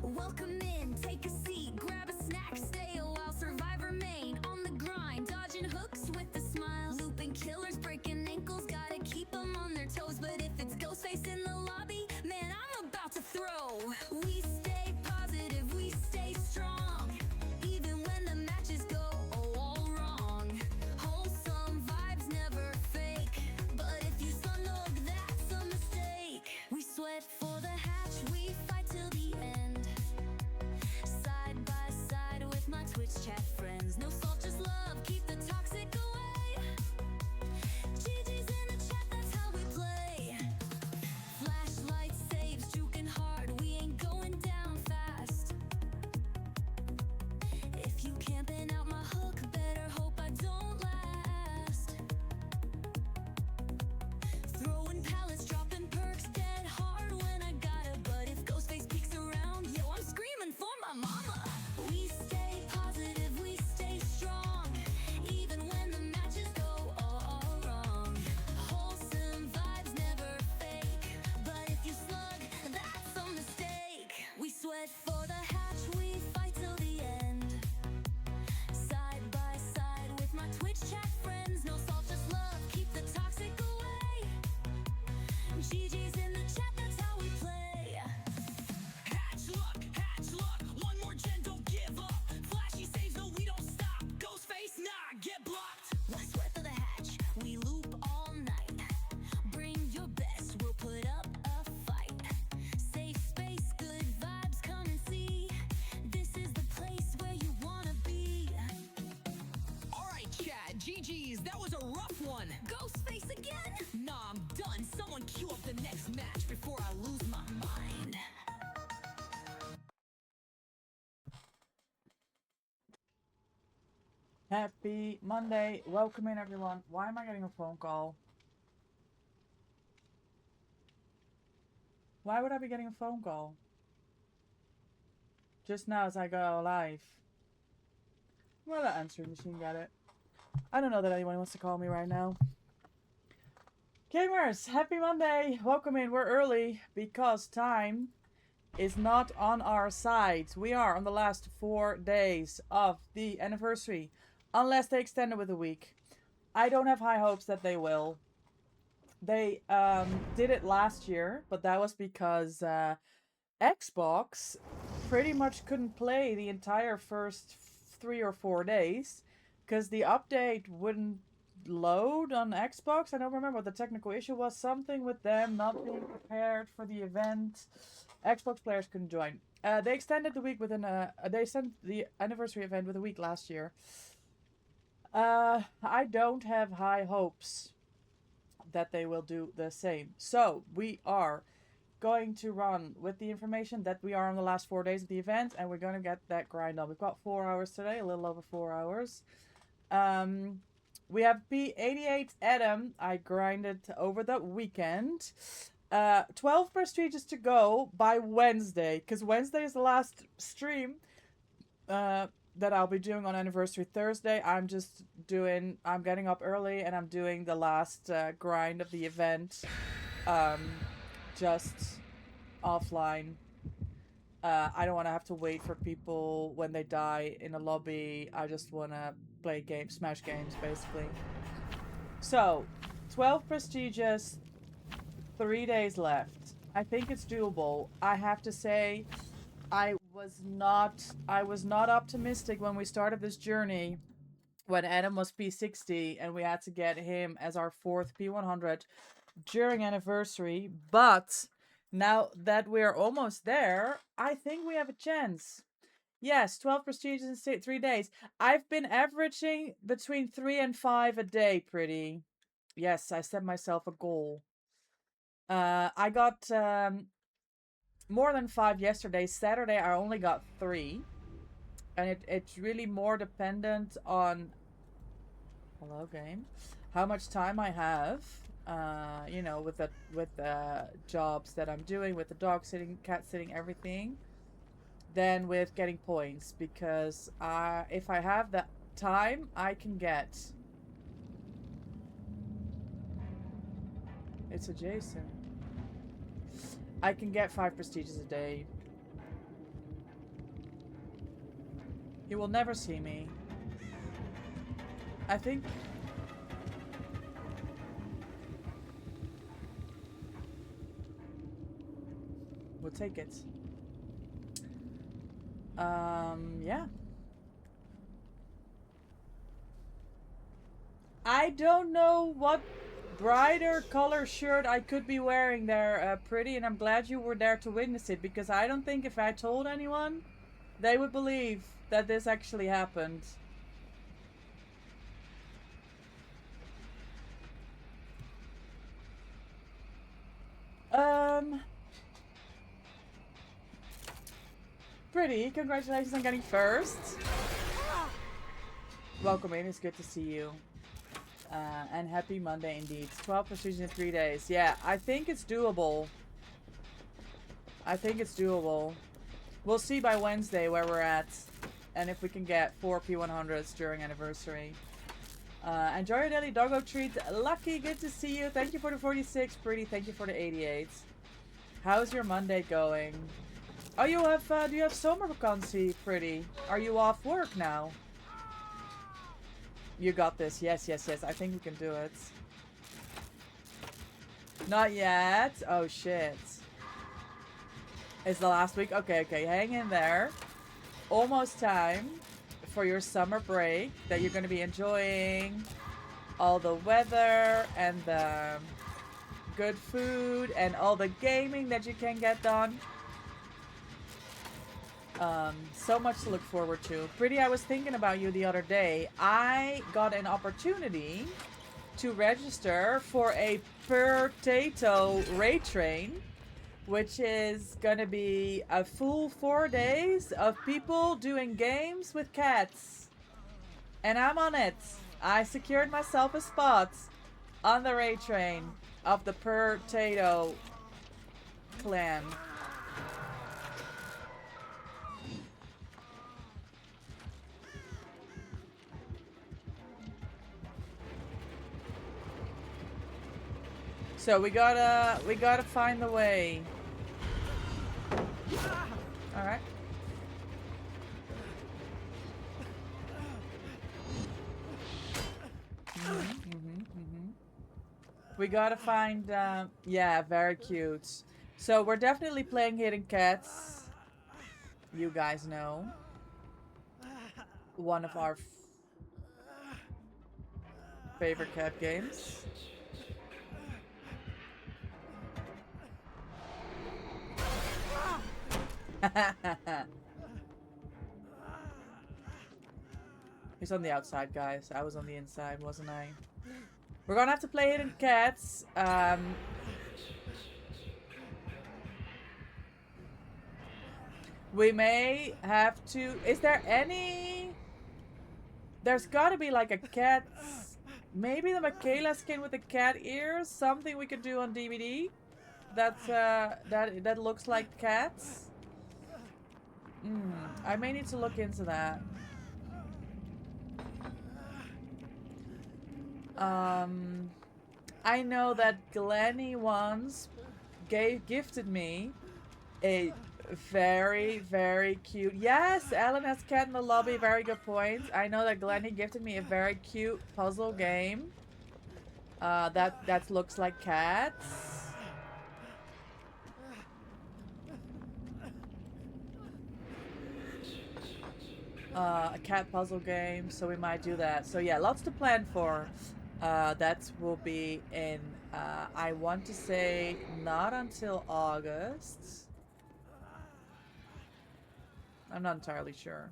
Welcome in, take a seat, grab a snack, stay a while, survive, remain on the grind, dodging hooks with a smile, looping killers, breaking ankles, gotta keep them on their toes. But if it's Ghostface in the lobby, man, I'm about to throw. We stay positive, we stay strong, even when the matches go all wrong. Wholesome vibes never fake, but if you look, that's a mistake. We sweat for the hatch, we fight till the end, side by side with my Twitch chat friends. No salt, just love, keep the toxic away. GG's in the chat, that's how we play. Flashlight saves, juking hard, we ain't going down fast. If you camping out my hook, better hope I don't last. Throwing pallets, dropping perks, dead hard when I gotta. But if Ghostface peeks around, yo, I'm screaming for my mama. We stay positive, we stay strong, even when the matches go all wrong. Wholesome vibes never fake, but if you slug, that's a mistake. We sweat for the hatch, we fight till the end, side by side with my Twitch chat friends. No salt, just love, keep the toxic away. GG's in the chat, that's how we play. Hatch luck, one more gen, don't give up. Flashy saves, no, we don't stop. Ghostface, nah, get blocked. Let's sweat for the hatch, we loop all night. Bring your best, we'll put up a fight. Safe space, good vibes, come and see. This is the place where you wanna be. Alright, chat, GG's, that was a rough one. Ghostface again? Nah, I'm done. Someone queue up the next match before I lose my mind. Happy Monday. Welcome in, everyone. Why am I getting a phone call? Why would I be getting a phone call? Just now as I go live. Well, the answering machine got it. I don't know that anyone wants to call me right now. Gamers, happy Monday. Welcome in. We're early because time is not on our side. We are on the last 4 days of the anniversary, unless they extend it with a week. I don't have high hopes that they will. They did it last year, but that was because Xbox pretty much couldn't play the entire first 3 or 4 days because the update wouldn't load on Xbox. I don't remember what the technical issue was. Something with them not being prepared for the event. Xbox players couldn't join. They extended the week within they sent the anniversary event with a week last year. I don't have high hopes that they will do the same. So we are going to run with the information that we are on the last 4 days of the event, and we're going to get that grind on. We've got 4 hours today, a little over 4 hours. We have P88 Adam. I grinded over the weekend. 12 prestiges to go by Wednesday, because Wednesday is the last stream that I'll be doing on anniversary Thursday. I'm getting up early and I'm doing the last grind of the event just offline. I don't want to have to wait for people when they die in a lobby. I just want to play games, smash games, basically. So, 12 prestigious, 3 days left. I think it's doable. I have to say, I was not optimistic when we started this journey, when Adam was P60 and we had to get him as our 4th P100 during anniversary. But now that we're almost there, I think we have a chance. Yes, 12 prestiges in 3 days. I've been averaging between 3 and 5 a day, pretty. Yes, I set myself a goal. I got more than 5 yesterday. Saturday, I only got 3. And it's really more dependent on... Hello, game. How much time I have. You know, with the jobs that I'm doing, with the dog sitting, cat sitting, everything, than with getting points. Because if I have the time, I can get... It's adjacent. I can get 5 prestiges a day. You will never see me. I think... We'll take it. Yeah. I don't know what brighter color shirt I could be wearing there, Pretty, and I'm glad you were there to witness it, because I don't think if I told anyone, they would believe that this actually happened. Pretty, congratulations on getting first. Welcome in, it's good to see you. And happy Monday indeed. 12 precision in 3 days. Yeah, I think it's doable. I think it's doable. We'll see by Wednesday where we're at. And if we can get 4 P100s during anniversary. Enjoy your daily doggo treat. Lucky, good to see you. Thank you for the 46. Pretty, thank you for the 88. How's your Monday going? Oh, you have, do you have summer vacancy, Pretty? Are you off work now? You got this. Yes, yes, yes. I think we can do it. Not yet. Oh, shit. It's the last week? Okay, okay. Hang in there. Almost time for your summer break that you're going to be enjoying all the weather and the good food and all the gaming that you can get done. So much to look forward to. Pretty, I was thinking about you the other day. I got an opportunity to register for a Potato Raid Train, which is gonna be a full 4 days of people doing games with cats. And I'm on it. I secured myself a spot on the raid train of the Potato Clan. So we gotta find the way. All right. We gotta find. Yeah, very cute. So we're definitely playing Hidden Cats. You guys know. One of our favorite cat games. He's on the outside, guys. I was on the inside, wasn't I? We're gonna have to play Hidden Cats. We may have to... Is there any... There's gotta be like a cat... Maybe the Michaela skin with the cat ears? Something we could do on DVD? That's, that looks like cats? I may need to look into that. I know that Glenny once gifted me a very, very cute... Yes, Ellen has cat in the lobby. Very good point. I know that Glenny gifted me a very cute puzzle game. That looks like cats. A cat puzzle game, so we might do that. So yeah, lots to plan for. That will be in, I want to say, not until August. I'm not entirely sure.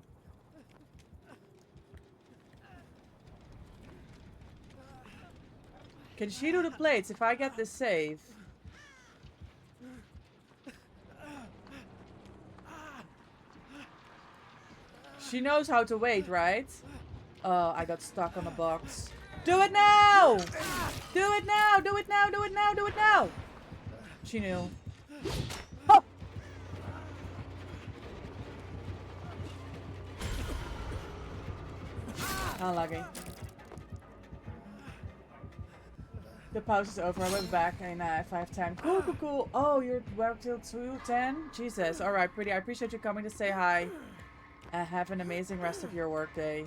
Can she do the plates if I get this save? She knows how to wait, right? Oh, I got stuck on a box. Do it now! Do it now! Do it now! Do it now! Do it now! She knew. Oh! Unlucky. The pause is over. I went back and if I have time. Cool, cool, cool. Oh, you're well till 2:10? Jesus. Alright, Pretty. I appreciate you coming to say hi. Have an amazing rest of your workday.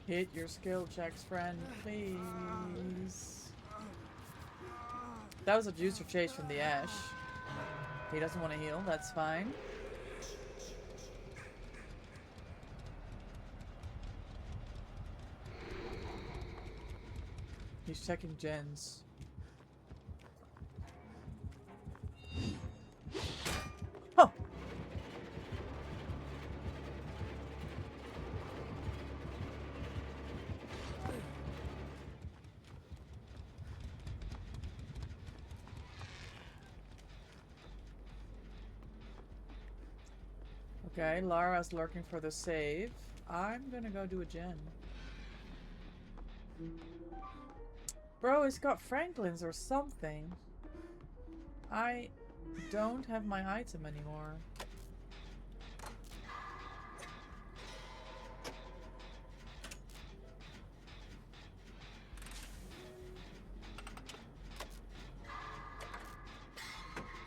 Hit your skill checks, friend, please. That was a juicer chase from the Ash. He doesn't want to heal, that's fine. He's checking gens. Oh! Okay, Lara's lurking for the save. I'm gonna go do a gen. Bro, it's got Franklin's or something. I don't have my item anymore.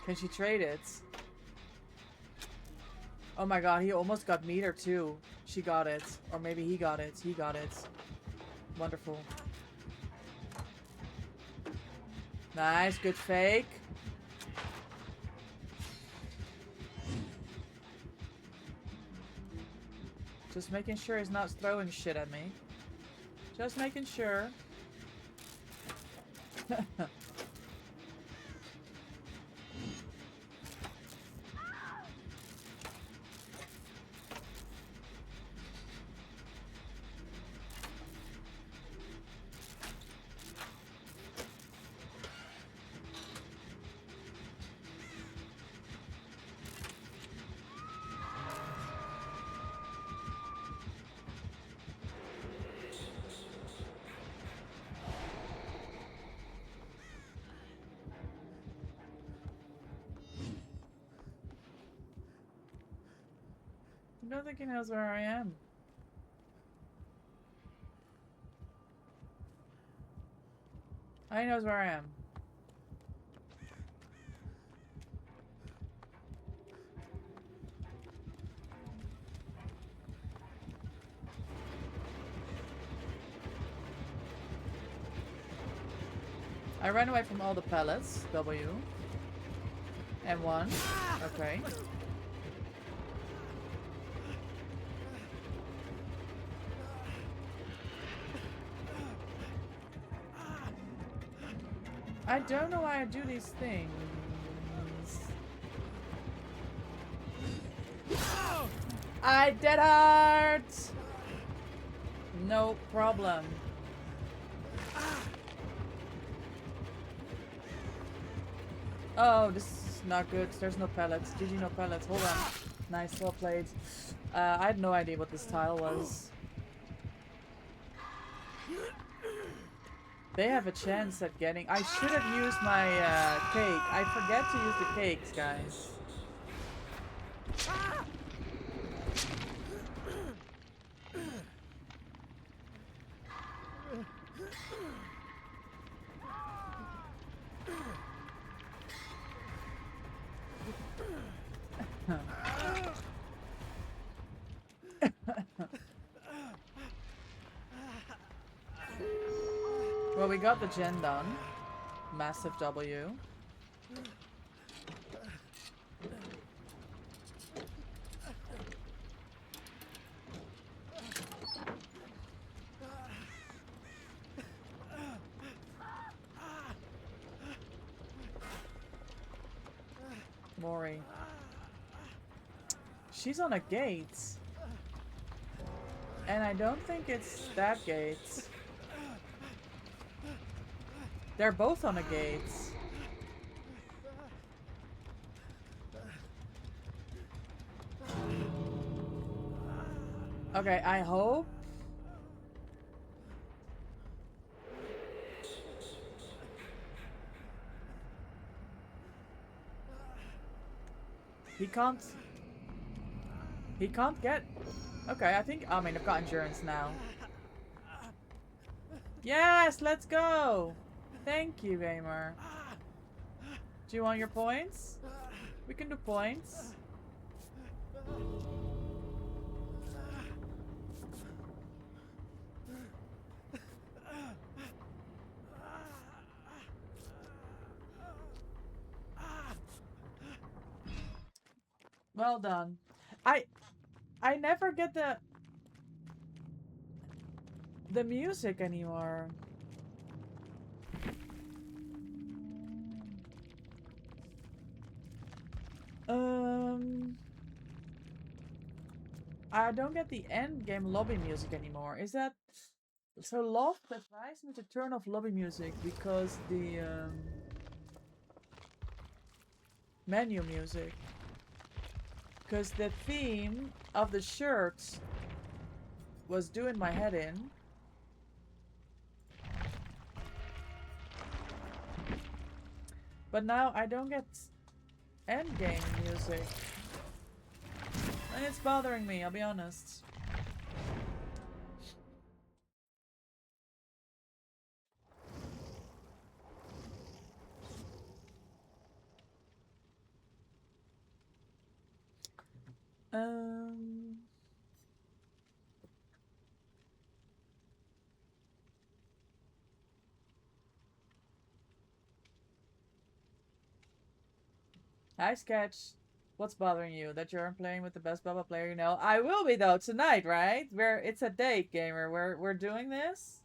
Can she trade it? Oh my god, he almost got meter too. She got it. Or maybe he got it. He got it. Wonderful. Nice, good fake. Just making sure he's not throwing shit at me. Just making sure. I don't think he knows where I am. He knows where I am. I ran away from all the pellets. W. And one. Okay. I don't know why I do these things. I dead hard! No problem. Oh, this is not good. There's no pellets. GG, no pellets. Hold on. Nice, well played. I had no idea what this tile was. They have a chance at getting... I should have used my cake. I forget to use the cakes, guys. we got the gen done. Massive W. Mori. She's on a gate. And I don't think it's that gate. They're both on a gate. Okay, I hope. He can't get... Okay, I mean, I've got endurance now. Yes, let's go! Thank you, gamer. Do you want your points? We can do points. Well done. I never get the music anymore. I don't get the end game lobby music anymore. Is that so? Loft advised me to turn off lobby music because the menu music. Because the theme of the shirts was doing my head in. But now I don't get endgame music. And it's bothering me, I'll be honest. Hi, Sketch. What's bothering you? That you aren't playing with the best Bubba player you know? I will be though tonight, right? It's a date, gamer. We're doing this.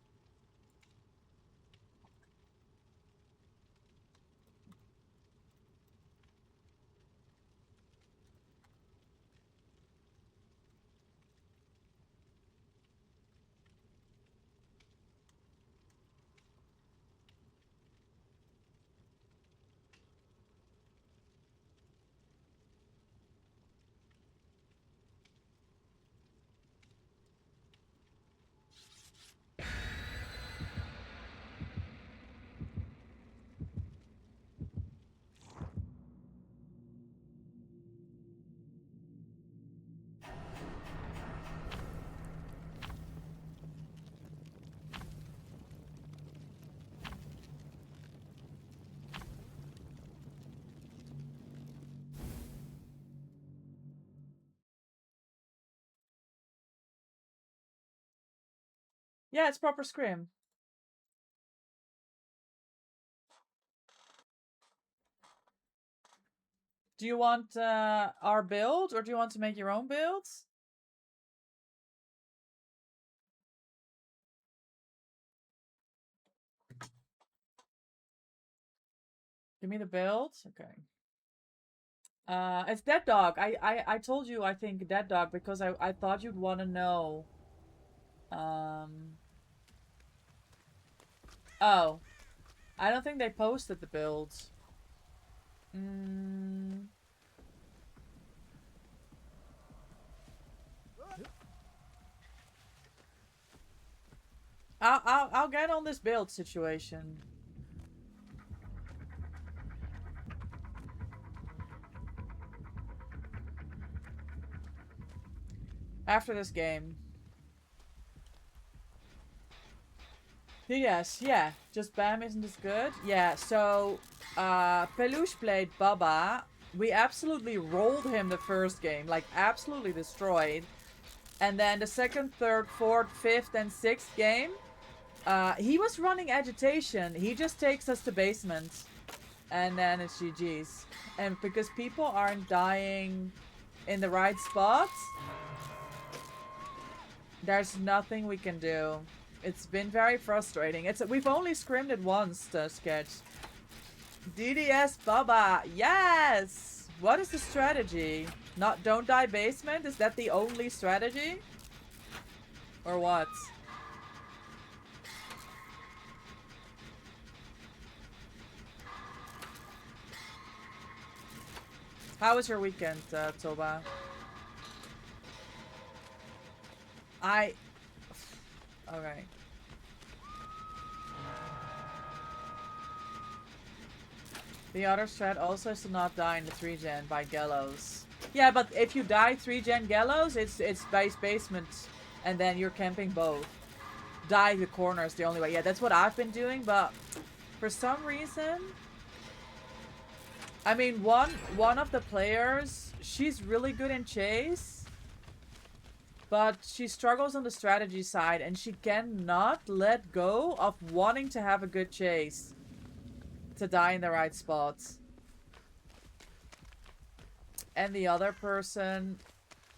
Yeah, it's proper scrim. Do you want our build, or do you want to make your own builds? Give me the build. Okay. It's Dead Dog. I told you I think Dead Dog because I thought you'd want to know. Oh, I don't think they posted the builds. I'll get on this build situation. After this game. Yes, yeah. Just Bam isn't as good. Yeah, so Peluche played Bubba. We absolutely rolled him the first game. Like, absolutely destroyed. And then the second, third, fourth, fifth, and sixth game, He was running agitation. He just takes us to basement. And then it's GG's. And because people aren't dying in the right spots, there's nothing we can do. It's been very frustrating. We've only scrimmed it once, the sketch. DDS Baba. Yes! What is the strategy? Don't die basement? Is that the only strategy? Or what? How was your weekend, Toba? Okay. The other strat also is to not die in the 3-gen by Gallows. Yeah, but if you die 3-gen Gallows, it's basement, and then you're camping both. Die the corner is the only way. Yeah, that's what I've been doing, but for some reason, I mean, one of the players, she's really good in chase, but she struggles on the strategy side, and she cannot let go of wanting to have a good chase to die in the right spots. And the other person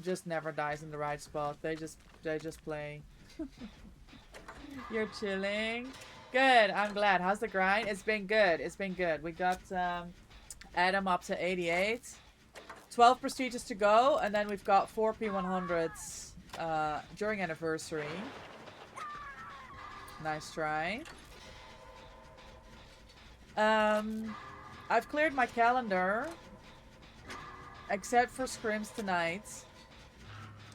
just never dies in the right spot. They just play. You're chilling. Good. I'm glad. How's the grind? It's been good. It's been good. We got Adam up to 88. 12 prestiges to go, and then we've got 4 P100s during anniversary. Nice try. I've cleared my calendar, except for scrims tonight.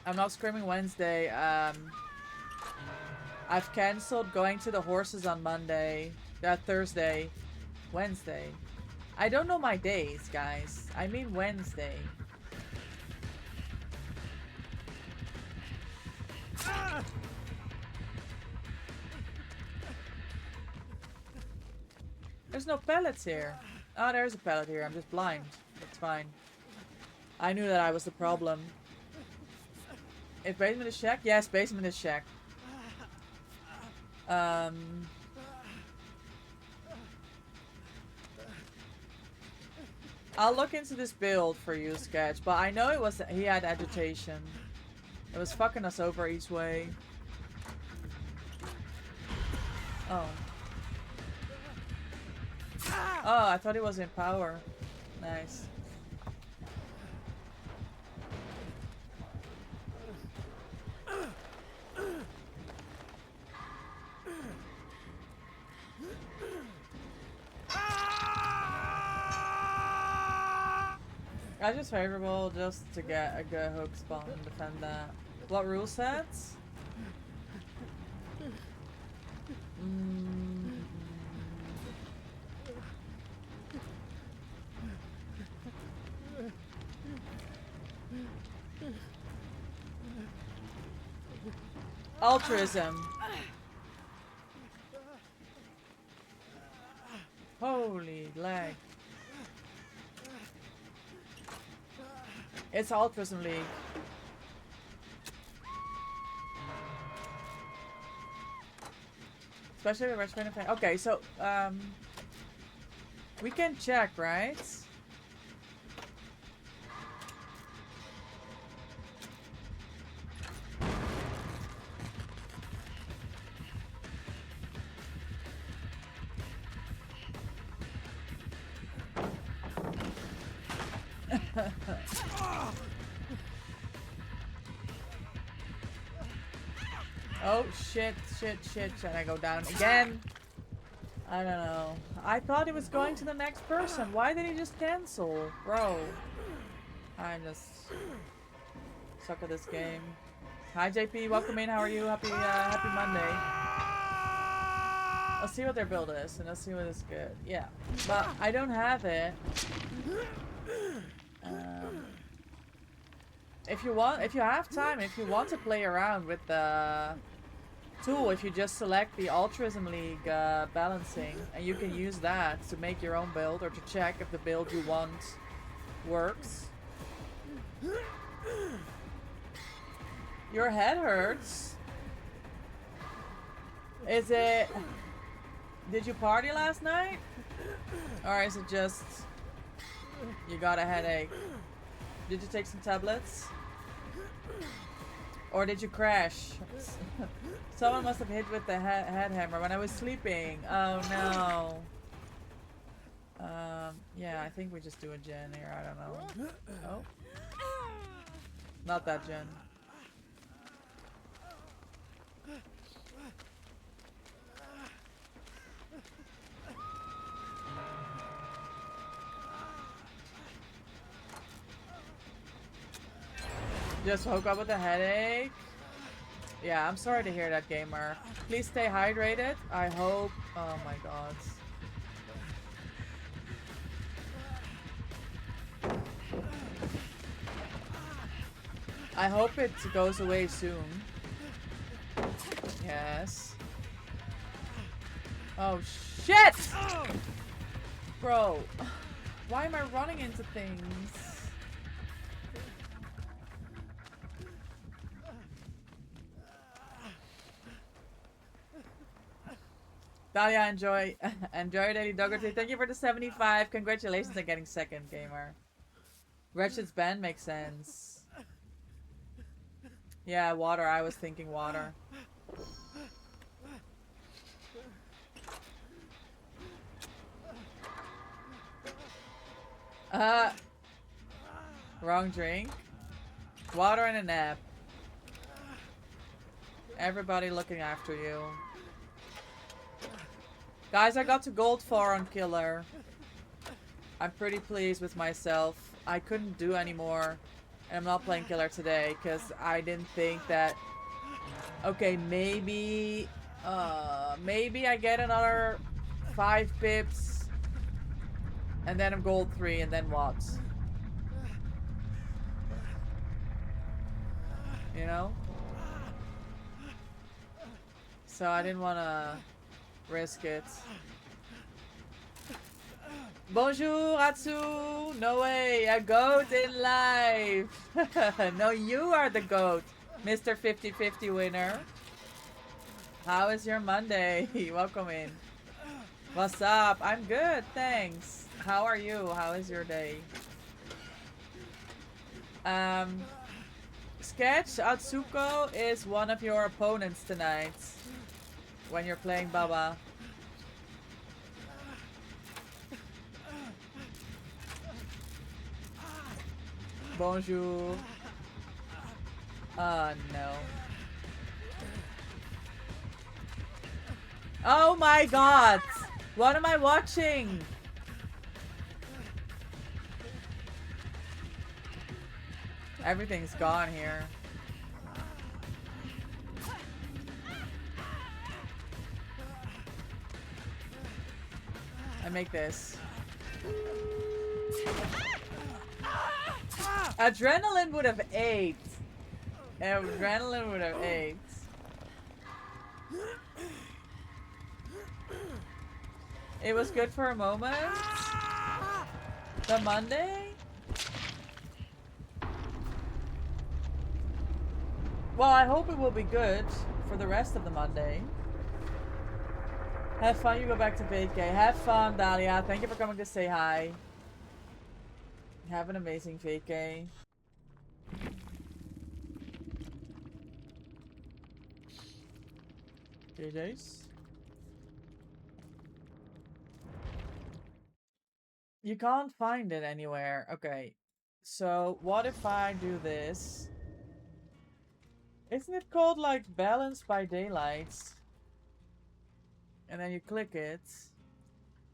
I'm not scrimming Wednesday. I've cancelled going to the horses on Monday, Thursday, Wednesday. I don't know my days, guys. I mean Wednesday. There's no pellets here. Oh, there's a pellet here. I'm just blind. It's fine. I knew that I was the problem. If basement is checked? Yes, basement is checked. I'll look into this build for you, Sketch, but I know he had agitation. It was fucking us over each way. Oh. Oh, I thought he was in power. Nice. I just favorable just to get a good hook spawn and defend that. What rule sets? Altruism. Holy lag. It's Altruism League. Especially with Red Spin. Okay, so we can check, right? Oh shit. Should I go down again? I don't know. I thought he was going to the next person. Why did he just cancel? Bro. I just suck at this game. Hi JP, welcome in. How are you? Happy Monday. Let's see what their build is and let's see what is good. Yeah. But I don't have it. If you have time, if you want to play around with the tool, if you just select the Altruism League balancing, and you can use that to make your own build or to check if the build you want works. Your head hurts. Is it... Did you party last night? Or is it just... You got a headache? Did you take some tablets? Or did you crash? Someone must have hit with the head hammer when I was sleeping. Oh no. Yeah, I think we just do a gen here. I don't know. Oh. Not that gen. Just woke up with a headache. Yeah, I'm sorry to hear that, gamer. Please stay hydrated. I hope... Oh my god. I hope it goes away soon. Yes. Oh shit! Bro, why am I running into things? Dahlia, enjoy Daily Doggerty. Thank you for the 75. Congratulations on getting second, gamer. Wretched's band makes sense. Yeah, water. I was thinking water. Wrong drink. Water and a nap. Everybody looking after you. Guys, I got to gold 4 on Killer. I'm pretty pleased with myself. I couldn't do any more. And I'm not playing Killer today because I didn't think that... Okay, maybe I get another 5 pips. And then I'm gold 3 and then what? You know? So I didn't want to risk it. Bonjour, Atsu! No way, a goat in life! No, you are the goat, Mr. 50-50 winner. How is your Monday? Welcome in. What's up? I'm good, thanks. How are you? How is your day? Sketch, Atsuko is one of your opponents tonight. When you're playing Baba. Bonjour. Oh no. Oh my god! What am I watching? Everything's gone here. I make this. Adrenaline would have ate. Adrenaline would have ate. It was good for a moment. The Monday? Well, I hope it will be good for the rest of the Monday. Have fun, you go back to vacay. Have fun, Dahlia. Thank you for coming to say hi. Have an amazing vacay. JJ's? You can't find it anywhere. Okay. So, what if I do this? Isn't it called like Balance by Daylight? And then you click it.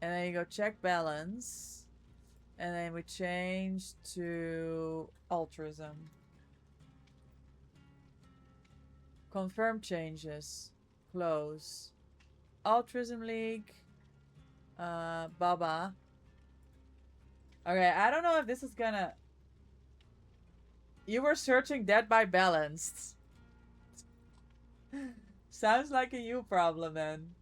And then you go check balance. And then we change to altruism. Confirm changes. Close. Altruism League. Baba. Okay, I don't know if this is gonna... You were searching Dead by Balanced. Sounds like a you problem then.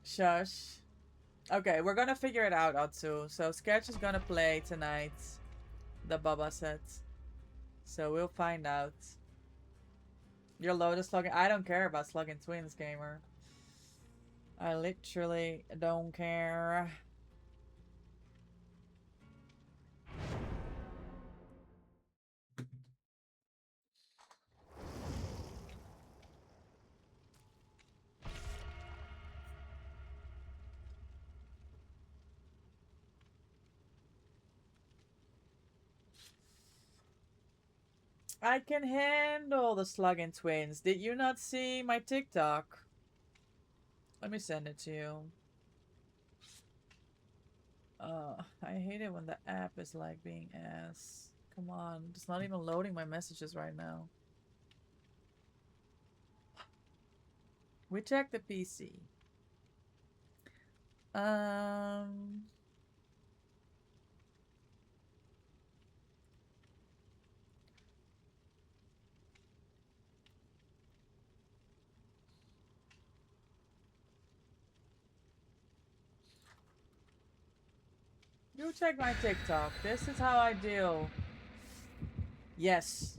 Shush. Okay, we're gonna figure it out, Atsu. So Sketch is gonna play tonight the Bubba set. So we'll find out. Your Lotus slugging. I don't care about slugging twins, gamer. I literally don't care. I can handle the slugging twins. Did you not see my TikTok? Let me send it to you. I hate it when the app is like being ass. Come on, it's not even loading my messages right now. We check the PC. You check my TikTok. This is how I deal. Yes.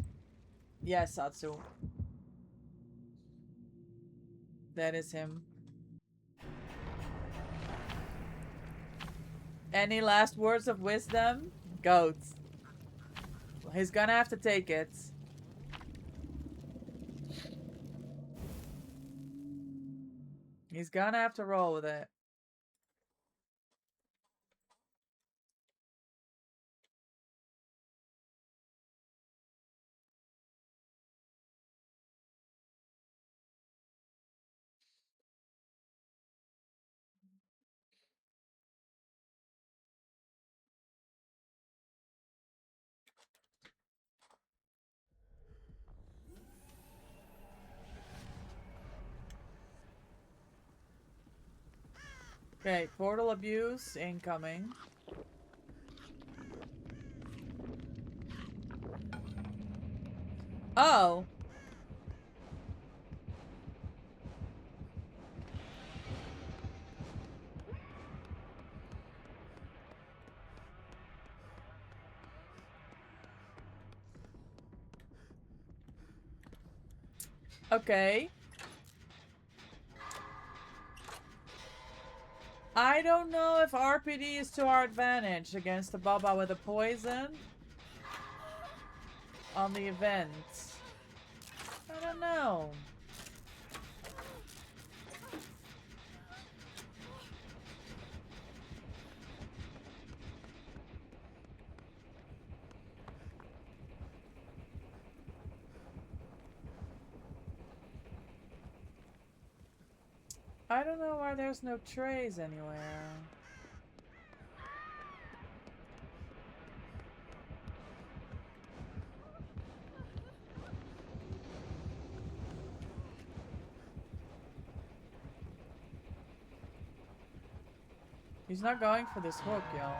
Yes, Atsu. That is him. Any last words of wisdom? Goat. He's gonna have to take it. He's gonna have to roll with it. Okay, portal abuse incoming. Oh! Okay. I don't know if RPD is to our advantage against the Baba with the poison on the event. I don't know. I don't know why there's no trays anywhere. He's not going for this hook, y'all.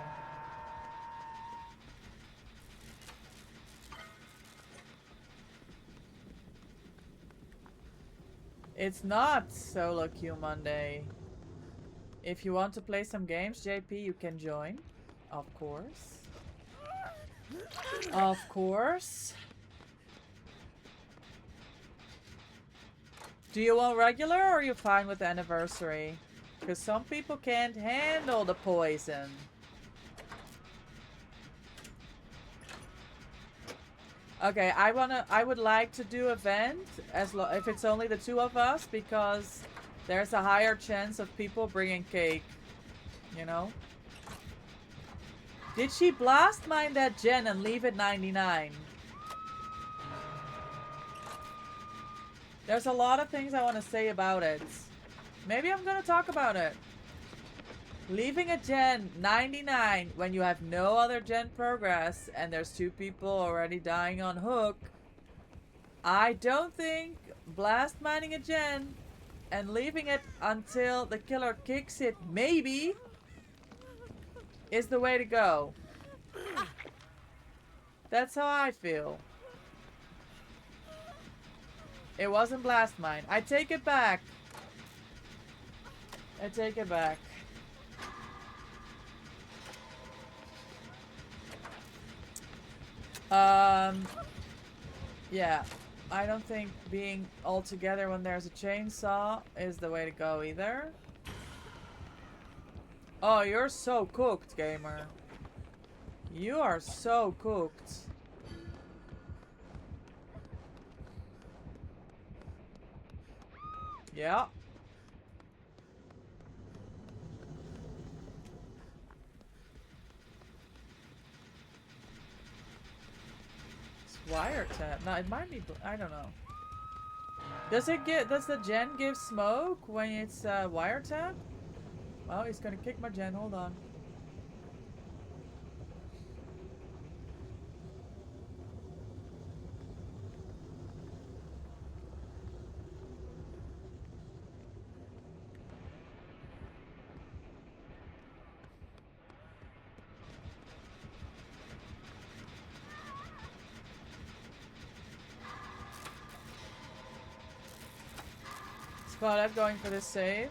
It's not solo queue Monday. If you want to play some games, JP, you can join. Of course. Of course. Do you want regular or are you fine with the anniversary? Because some people can't handle the poison. Okay, I would like to do event if it's only the two of us, because there's a higher chance of people bringing cake, you know? Did she blast mine that gen and leave it 99? There's a lot of things I want to say about it. Maybe I'm gonna talk about it. Leaving a gen 99 when you have no other gen progress and there's two people already dying on hook. I don't think blast mining a gen and leaving it until the killer kicks it, maybe, is the way to go. That's how I feel. It wasn't blast mine. I take it back. I take it back. Yeah. I don't think being all together when there's a chainsaw is the way to go either. Oh, you're so cooked, gamer. You are so cooked. Yeah. It's wiretap. No, it might be. I don't know. Does the gen give smoke when it's wiretap? Oh, he's gonna kick my gen. Hold on. Spot up going for this save.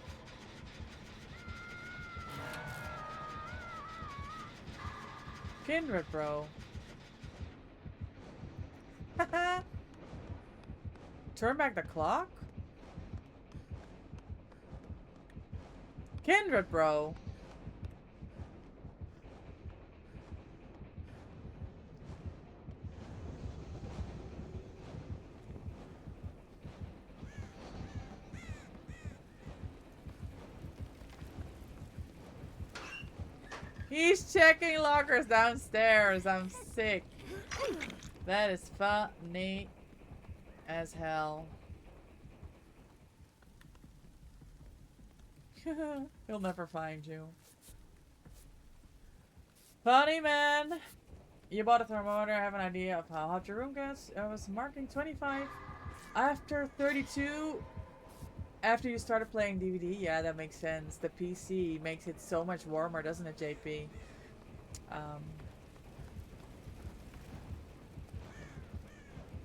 Kindred, bro. Turn back the clock? Kindred, bro. He's checking lockers downstairs. I'm sick. That is funny as hell. He'll never find you. Funny man. You bought a thermometer. I have an idea of how hot your room gets. I was marking 25 after 32. After you started playing DVD, yeah, that makes sense. The PC makes it so much warmer, doesn't it, JP?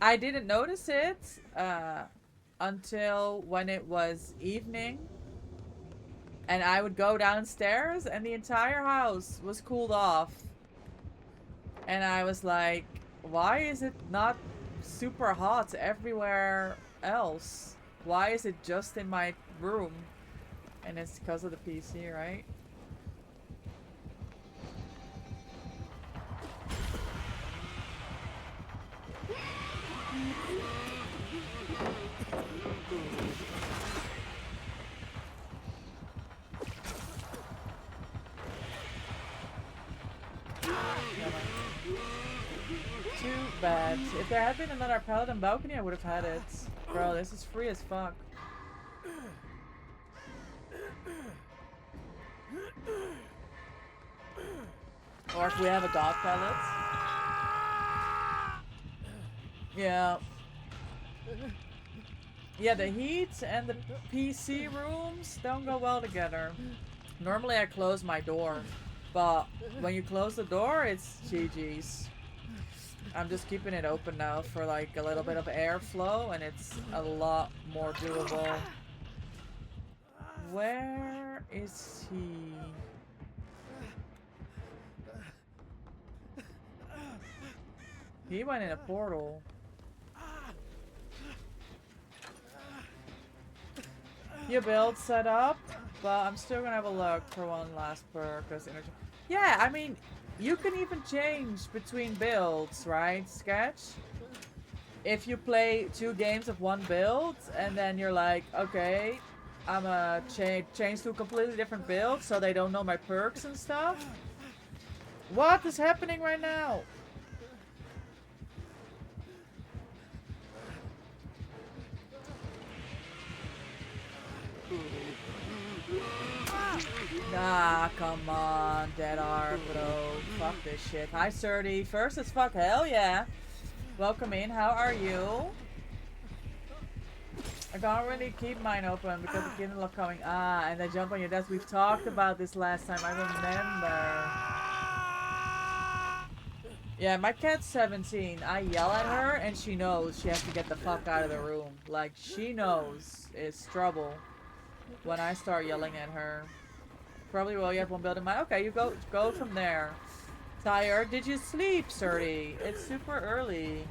I didn't notice it until when it was evening. And I would go downstairs and the entire house was cooled off. And I was like, why is it not super hot everywhere else? Why is it just in my room? And it's because of the PC, right? Too bad. If there had been another paladin balcony, I would have had it. Bro, this is free as fuck. Or if we have a dog pellet. Yeah. Yeah, the heat and the PC rooms don't go well together. Normally I close my door, but when you close the door, it's GG's. I'm just keeping it open now for like a little bit of airflow, and it's a lot more doable. Where is he? He went in a portal. Your build set up, but I'm still gonna have a look for one last perk. Yeah, I mean, you can even change between builds, right, Sketch? If you play 2 games of one build, and then you're like, okay, I'm gonna change to a completely different build so they don't know my perks and stuff. What is happening right now? Nah, come on, Dead Ark, bro. Fuck this shit. Hi, Surdy. First as fuck. Hell yeah. Welcome in. How are you? I can't really keep mine open because the kids are coming. Ah, and they jump on your desk. We've talked about this last time. I remember. Yeah, my cat's 17. I yell at her and she knows she has to get the fuck out of the room. Like, she knows it's trouble when I start yelling at her. Probably will. You have one building. Okay, you go from there. Tired? Did you sleep, Surdy? It's super early.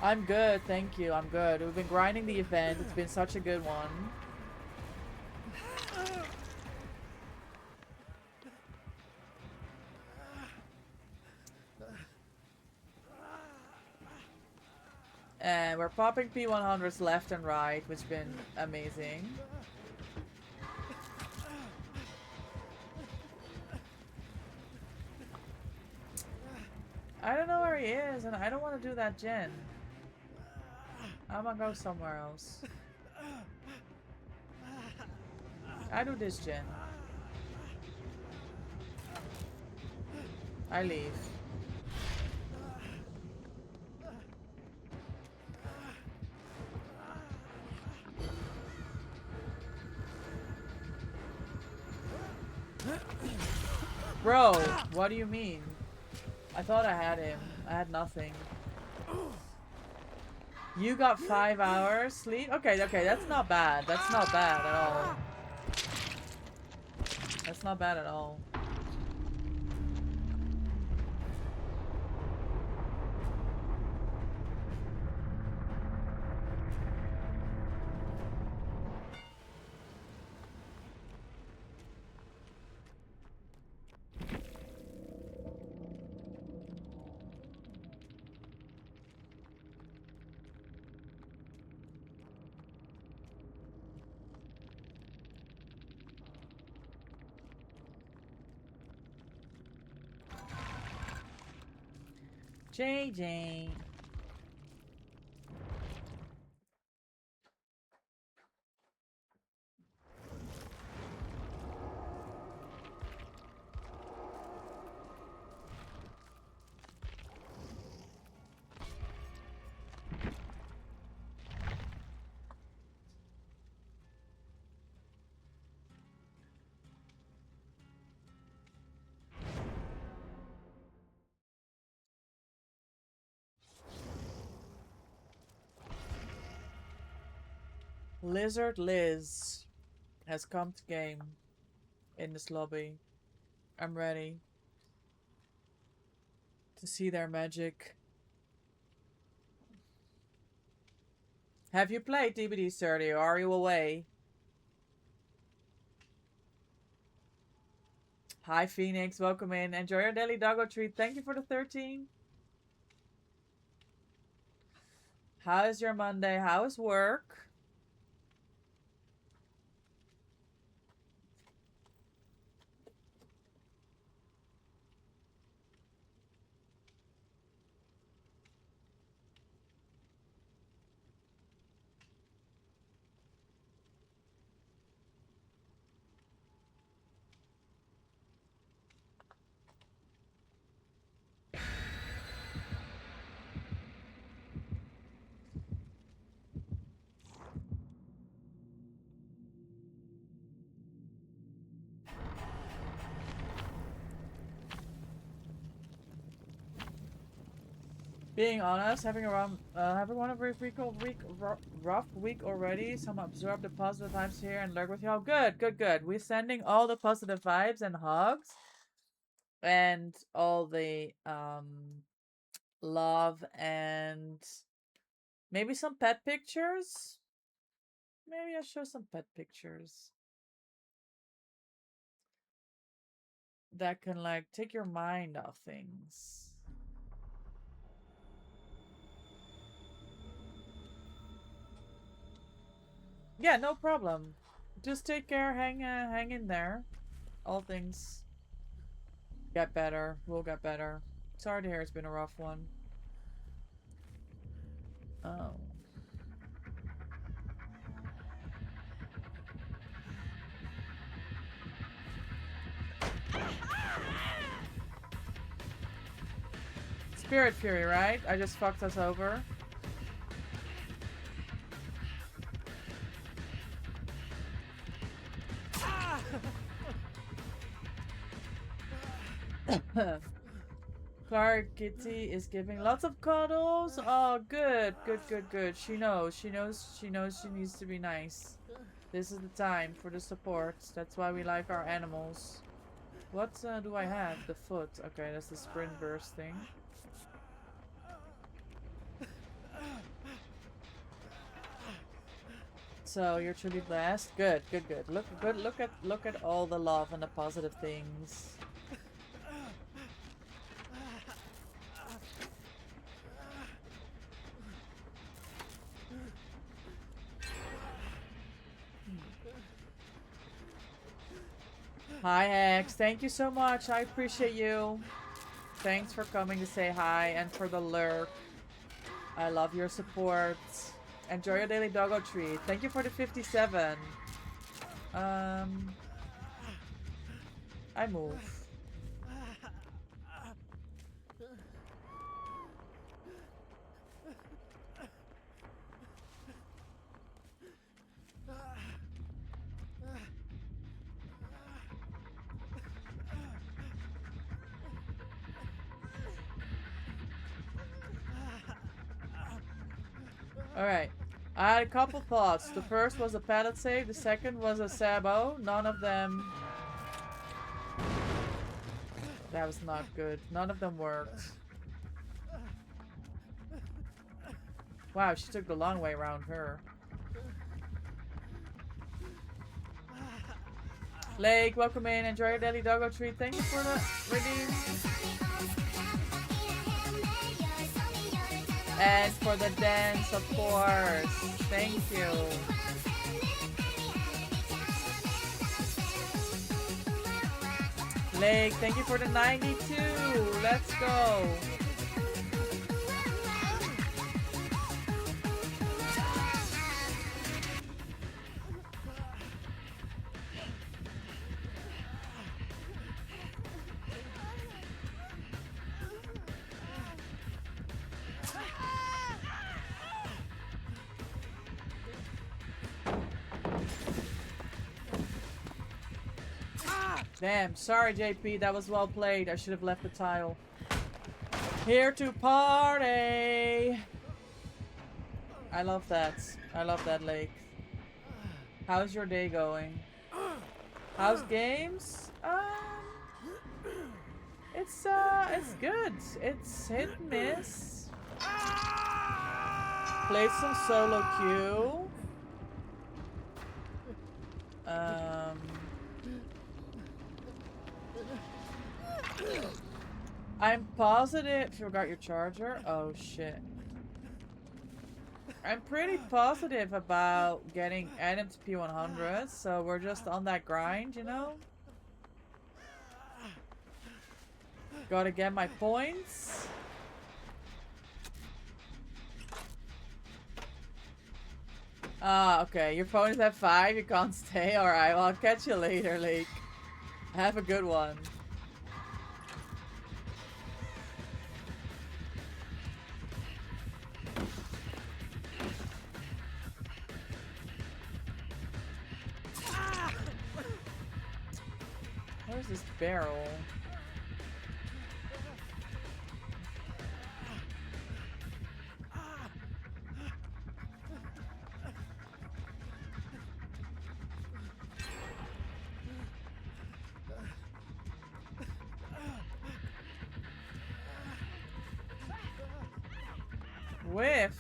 I'm good, thank you. I'm good. We've been grinding the event. It's been such a good one. And we're popping P100s left and right, which has been amazing. I don't know where he is, and I don't want to do that gen. I'm gonna go somewhere else. I do this gen. I leave. Bro, what do you mean? I thought I had him. I had nothing. You got 5 hours sleep? Okay, okay, that's not bad. That's not bad at all. That's not bad at all. JJ. Lizard Liz has come to game in this lobby. I'm ready to see their magic. Have you played DBD 30 or are you away? Hi Phoenix, welcome in. Enjoy your daily doggo treat. Thank you for the 13. How is your Monday? How is work? Being honest, having one of a rough week already. Some absorb the positive vibes here and lurk with y'all. Good, good, good. We're sending all the positive vibes and hugs, and all the love and maybe some pet pictures. Maybe I'll show some pet pictures that can like take your mind off things. Yeah, no problem. Just take care. Hang in there. All things get better. We'll get better. Sorry to hear it's been a rough one. Oh. Spirit Fury, right? I just fucked us over. Clark Kitty is giving lots of cuddles. Oh, good, good, good, good. She knows. She knows she needs to be nice. This is the time for the support. That's why we like our animals. What do I have? The foot. Okay, that's the sprint burst thing. So you're truly blessed. Good, good, good. Look at all the love and the positive things. Hi, X. Thank you so much. I appreciate you. Thanks for coming to say hi and for the lurk. I love your support. Enjoy your daily doggo treat. Thank you for the 57. I move. Alright. I had a couple thoughts. The first was a pallet save, the second was a Sabo. None of them... That was not good. None of them worked. Wow, she took the long way around her. Lake, welcome in. Enjoy your daily doggo treat. Thank you for the redeem. And for the dance, of course. Thank you. Lake, thank you for the 92. Let's go. Damn, sorry JP, that was well played. I should have left the tile. Here to party! I love that. I love that, Lake. How's your day going? How's games? It's good. It's hit and miss. Played some solo queue. I'm positive. Forgot your charger? Oh shit. I'm pretty positive about getting Adam to P100, so we're just on that grind, you know? Gotta get my points. Ah, okay. Your phone is at 5, you can't stay? Alright, well, I'll catch you later, Lake. Have a good one. Where's this barrel? Whiff.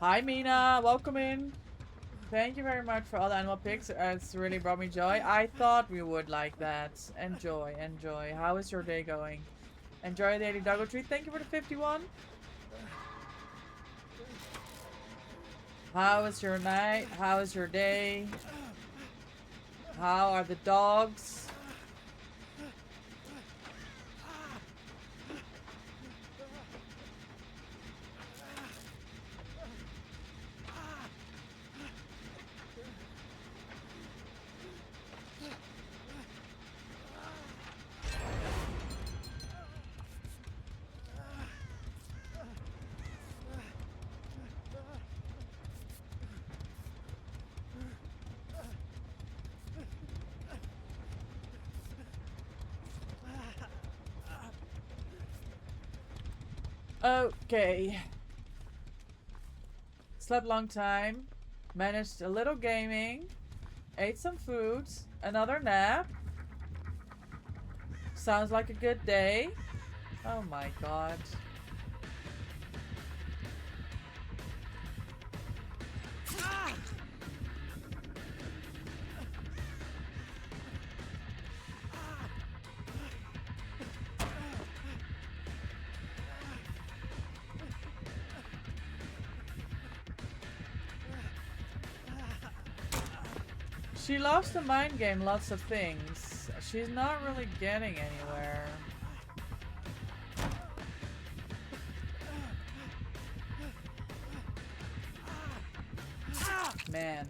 Hi Mina, welcome in. Thank you very much for all the animal pics. It's really brought me joy. I thought we would like that. Enjoy, enjoy. How is your day going? Enjoy the daily doggo treat. Thank you for the 51. How is your night? How is your day? How are the dogs? Okay. Slept long time. Managed a little gaming. Ate some food. Another nap. Sounds like a good day. Oh my god. She loves to mind game lots of things. She's not really getting anywhere. Man.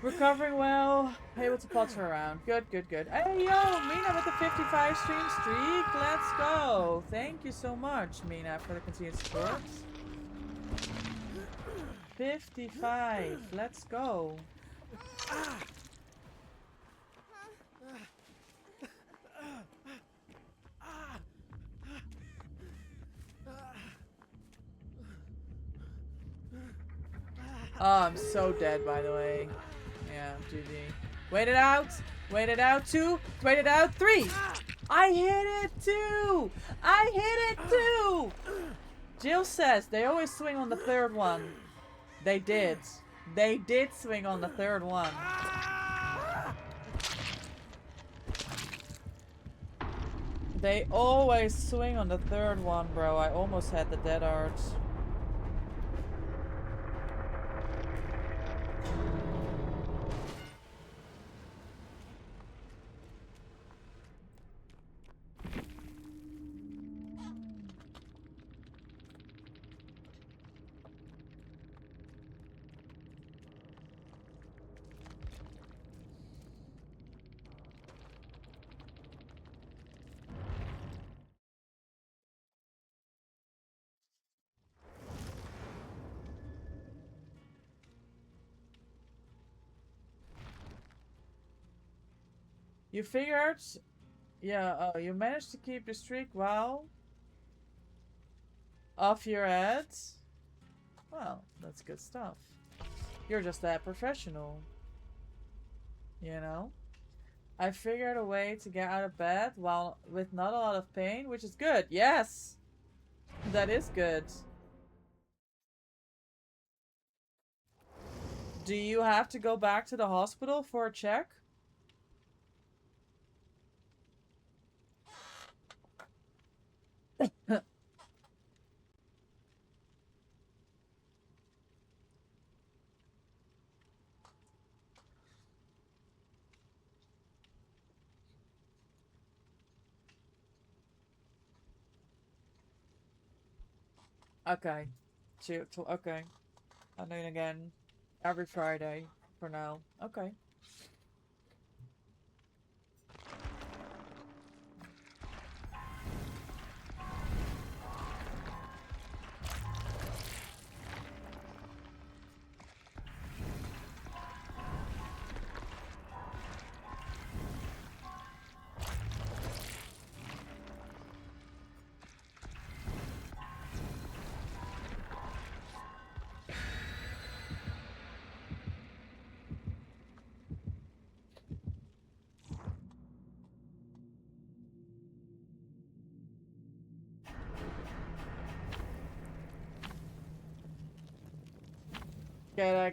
Recovering well. Able to potter around. Good, good, good. Hey, yo, Mina with the 55 stream streak. Let's go. Thank you so much, Mina, for the continued support. 55. Let's go. Oh, I'm so dead, by the way. Yeah, GG. Wait it out. Wait it out. 2. Wait it out. 3. I hit it too. I hit it too. Jill says they always swing on the third one. They did. They did swing on the third one. They always swing on the third one, bro. I almost had the dead arts. You figured? Yeah, oh, you managed to keep the streak well off your ads? Well, that's good stuff. You're just that professional. You know? I figured a way to get out of bed while with not a lot of pain, which is good. Yes! That is good. Do you have to go back to the hospital for a check? Okay. Okay. I'm doing it again. Every Friday. For now. Okay.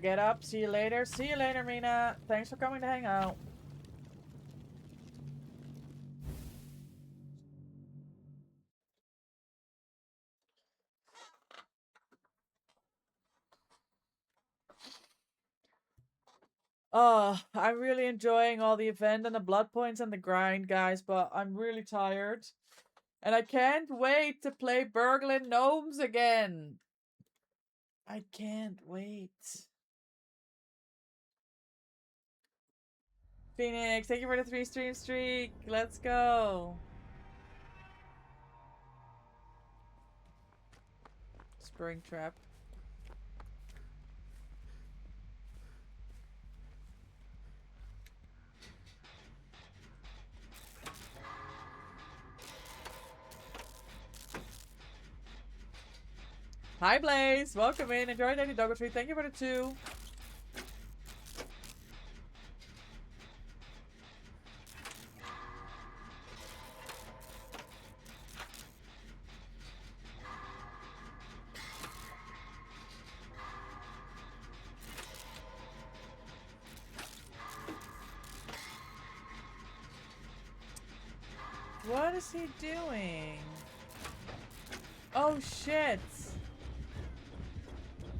Get up. See you later. See you later, Mina. Thanks for coming to hang out. I'm really enjoying all the event and the blood points and the grind, guys, but I'm really tired. And I can't wait to play Burgling Gnomes again. I can't wait. Phoenix, thank you for the 3 stream streak. Let's go. Springtrap. Hi Blaze, welcome in. Enjoy Daily Doggo Treat. Thank you for the 2. What is he doing? Oh shit!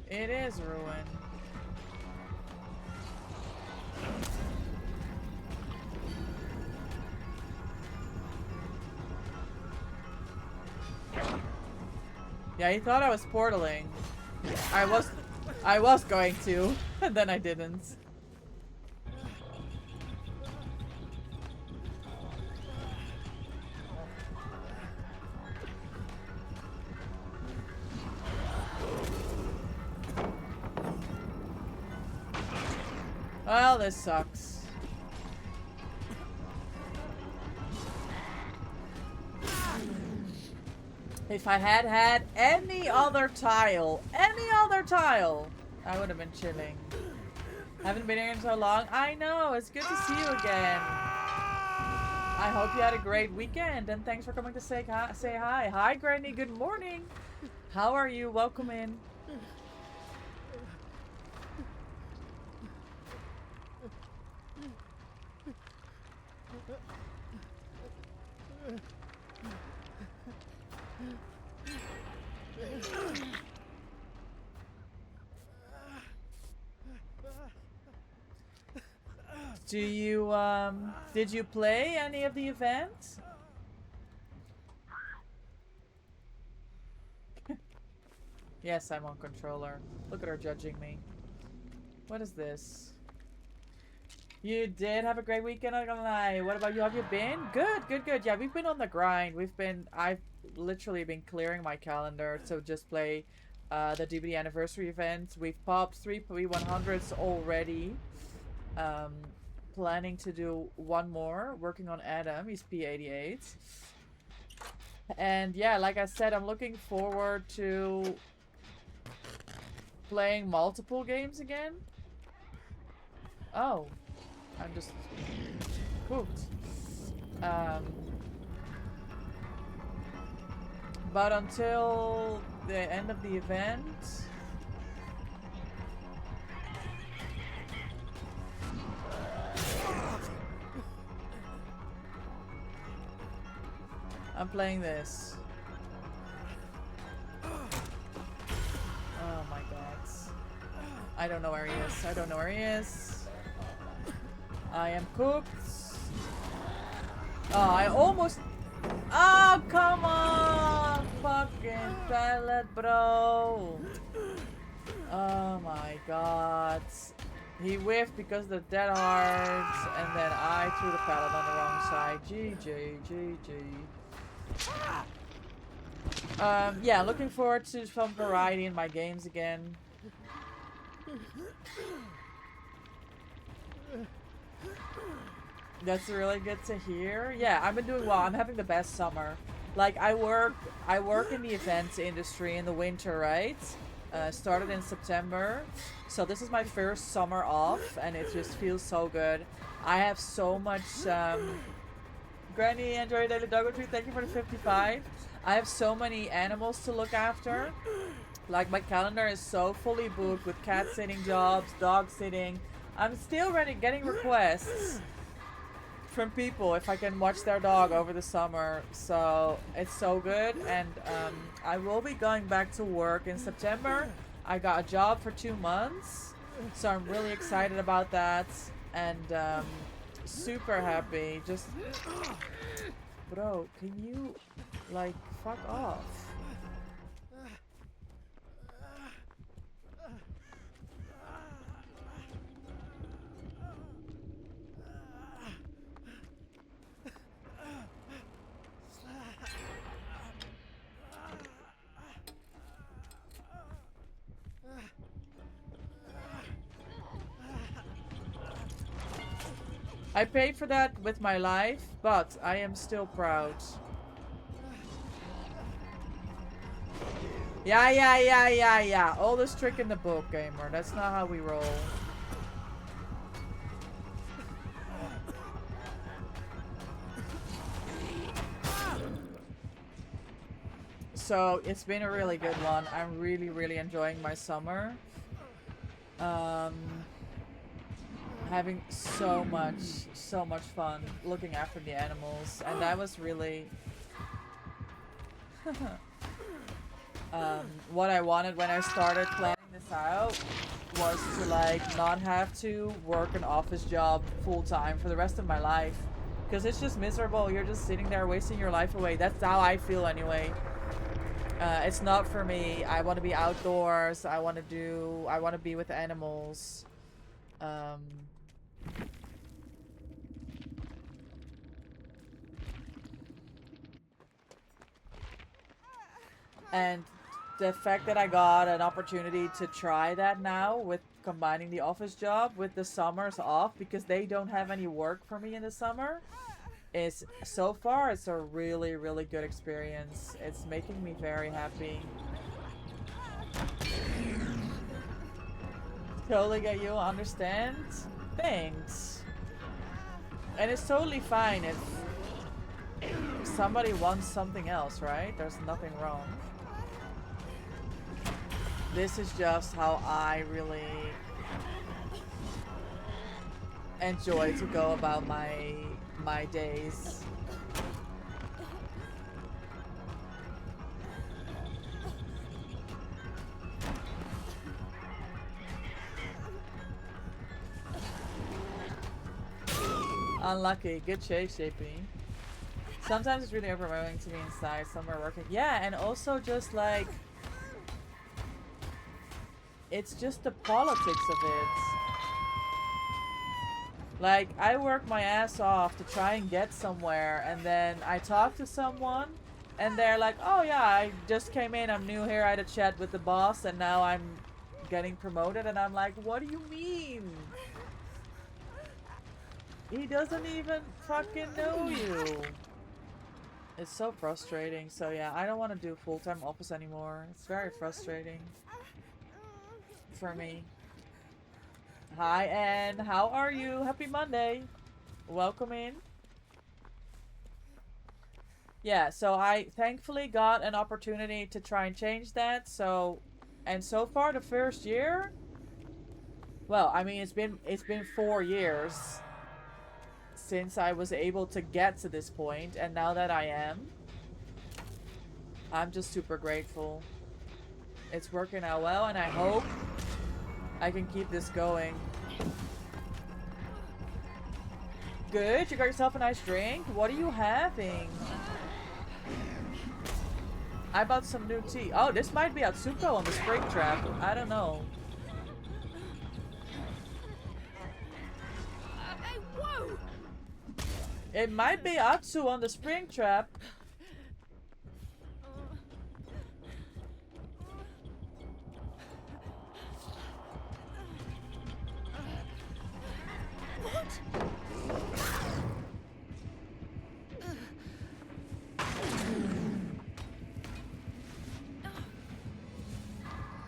It is ruin. Yeah, he thought I was portaling. I was going to, and then I didn't. Well, this sucks. If I had had any other tile, I would have been chilling. Haven't been here in so long. I know, it's good to see you again. I hope you had a great weekend, and thanks for coming to say hi. Hi, Granny, good morning. How are you? Welcome in. Do you, did you play any of the events? Yes, I'm on controller. Look at her judging me. What is this? You did have a great weekend, I'm not gonna lie. What about you? Have you been? Good, good, good. Yeah, we've been on the grind. I've literally been clearing my calendar to just play the DBD anniversary event. We've popped 3 P100s already. Planning to do one more, working on Adam. He's P88. And yeah, like I said, I'm looking forward to playing multiple games again. Oh, I'm just cooked. But until the end of the event, I'm playing this. Oh my god. I don't know where he is. I don't know where he is. I am cooked. Oh, I almost... Oh, come on! Fucking pellet, bro. Oh my god. He whiffed because of the dead hearts, and then I threw the pellet on the wrong side. GG, GG. Yeah, looking forward to some variety in my games again. That's really good to hear. Yeah, I've been doing well. I'm having the best summer. Like, I work in the events industry in the winter, right? Started in September. So this is my first summer off, and it just feels so good. I have so much... Granny, enjoy Daily Doggo Treat. Thank you for the 55. I have so many animals to look after. Like, my calendar is so fully booked with cat sitting jobs, dog sitting. I'm still getting requests from people if I can watch their dog over the summer. So it's so good. And I will be going back to work in September. I got a job for 2 months. So I'm really excited about that. And super happy. Just... Bro, can you, like, fuck off? I paid for that with my life, but I am still proud. Yeah. Oldest trick in the book, gamer. That's not how we roll. So it's been a really good one. I'm really enjoying my summer. Having so much fun looking after the animals, and that was really what I wanted when I started planning this out, was to like not have to work an office job full time for the rest of my life, because it's just miserable. You're just sitting there wasting your life away. That's how I feel anyway. It's not for me. I want to be outdoors. I want to be with animals. And the fact that I got an opportunity to try that now with combining the office job with the summers off, because they don't have any work for me in the summer, is so far it's a really good experience. It's making me very happy. Totally get you, understand? Thanks. And it's totally fine if somebody wants something else, right? There's nothing wrong. This is just how I really enjoy to go about my days. Unlucky. Good chase, JP. Sometimes it's really overwhelming to be inside somewhere working. Yeah, and also just like, it's just the politics of it. Like, I work my ass off to try and get somewhere, and then I talk to someone, and they're like, oh yeah, I just came in, I'm new here, I had a chat with the boss, and now I'm getting promoted, and I'm like, what do you mean? He doesn't even fucking know you. It's so frustrating. So yeah, I don't want to do full-time office anymore. It's very frustrating for me. Hi, Anne. How are you? Happy Monday. Welcome in. Yeah, so I thankfully got an opportunity to try and change that. So far the first year, well, I mean, it's been 4 years since I was able to get to this point, and now that I am, I'm just super grateful. It's working out well, and I hope I can keep this going. Good, you got yourself a nice drink? What are you having? I bought some new tea. Oh, this might be Atsuko on the spring trap. I don't know. Hey, whoa! It might be Atsu on the spring trap. What?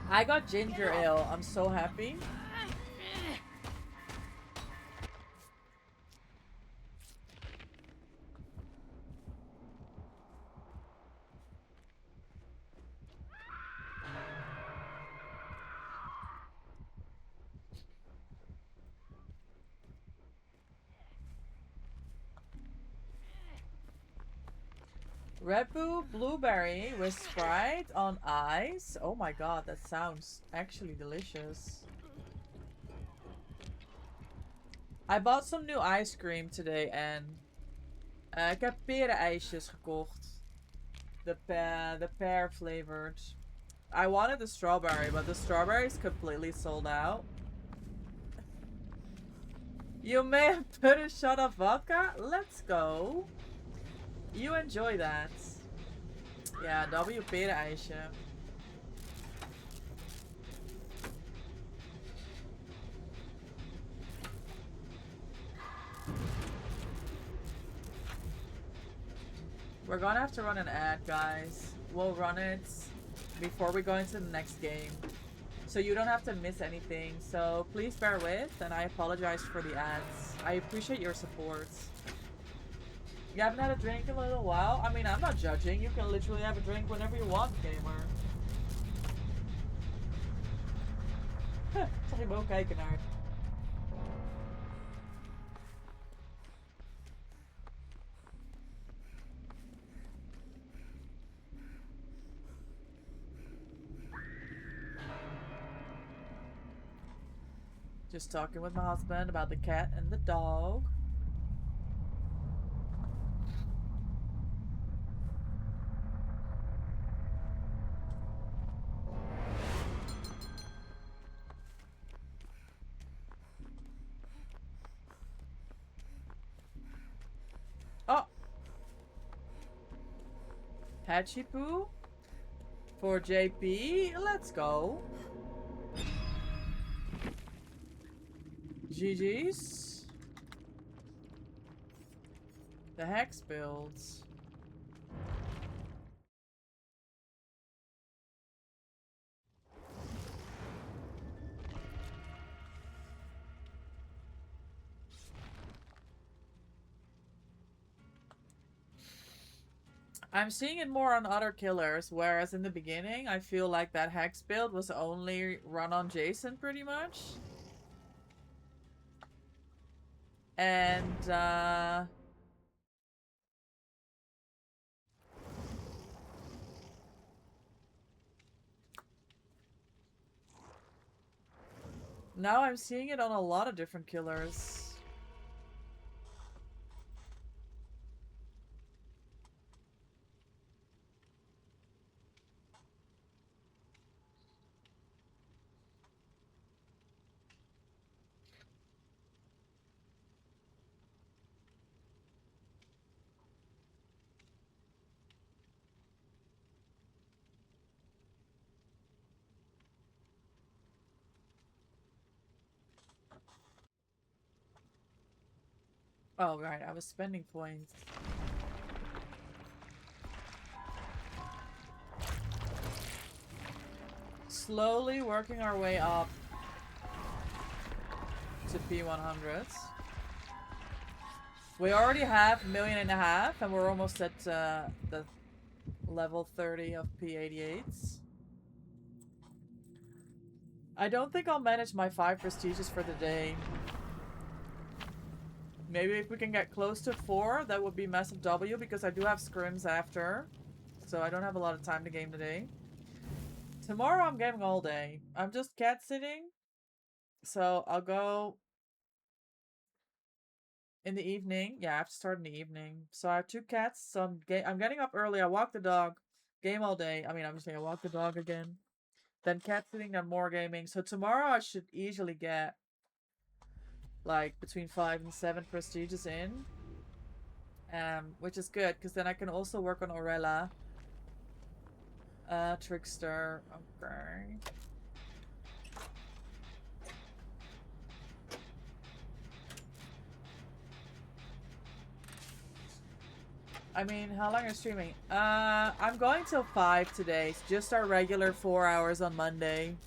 I got ginger ale. I'm so happy. Red Bull Blueberry with Sprite on ice. Oh my god, that sounds actually delicious. I bought some new ice cream today and ik heb perenijsjes gekocht. The pear flavored. I wanted the strawberry, but the strawberry is completely sold out. You may have put a shot of vodka? Let's go. You enjoy that. Ja, W perenijsje. We're gonna have to run an ad, guys. We'll run it before we go into the next game. So you don't have to miss anything. So please bear with, and I apologize for the ads. I appreciate your support. You haven't had a drink in a little while? I mean, I'm not judging. You can literally have a drink whenever you want, gamer. Zag je me ook kijken naar. Just talking with my husband about the cat and the dog. Oh! Patchy Poo? For JP? Let's go. GG's. The Hex builds. I'm seeing it more on other killers, whereas in the beginning I feel like that Hex build was only run on Jason pretty much. And now I'm seeing it on a lot of different killers. Oh, right, I was spending points. Slowly working our way up to P100s. We already have 1.5 million and we're almost at the level 30 of P88s. I don't think I'll manage my 5 prestiges for the day. Maybe if we can get close to 4, that would be massive W, because I do have scrims after. So I don't have a lot of time to game today. Tomorrow I'm gaming all day. I'm just cat sitting. So I'll go in the evening. Yeah, I have to start in the evening. So I have 2 cats. So I'm getting up early. I walk the dog. Game all day. I mean, obviously I walk the dog again. Then cat sitting, then more gaming. So tomorrow I should easily get like between 5 and 7 prestiges in, which is good because then I can also work on Aurella, Trickster. Okay. I mean, how long are you streaming? I'm going till 5 today. It's just our regular 4 hours on Monday.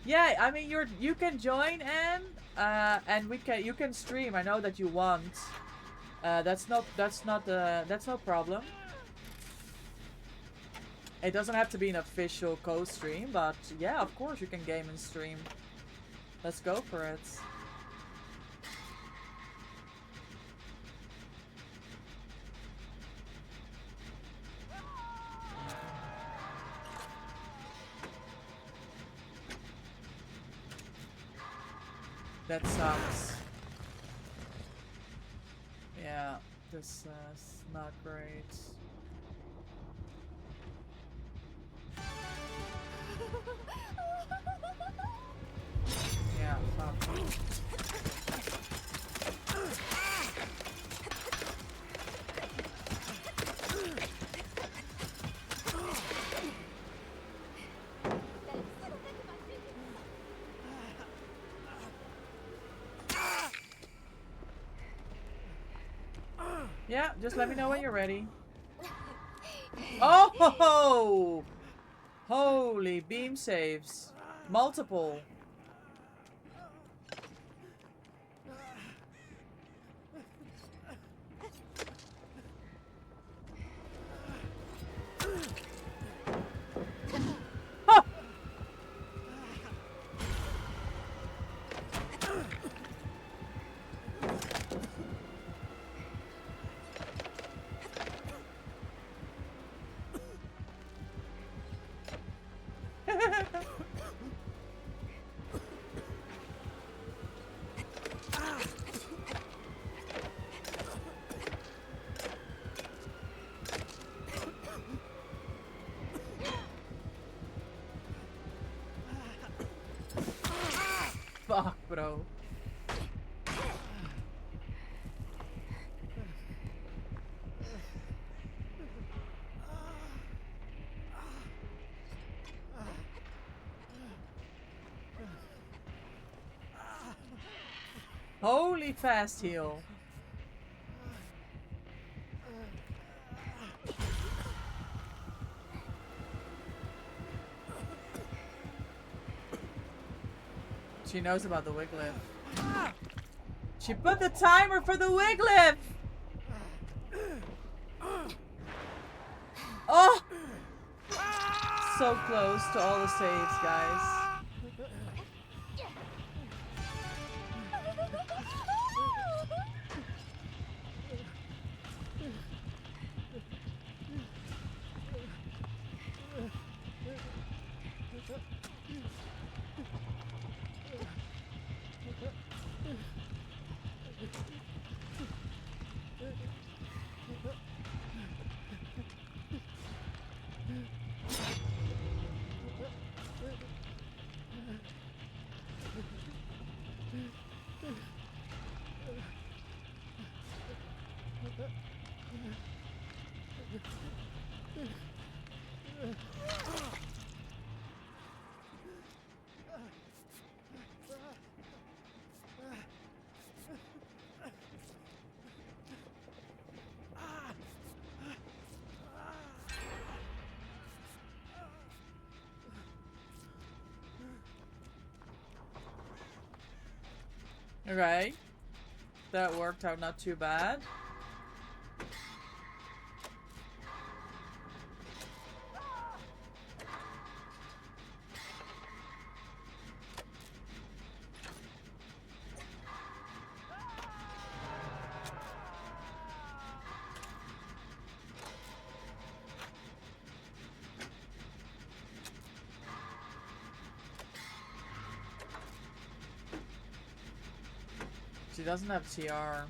Yeah, I mean you can join and you can stream. I know that you want. That's no problem. It doesn't have to be an official co-stream, but yeah, of course you can game and stream. Let's go for it. That sucks. Yeah, this is not great. Yeah, fuck. Yeah, just let me know when you're ready. Oh ho ho! Holy beam saves. Multiple. Huh. Fuck, bro. Holy fast heal. She knows about the Wiglif. She put the timer for the Wiglif! Oh! So close to all the saves, guys. Alright. That worked out not too bad. She doesn't have TR.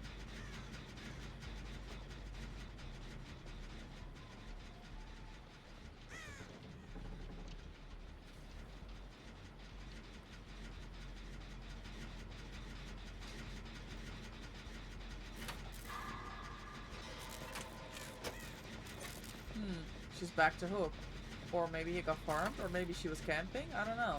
She's back to Hook. Or maybe he got farmed, or maybe she was camping? I don't know.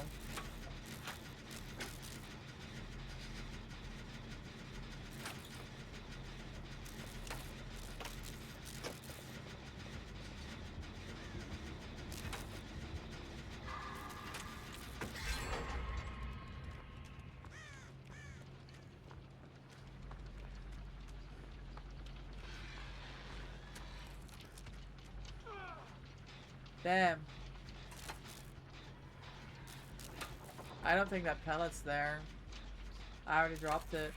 Damn. I don't think that pellet's there. I already dropped it.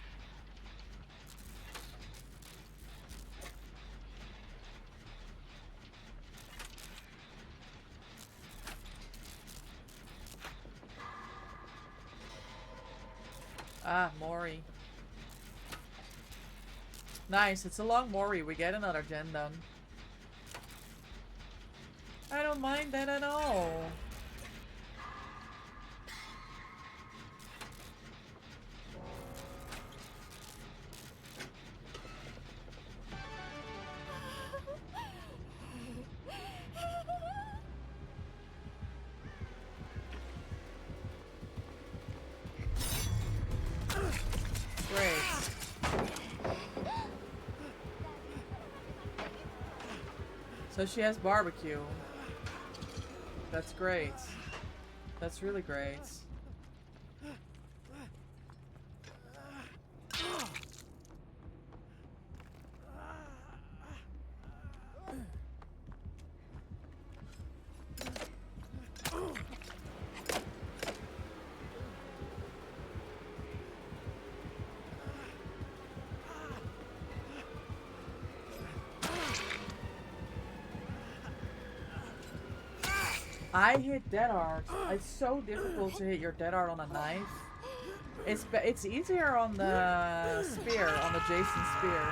Ah, Mori. Nice, it's a long Mori. We get another gen done. I don't mind that at all. Great. So she has barbecue. That's great. That's really great. I hit dead art. It's so difficult to hit your dead art on a knife. It's easier on the spear, on the Jason spear.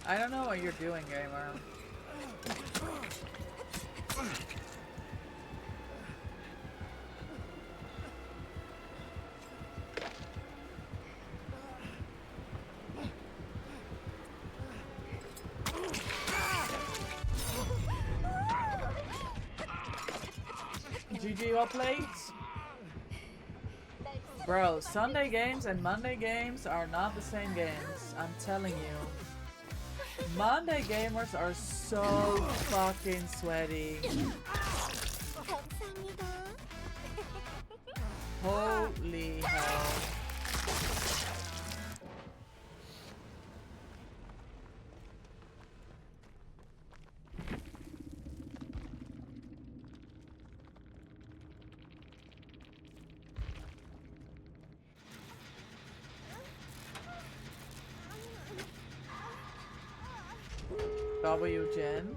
I don't know what you're doing, gamer. GG up late? Bro, Sunday games and Monday games are not the same games. I'm telling you. Monday gamers are so fucking sweaty. Holy hell. Gen.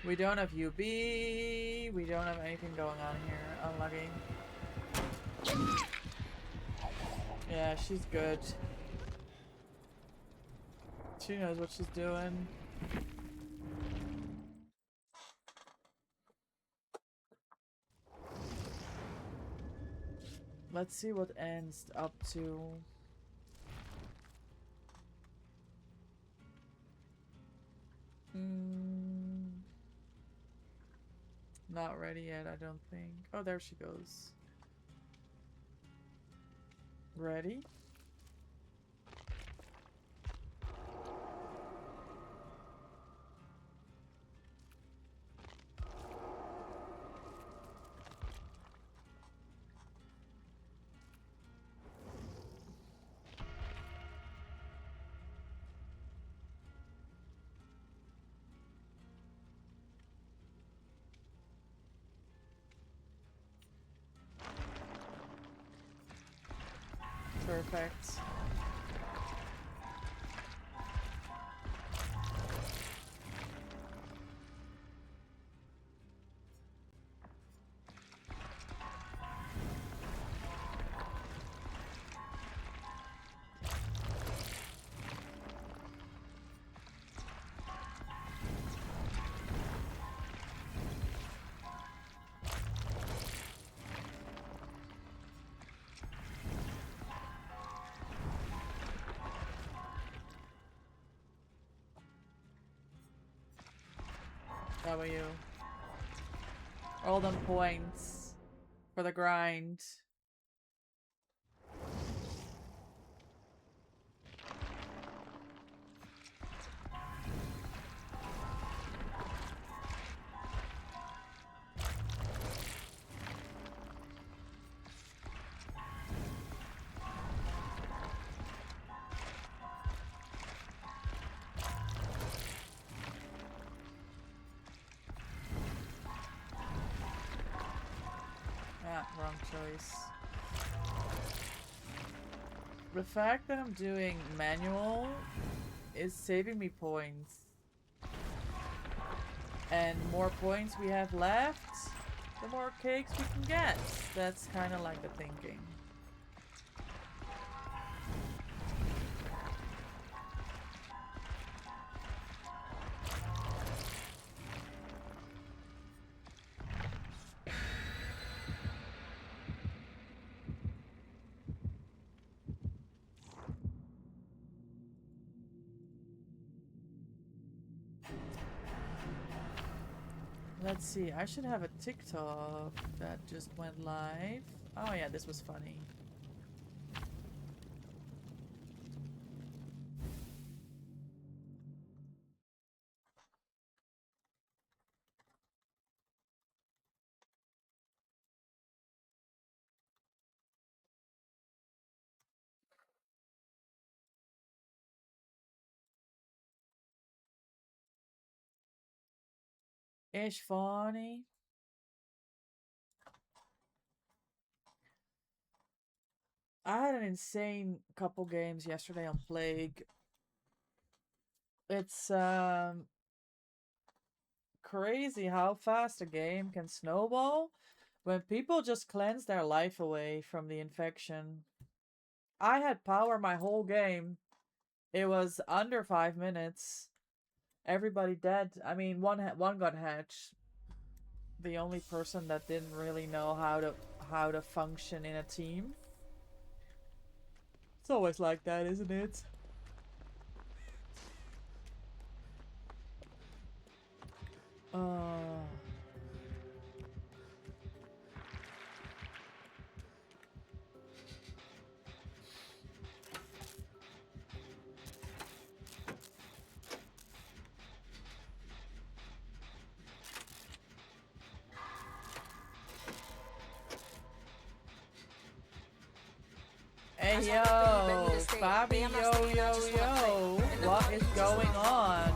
We don't have UB. We don't have anything going on here. Unlucky. Yeah, she's good. She knows what she's doing. Let's see what Ends up to. Not ready yet, I don't think. Oh, there she goes. Ready? Perfect. W. All them points for the grind. Wrong choice. The fact that I'm doing manual is saving me points. And the more points we have left, the more cakes we can get. That's kind of like the thinking. Let's see, I should have a TikTok that just went live. Oh yeah, this was funny. Ish funny. I had an insane couple games yesterday on Plague. It's crazy how fast a game can snowball when people just cleanse their life away from the infection. I had power my whole game. It was under 5 minutes. Everybody dead. I mean, one got hatched. The only person that didn't really know how to function in a team. It's always like that, isn't it? Uh Hey yo, Bobby, yo, what is going on?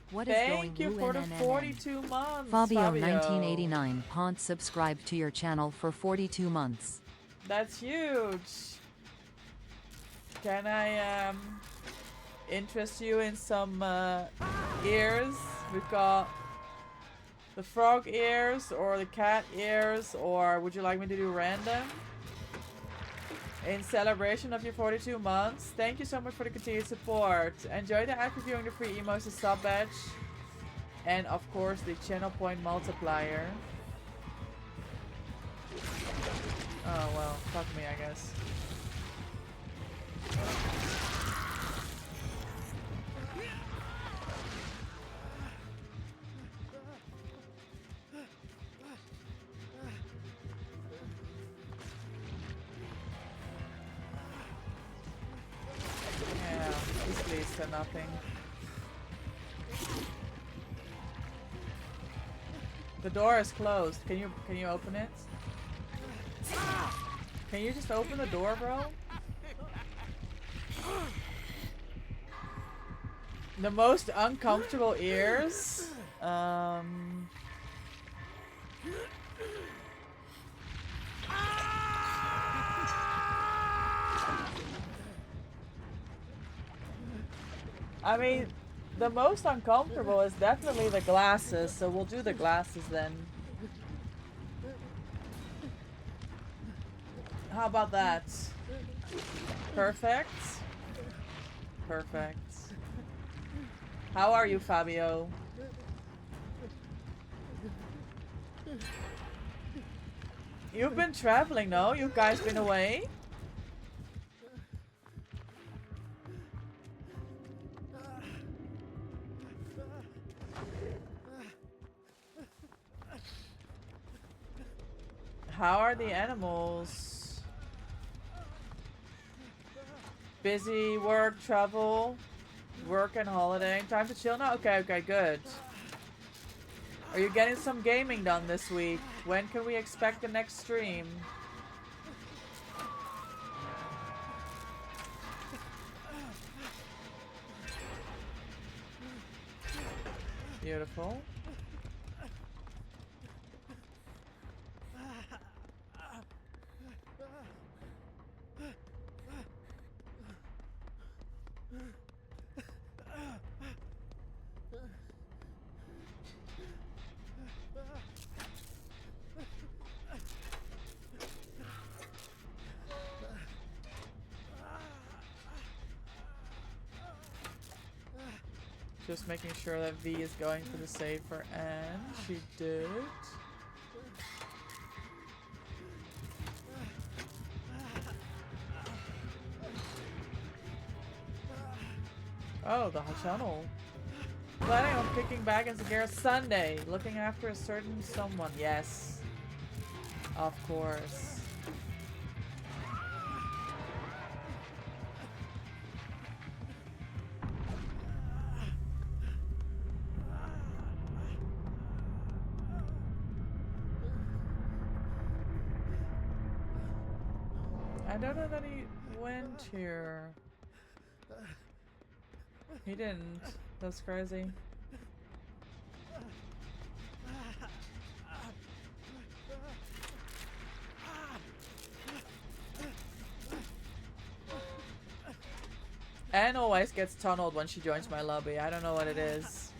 What is Thank you going for the UNNN? 42 months, Fabio Fabio. 1989 Pont subscribed to your channel for 42 months. That's huge. Can I interest you in some ears? We've got the frog ears or the cat ears, or would you like me to do random? In celebration of your 42 months, thank you so much for the continued support. Enjoy the act reviewing the free emotes, the sub badge, and of course the channel point multiplier. Oh well, fuck me, I guess. Yeah, this leads to nothing. The door is closed. Can you open it? Can you just open the door, bro? The most uncomfortable ears. I mean, the most uncomfortable is definitely the glasses, so we'll do the glasses then. How about that? Perfect. Perfect. How are you, Fabio? You've been traveling, no? You guys been away? How are the animals? Busy, work, travel, work and holiday. Time to chill now? Okay, okay, good. Are you getting some gaming done this week? When can we expect the next stream? Beautiful. Just making sure that V is going for the safer end. She did. Oh, the tunnel. Planning on kicking back in Sagara Sunday. Looking after a certain someone. Yes. Of course. I don't know that he went here. He didn't. That's crazy. Anne always gets tunneled when she joins my lobby. I don't know what it is.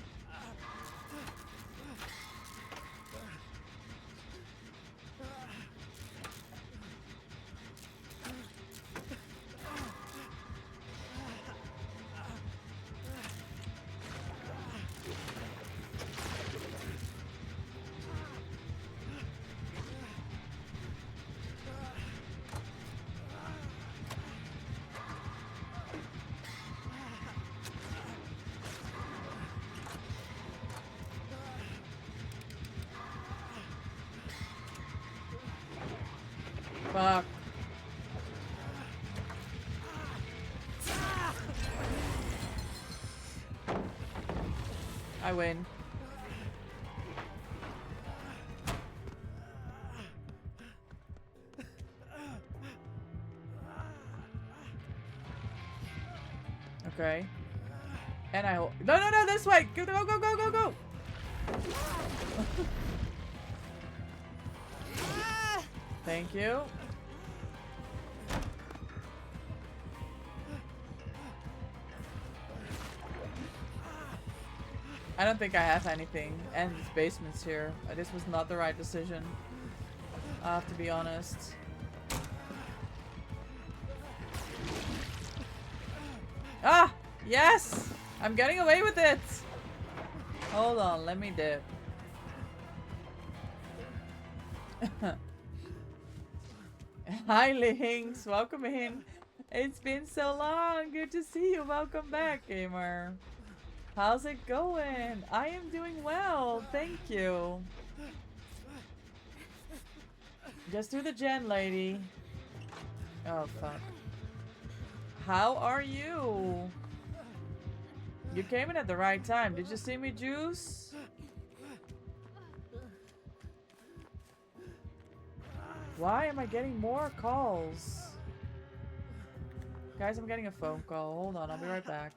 Fuck. I win. Okay. And I hope. No, no, no, this way! Go, go, go, go, go, go! Thank you. I don't think I have anything. And this basement's here. This was not the right decision. I have to be honest. Ah! Yes! I'm getting away with it! Hold on, let me dip. Hi Links, welcome in. It's been so long. Good to see you. Welcome back, gamer. How's it going? I am doing well, thank you. Just do the gen, lady. Oh, fuck. How are you? You came in at the right time. Did you see me, Juice? Why am I getting more calls? Guys, I'm getting a phone call. Hold on, I'll be right back.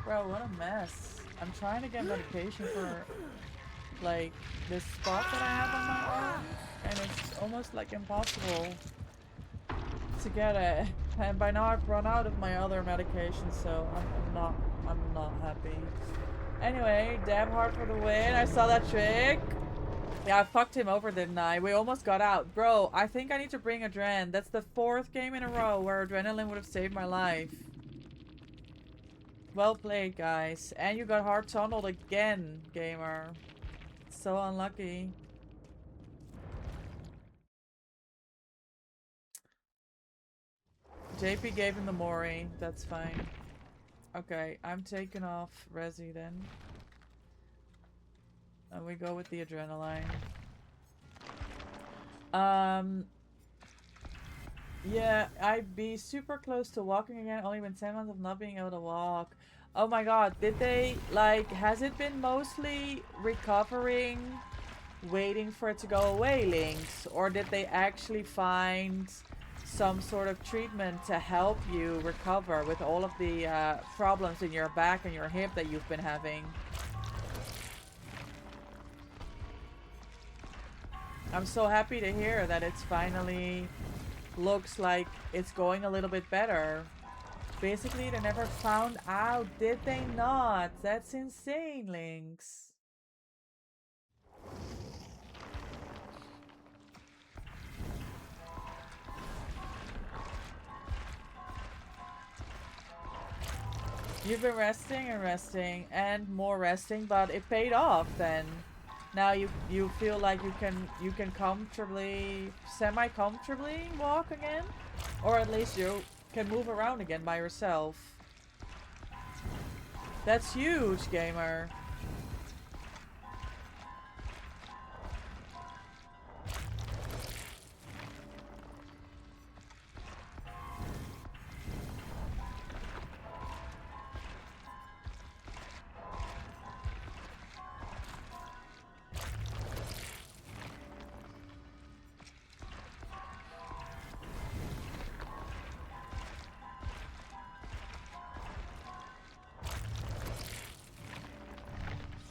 Bro, what a mess. I'm trying to get medication for, like, this spot that I have on my arm, and it's almost, like, impossible to get it. And by now I've run out of my other medication, so I'm not happy. Anyway, damn hard for the win. I saw that trick. Yeah, I fucked him over, didn't I? We almost got out. Bro, I think I need to bring Adren. That's the 4th game in a row where Adrenaline would have saved my life. Well played, guys. And you got hard tunneled again, gamer. So unlucky. JP gave him the Mori. That's fine. Okay, I'm taking off Resi then. And we go with the Adrenaline. Yeah, I'd be super close to walking again, only been 10 months of not being able to walk. Oh my god, did they, like, has it been mostly recovering, waiting for it to go away, Lynx? Or did they actually find some sort of treatment to help you recover with all of the problems in your back and your hip that you've been having? I'm so happy to hear that it's finally looks like it's going a little bit better. Basically, they never found out, did they not? That's insane, Lynx. You've been resting and resting and more resting, but it paid off then. Now you feel like you can comfortably, semi-comfortably walk again? Or at least you can move around again by yourself. That's huge, gamer.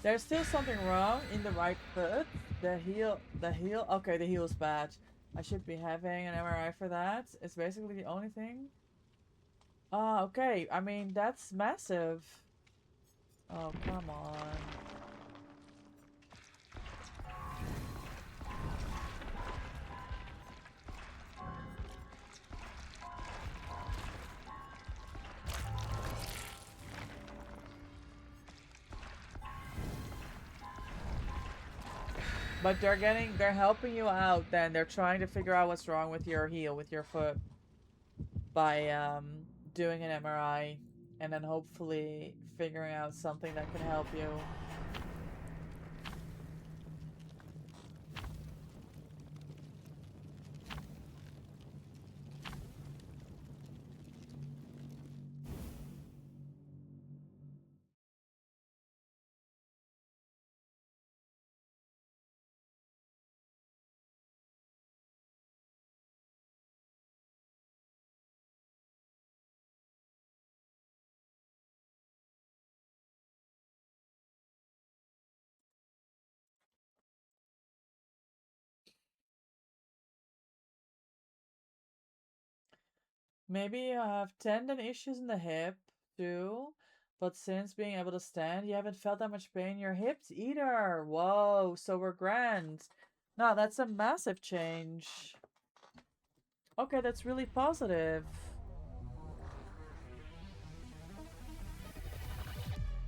There's still something wrong in the right foot. The heel, okay, the heel's bad. I should be having an MRI for that. It's basically the only thing. Ah, okay. I mean, that's massive. Oh, come on. But they're helping you out then. They're trying to figure out what's wrong with your heel, with your foot. By, doing an MRI. And then hopefully figuring out something that can help you. Maybe you have tendon issues in the hip too, but since being able to stand, you haven't felt that much pain in your hips either. Whoa, so we're grand. No, that's a massive change. Okay, that's really positive.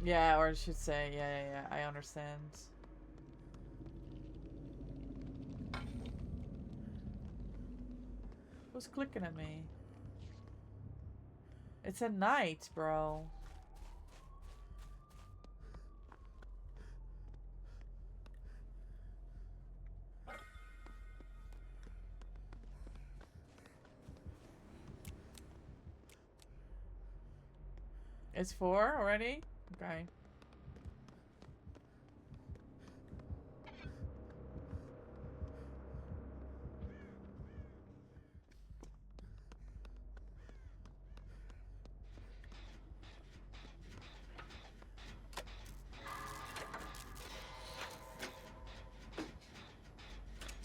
Yeah, or I should say, yeah, I understand. Who's clicking at me? It's a night, bro. It's 4 already? Okay.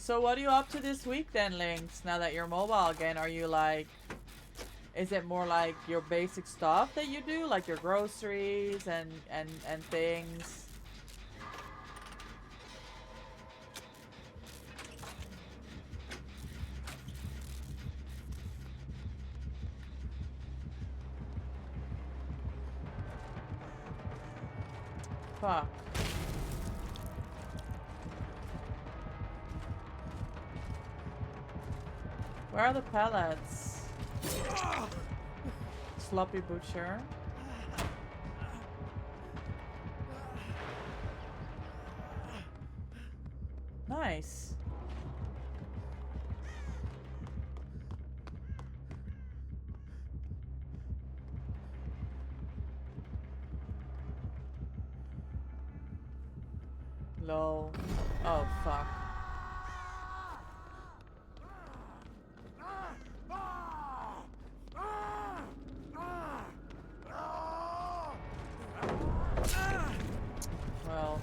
So what are you up to this week then, Lynx? Now that you're mobile again, are you like... Is it more like your basic stuff that you do? Like your groceries and things? Fuck. Where are the pellets? Sloppy butcher. Nice. Lol. Oh, fuck. Well,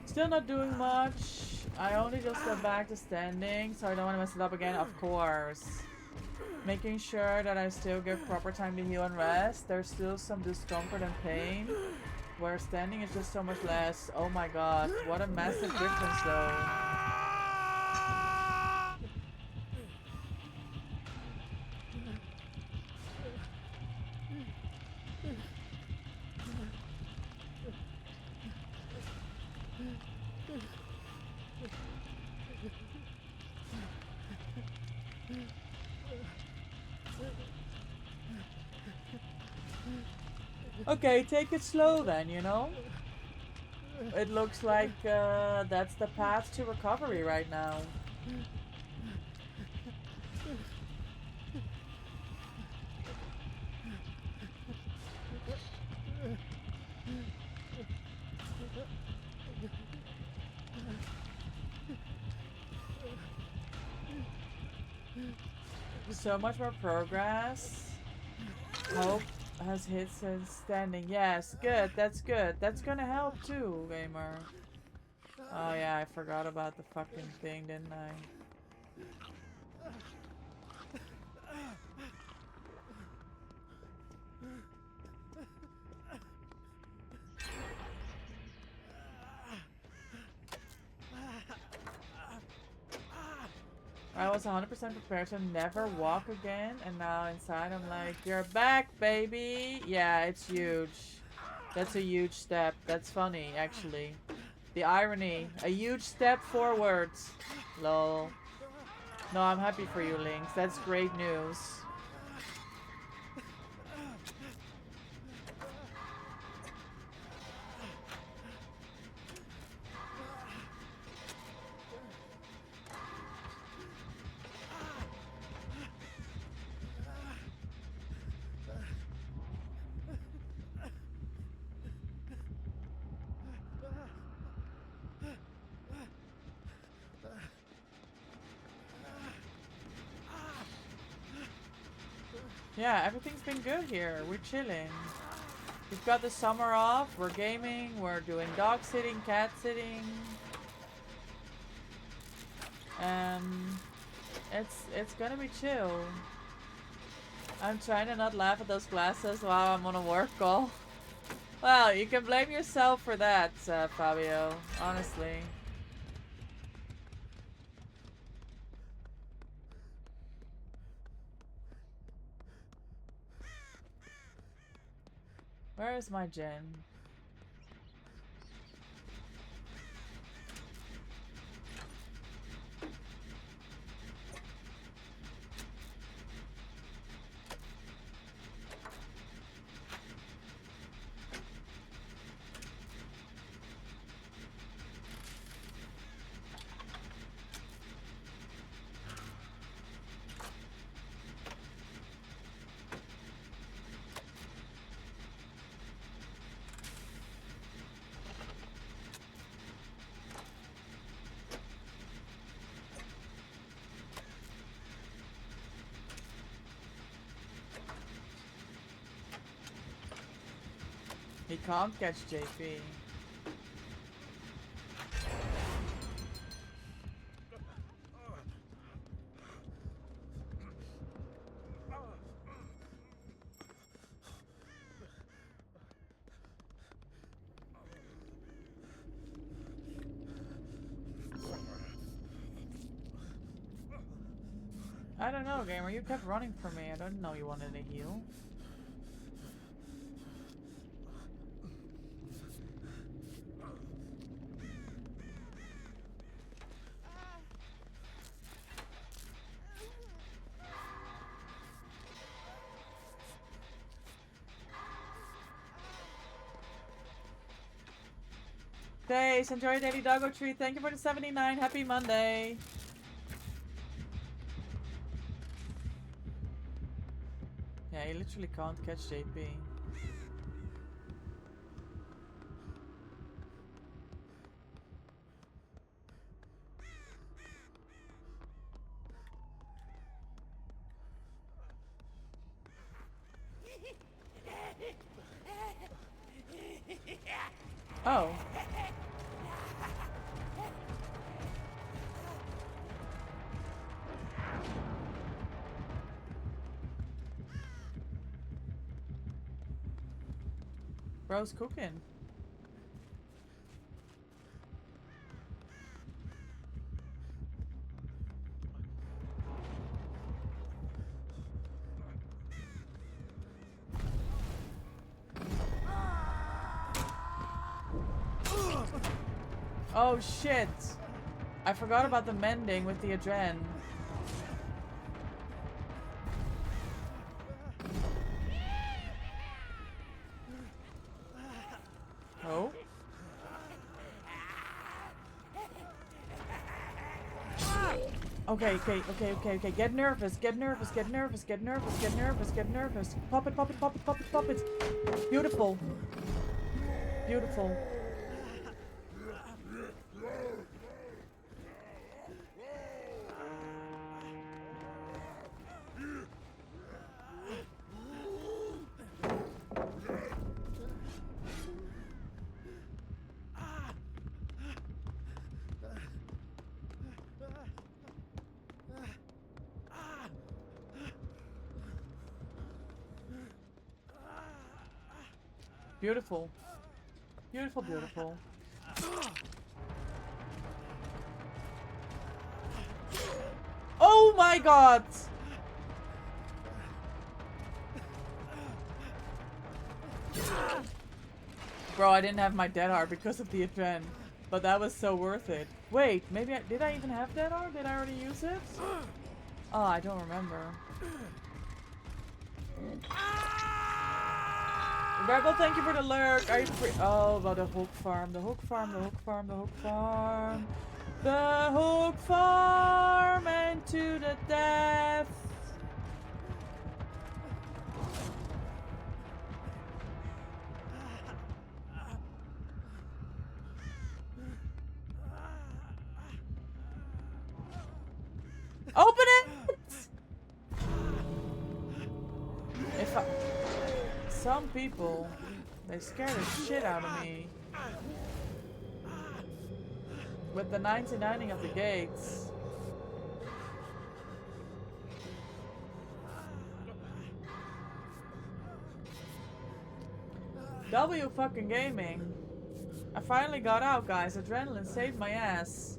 still not doing much. I only just got back to standing, so I don't want to mess it up again, of course. Making sure that I still give proper time to heal and rest. There's still some discomfort and pain, where standing is just so much less. Oh my god, what a massive difference though. Okay, take it slow then, you know? It looks like that's the path to recovery right now. So much more progress. Hope has hit since standing. Yes, good. That's good. That's gonna help too, gamer. Oh yeah, I forgot about the fucking thing, didn't I? I was 100% prepared to never walk again, and now inside I'm like, you're back, baby! Yeah, it's huge. That's a huge step. That's funny, actually. The irony. A huge step forwards. Lol. No, I'm happy for you, Lynx. That's great news. Yeah, everything's been good here. We're chilling. We've got the summer off. We're gaming. We're doing dog sitting, cat sitting. It's gonna be chill. I'm trying to not laugh at those glasses while I'm on a work call. Well, you can blame yourself for that, Fabio. Honestly. Where is my gen? He can't catch JP. I don't know, gamer. You kept running from me. I didn't know you wanted to heal. Thanks. Enjoy your daily doggo treat. Thank you for the 79. Happy Monday. Yeah, you literally can't catch JP. Oh. Bro's cooking. Oh shit! I forgot about the mending with the adren. Oh? Okay. Get nervous, get nervous, get nervous, get nervous, get nervous, get nervous. Pop it, pop it, pop it, pop it, pop it. Beautiful. Beautiful. Beautiful. Beautiful, beautiful. Oh my god! Bro, I didn't have my dead heart because of the adren, but that was so worth it. Wait, maybe did I even have dead heart? Did I already use it? Oh, I don't remember. Rebel, thank you for the lurk. Are you free? Oh, about the hook farm, the hook farm, the hook farm, the hook farm. The hook farm and to the death. Open it! If I... Some people, they scare the shit out of me. With the 99ing of the gates. W fucking gaming. I finally got out, guys. Adrenaline saved my ass.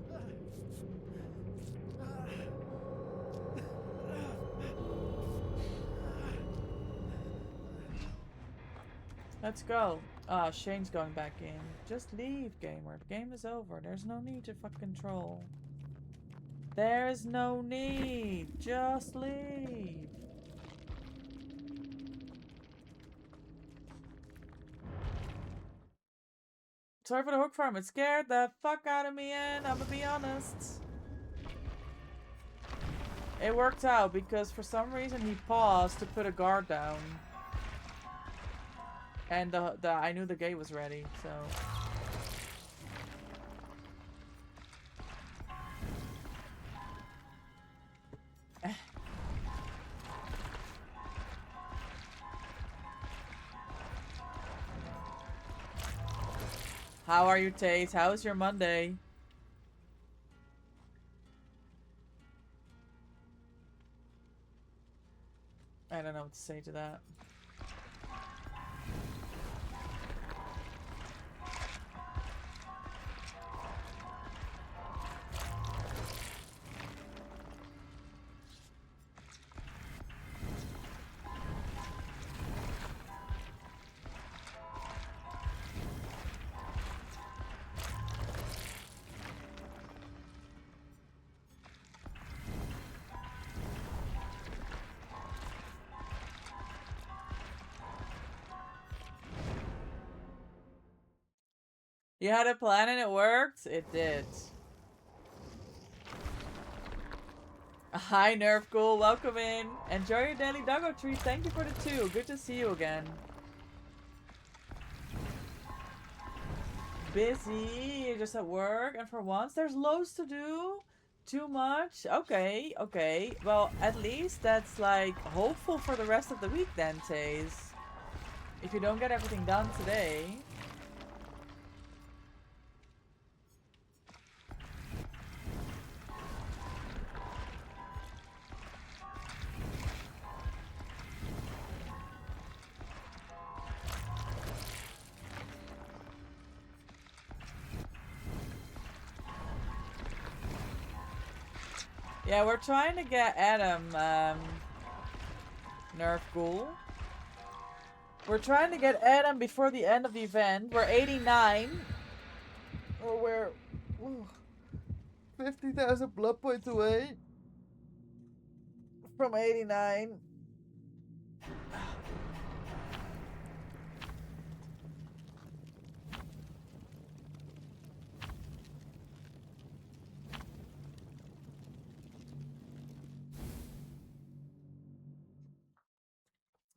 Let's go. Ah, Shane's going back in. Just leave, gamer. The game is over. There's no need to fucking troll. There's no need. Just leave. Sorry for the hook farm. It scared the fuck out of me, and I'm gonna be honest. It worked out because for some reason he paused to put a guard down. And I knew the gate was ready, so. How are you, Tate? How's your Monday? I don't know what to say to that. You had a plan and it worked? It did. Hi, Nerf Ghoul. Welcome in. Enjoy your daily doggo treat. Thank you for the 2. Good to see you again. Busy. You're just at work. And for once, there's loads to do. Too much? Okay, okay. Well, at least that's like hopeful for the rest of the week then, Taze. If you don't get everything done today. Yeah, we're trying to get Adam, Nerf Ghoul. We're trying to get Adam before the end of the event. We're 89. Or we're 50,000 blood points away from 89.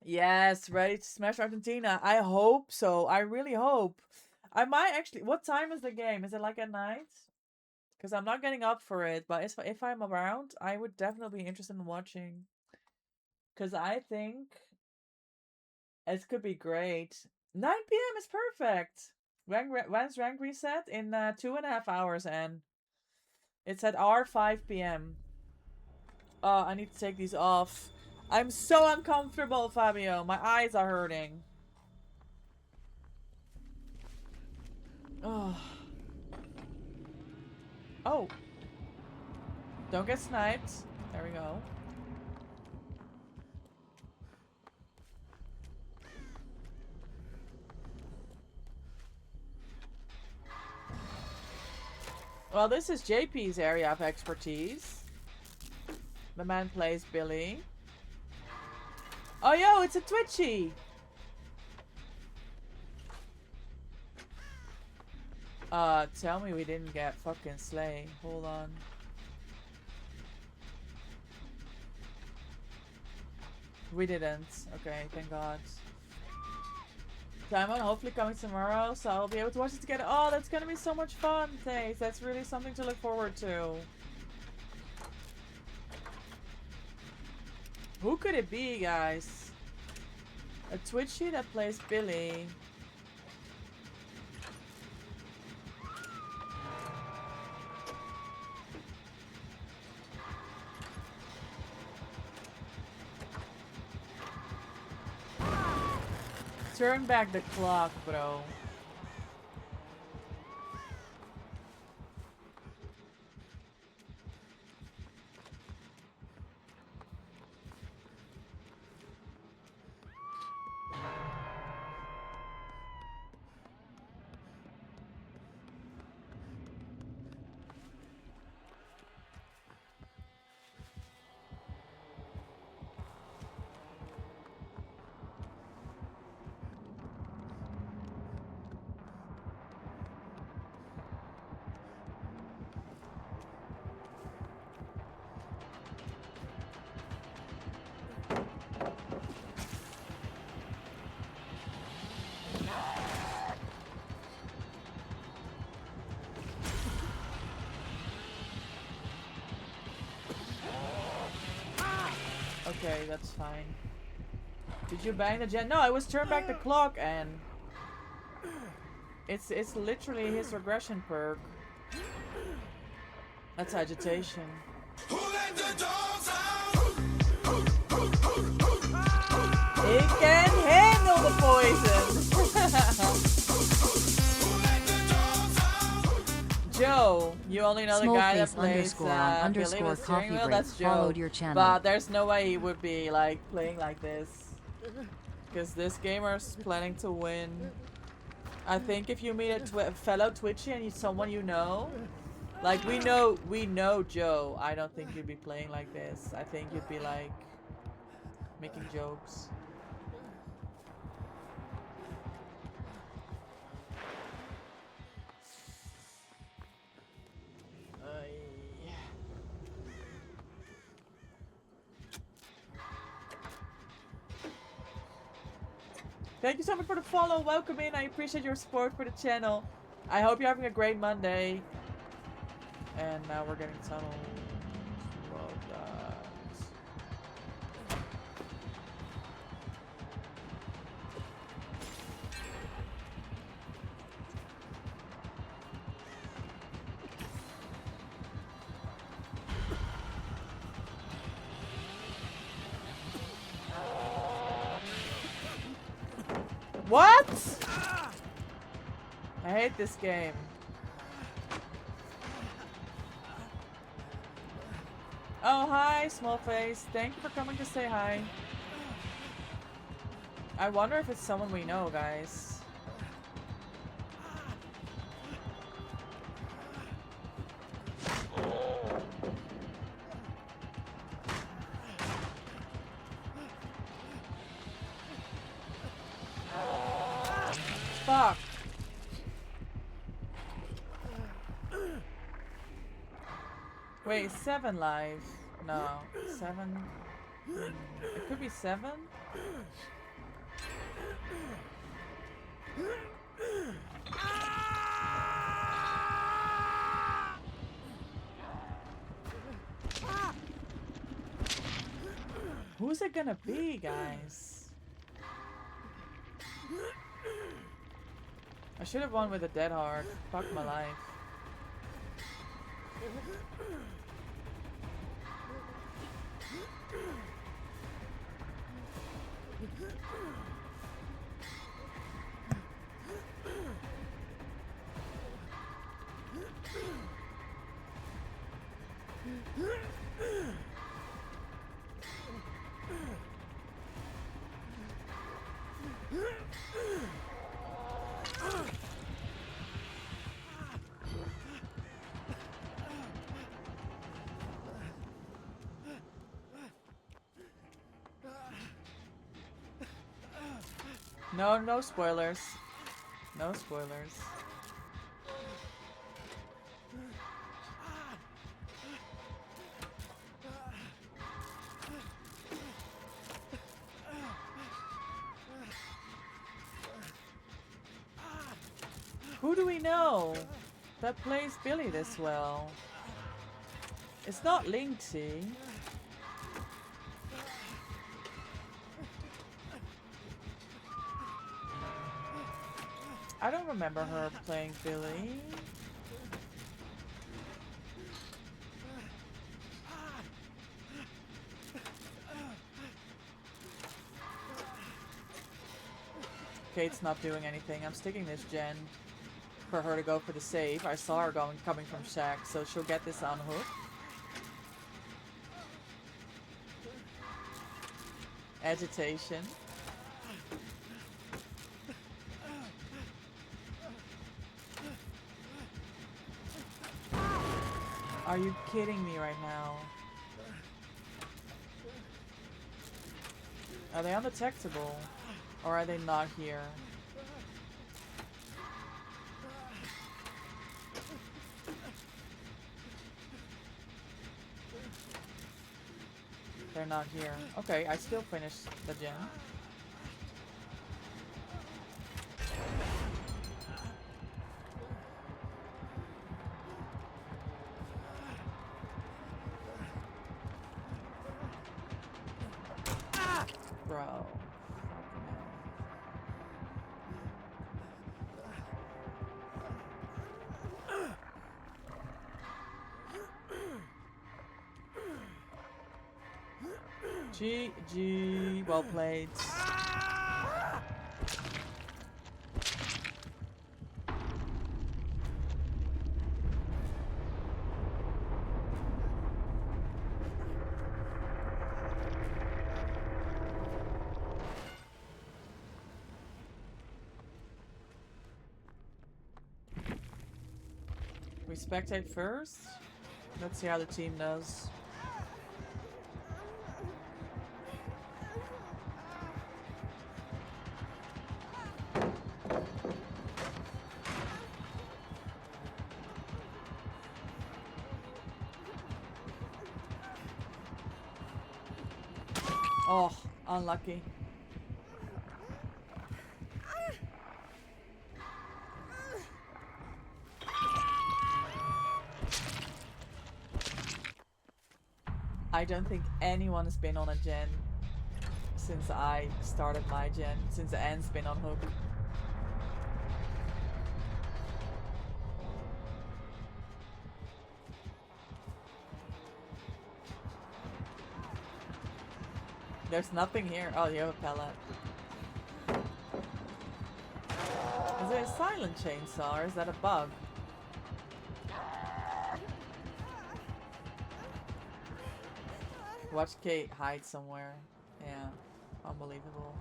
Yes, ready to smash Argentina. I hope so. I really hope. I might actually... What time is the game? Is it like at night? Because I'm not getting up for it. But if I'm around, I would definitely be interested in watching. Because I think it could be great. 9 p.m. is perfect. When's rank reset? In 2.5 hours, and it's at our 5 p.m. Oh, I need to take these off. I'm so uncomfortable, Fabio. My eyes are hurting. Oh. Oh. Don't get sniped. There we go. Well, this is JP's area of expertise. The man plays Billy. Oh, yo, it's a Twitchy. Tell me we didn't get fucking Slay. Hold on. We didn't. Okay, thank God. Diamond hopefully coming tomorrow, so I'll be able to watch it together. Oh, that's gonna be so much fun, thanks. That's really something to look forward to. Who could it be, guys? A Twitchy that plays Billy. Turn back the clock, bro. Okay, that's fine. Did you bang the gen? No, I was turn back the clock, and it's literally his regression perk. That's agitation. Who let the dogs out? He can handle the poison. Joe, you only know the guy that plays Billy with steering wheel. That's Joe. Followed your channel. But there's no way he would be like playing like this, because this gamer's planning to win. I think if you meet a fellow Twitchy and he's someone you know, like we know Joe. I don't think you'd be playing like this. I think you'd be like making jokes. Thank you so much for the follow. Welcome in. I appreciate your support for the channel. I hope you're having a great Monday. And now we're getting tunnel. Well done. What? I hate this game. Oh, hi, small face. Thank you for coming to say hi. I wonder if it's someone we know, guys. Fuck. Wait, 7 live? No, 7. It could be 7? Who's it gonna be, guys? I should have won with a dead heart. Fuck my life. No, no spoilers. No spoilers. Who do we know that plays Billy this well? It's not Linksy. I don't remember her playing Billy. Kate's not doing anything. I'm sticking this gen for her to go for the save. I saw her coming from Shack, so she'll get this on hook. Agitation. Are you kidding me right now? Are they undetectable? Or are they not here? They're not here. Okay, I still finished the gen. Bro. GG. Well played. We spectate first. Let's see how the team does. Oh, unlucky. I don't think anyone has been on a gen since I started my gen, since Anne's been on Hook. There's nothing here. Oh, you have a pellet. Is it a silent chainsaw or is that a bug? Watch Kate hide somewhere. Yeah. Unbelievable.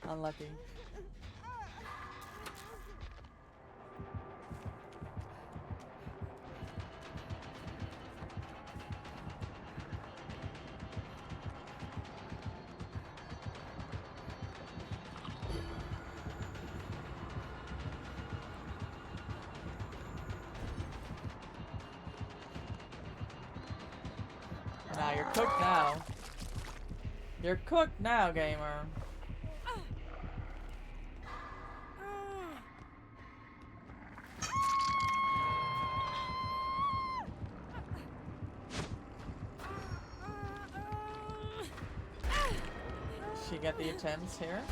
Unlucky. Nah, you're cooked now. You're cooked now, gamer. She get the attempts here.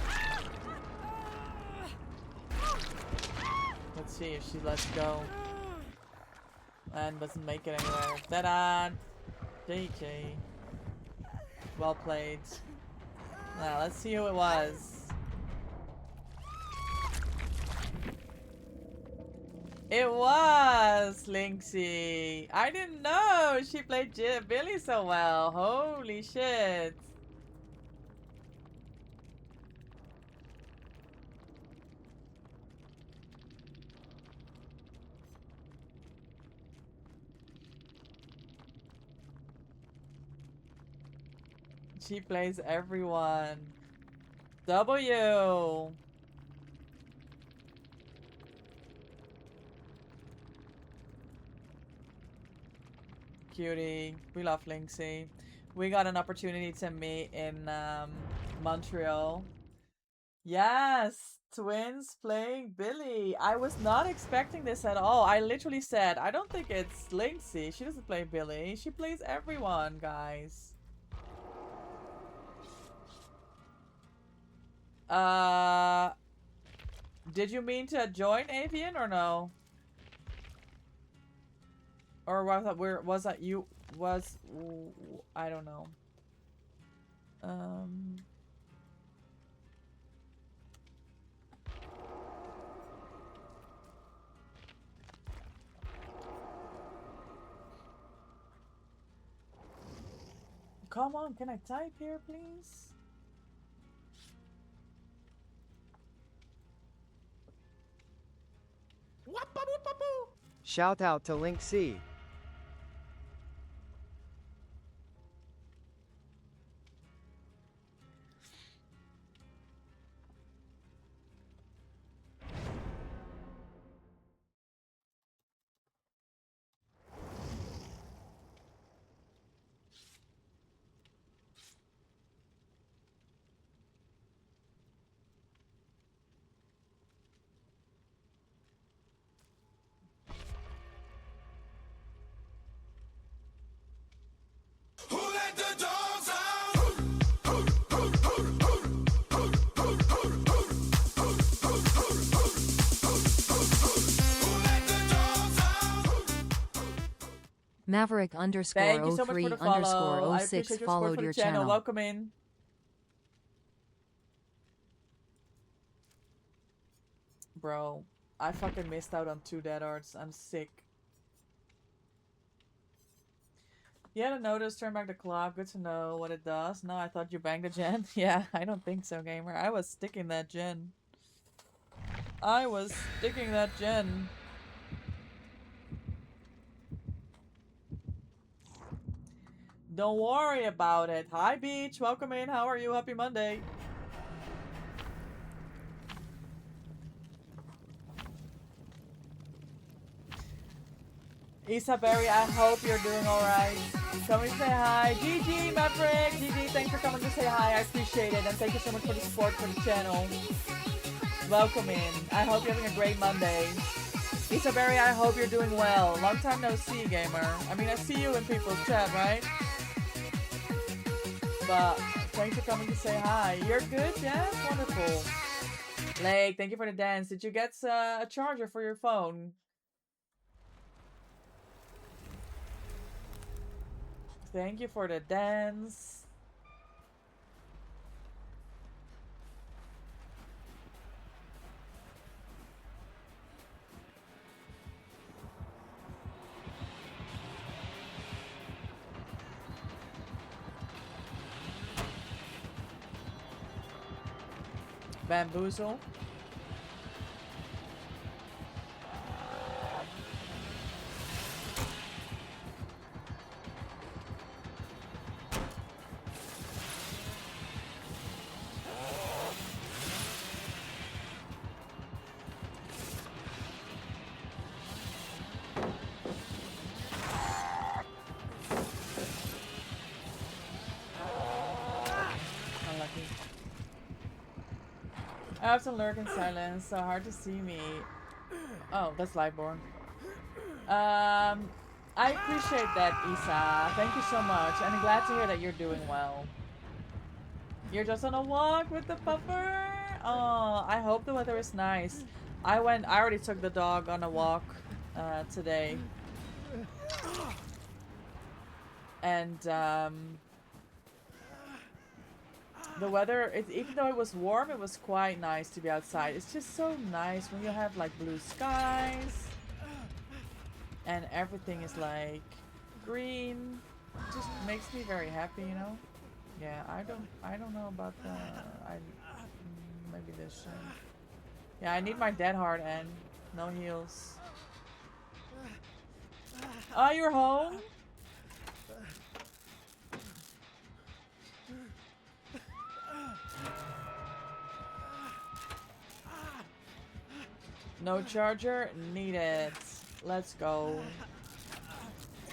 Let's see if she lets go. And doesn't make it anywhere. Ta-da! JJ. Well played. Now, let's see who it was. It was Lynxie. I didn't know she played Billy so well. Holy shit. She plays everyone. W. Cutie. We love Lynxie. We got an opportunity to meet in Montreal. Yes! Twins playing Billy. I was not expecting this at all. I literally said, I don't think it's Lynxie. She doesn't play Billy. She plays everyone, guys. Did you mean to join Avian or no? Or was that you? I don't know. Come on, can I type here, please? Shout out to Lynxie. Maverick underscore Thank you so much 03 for the follow. underscore I 06 appreciate your support followed for your the channel. channel. Welcome in. Bro, I fucking missed out on 2 dead arts. I'm sick. You had a notice, turn back the clock. Good to know what it does. No, I thought you banged a gen. Yeah, I don't think so, gamer. I was sticking that gen. I was sticking that gen. Don't worry about it. Hi, Beach. Welcome in. How are you? Happy Monday. Issa Berry, I hope you're doing alright. Come and say hi. GG, Maverick. GG, thanks for coming to say hi. I appreciate it. And thank you so much for the support for the channel. Welcome in. I hope you're having a great Monday. Isaberry, I hope you're doing well. Long time no see, gamer. I mean, I see you in people's chat, right? But thanks for coming to say hi. You're good, yeah? Wonderful. Lake, thank you for the dance. Did you get a charger for your phone? Thank you for the dance. Bamboozle. Unlucky. I often lurk in silence, so hard to see me. Oh, that's Lightborn. I appreciate that, Isa. Thank you so much, and I'm glad to hear that you're doing well. You're just on a walk with the pupper? Oh, I hope the weather is nice. I already took the dog on a walk today. And the weather, even though it was warm, it was quite nice to be outside. It's just so nice when you have like blue skies and everything is like green. It just makes me very happy, you know. Yeah, I don't know about the maybe this shit. Yeah, I need my dead hard and no heals. Oh, you're home? No charger needed. Let's go.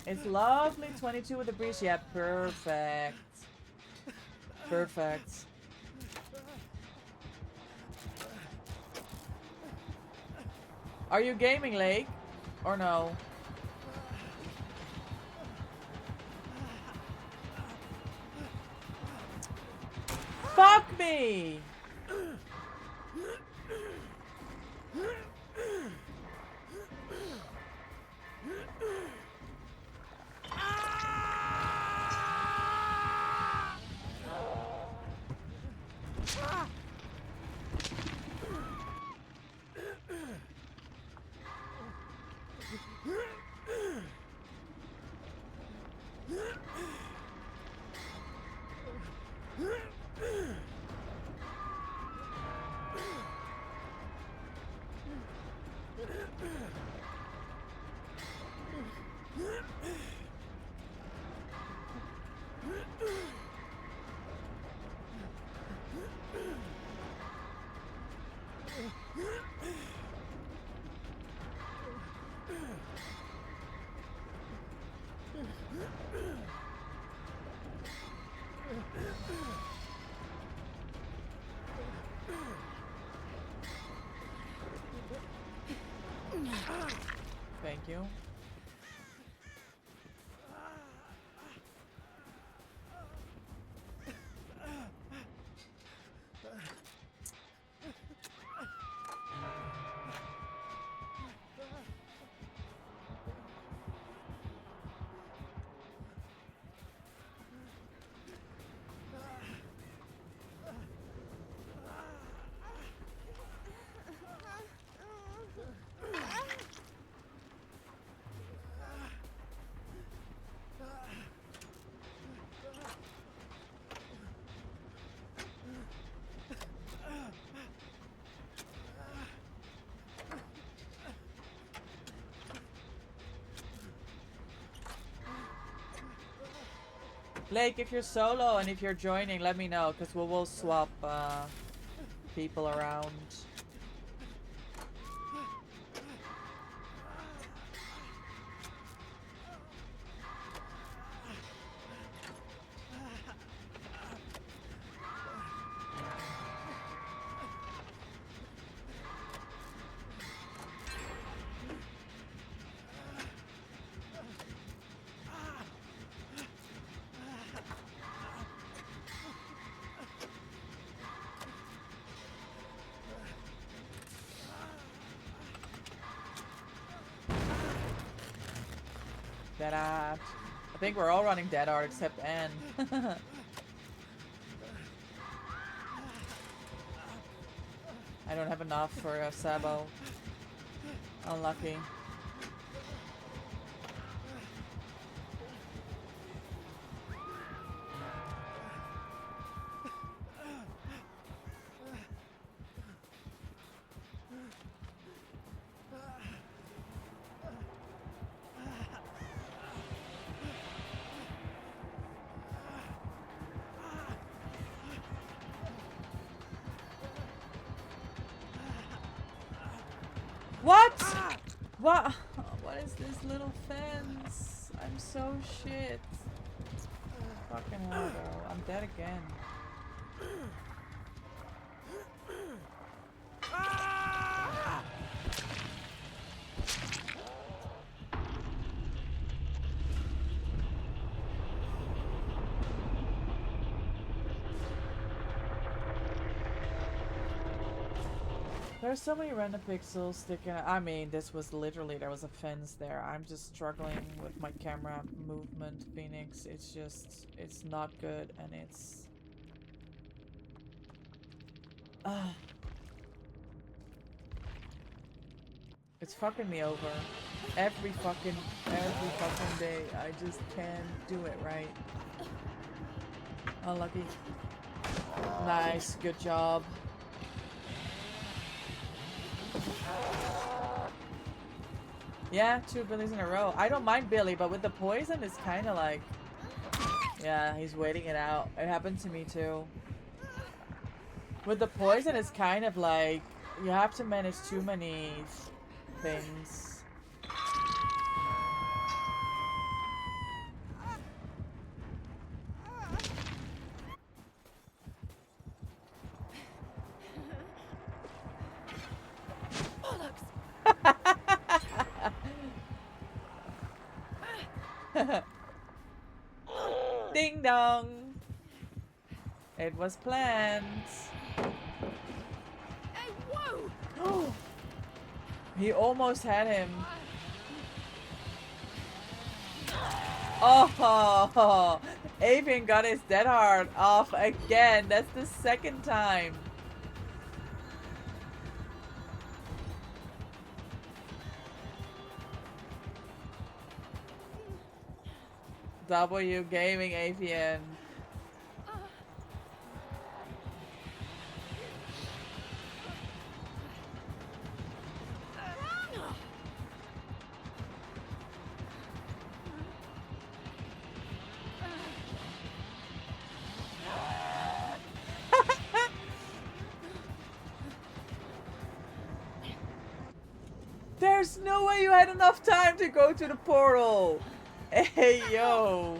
It's lovely. 22 with a breeze. Yeah, perfect. Perfect. Are you gaming, Lake? Or no? Fuck me! Thank you. Lake, if you're solo and if you're joining, let me know, because we will swap people around. Dead Art. I think we're all running Dead Art except Anne. I don't have enough for a Sabo. Unlucky. What? What? What is this little fence? I'm so shit. Fucking hell, bro. I'm dead again. There's so many random pixels sticking out. I mean, this was literally, there was a fence there. I'm just struggling with my camera movement, Phoenix. It's just, it's not good, and it's... It's fucking me over. Every fucking day. I just can't do it right. Unlucky. Nice, good job. Yeah, 2 Billies in a row. I don't mind Billy, but with the poison, it's kind of like... Yeah, he's waiting it out. It happened to me too. With the poison, it's kind of like... You have to manage too many things. Ding dong! It was planned. Hey, whoa! He almost had him. Oh, Avian got his dead heart off again. That's the second time. W Gaming Avian. There's no way you had enough time to go to the portal. Hey, yo.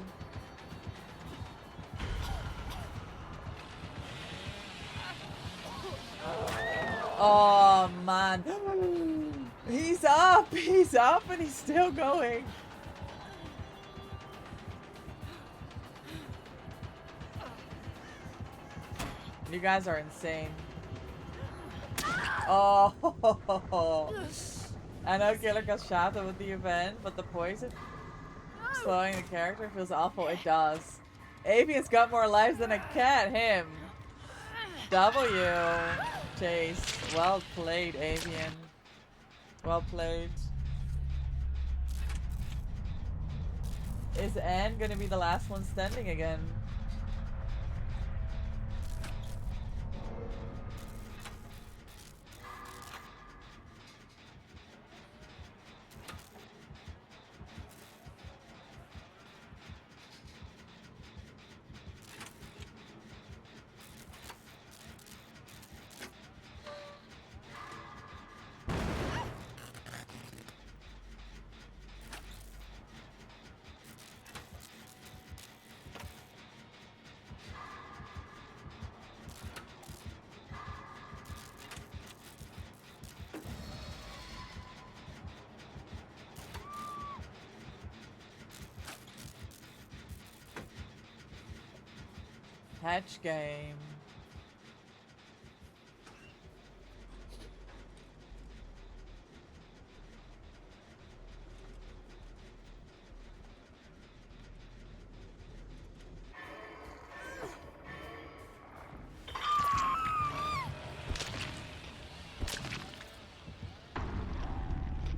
Oh, man. He's up and he's still going. You guys are insane. Oh, I know Killer got shot with the event, but the poison slowing the character feels awful. It does. Avian's got more lives than a cat. Him. W. Chase. Well played, Avian. Well played. Is Anne gonna be the last one standing again? Hatch game.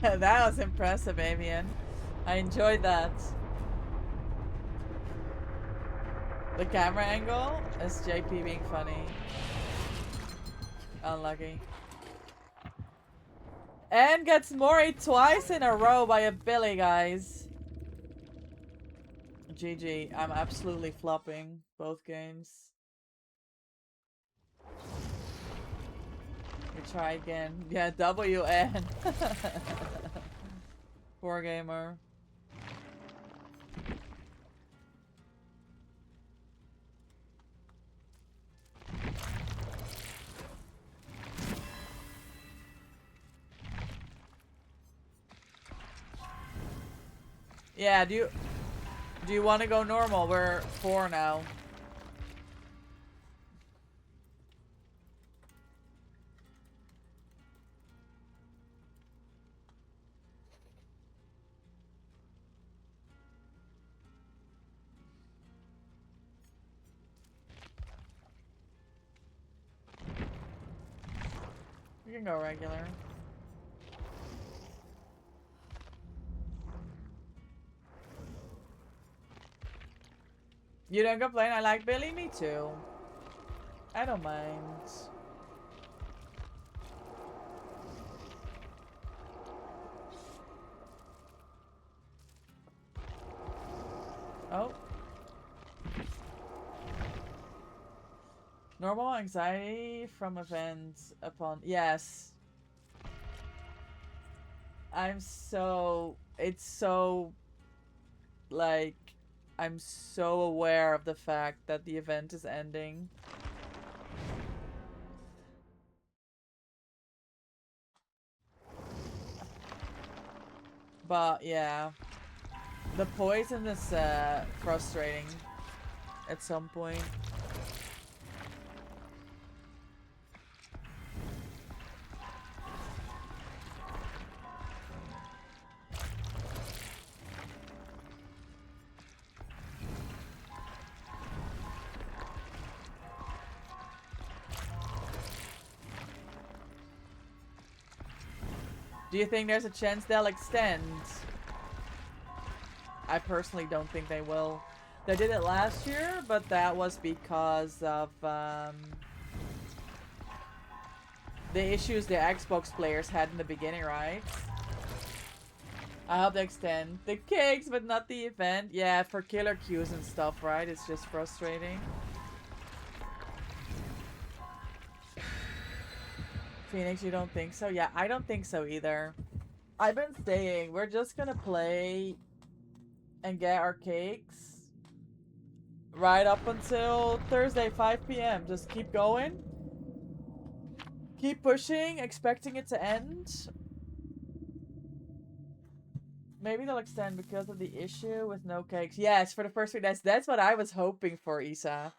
That was impressive, Avian. I enjoyed that. The camera angle is JP being funny. Unlucky. And gets Mori twice in a row by a Billy, guys. GG. I'm absolutely flopping both games. We try again. Yeah, WN. Poor gamer. Yeah, do you want to go normal? We're 4 now. We can go regular. You don't complain? I like Billy? Me too. I don't mind. Oh. Normal anxiety from events upon... Yes. It's so... Like... I'm so aware of the fact that the event is ending. But yeah, the poison is frustrating at some point. Do you think there's a chance they'll extend? I personally don't think they will. They did it last year, but that was because of the issues the Xbox players had in the beginning, right? I hope they extend the cakes, but not the event. Yeah, for killer queues and stuff, right? It's just frustrating. Phoenix, you don't think so? Yeah, I don't think so either. I've been saying we're just gonna play and get our cakes right up until Thursday 5 p.m. Just keep going. Keep pushing, expecting it to end. Maybe they'll extend because of the issue with no cakes. Yes, for the first week. That's what I was hoping for, Isa.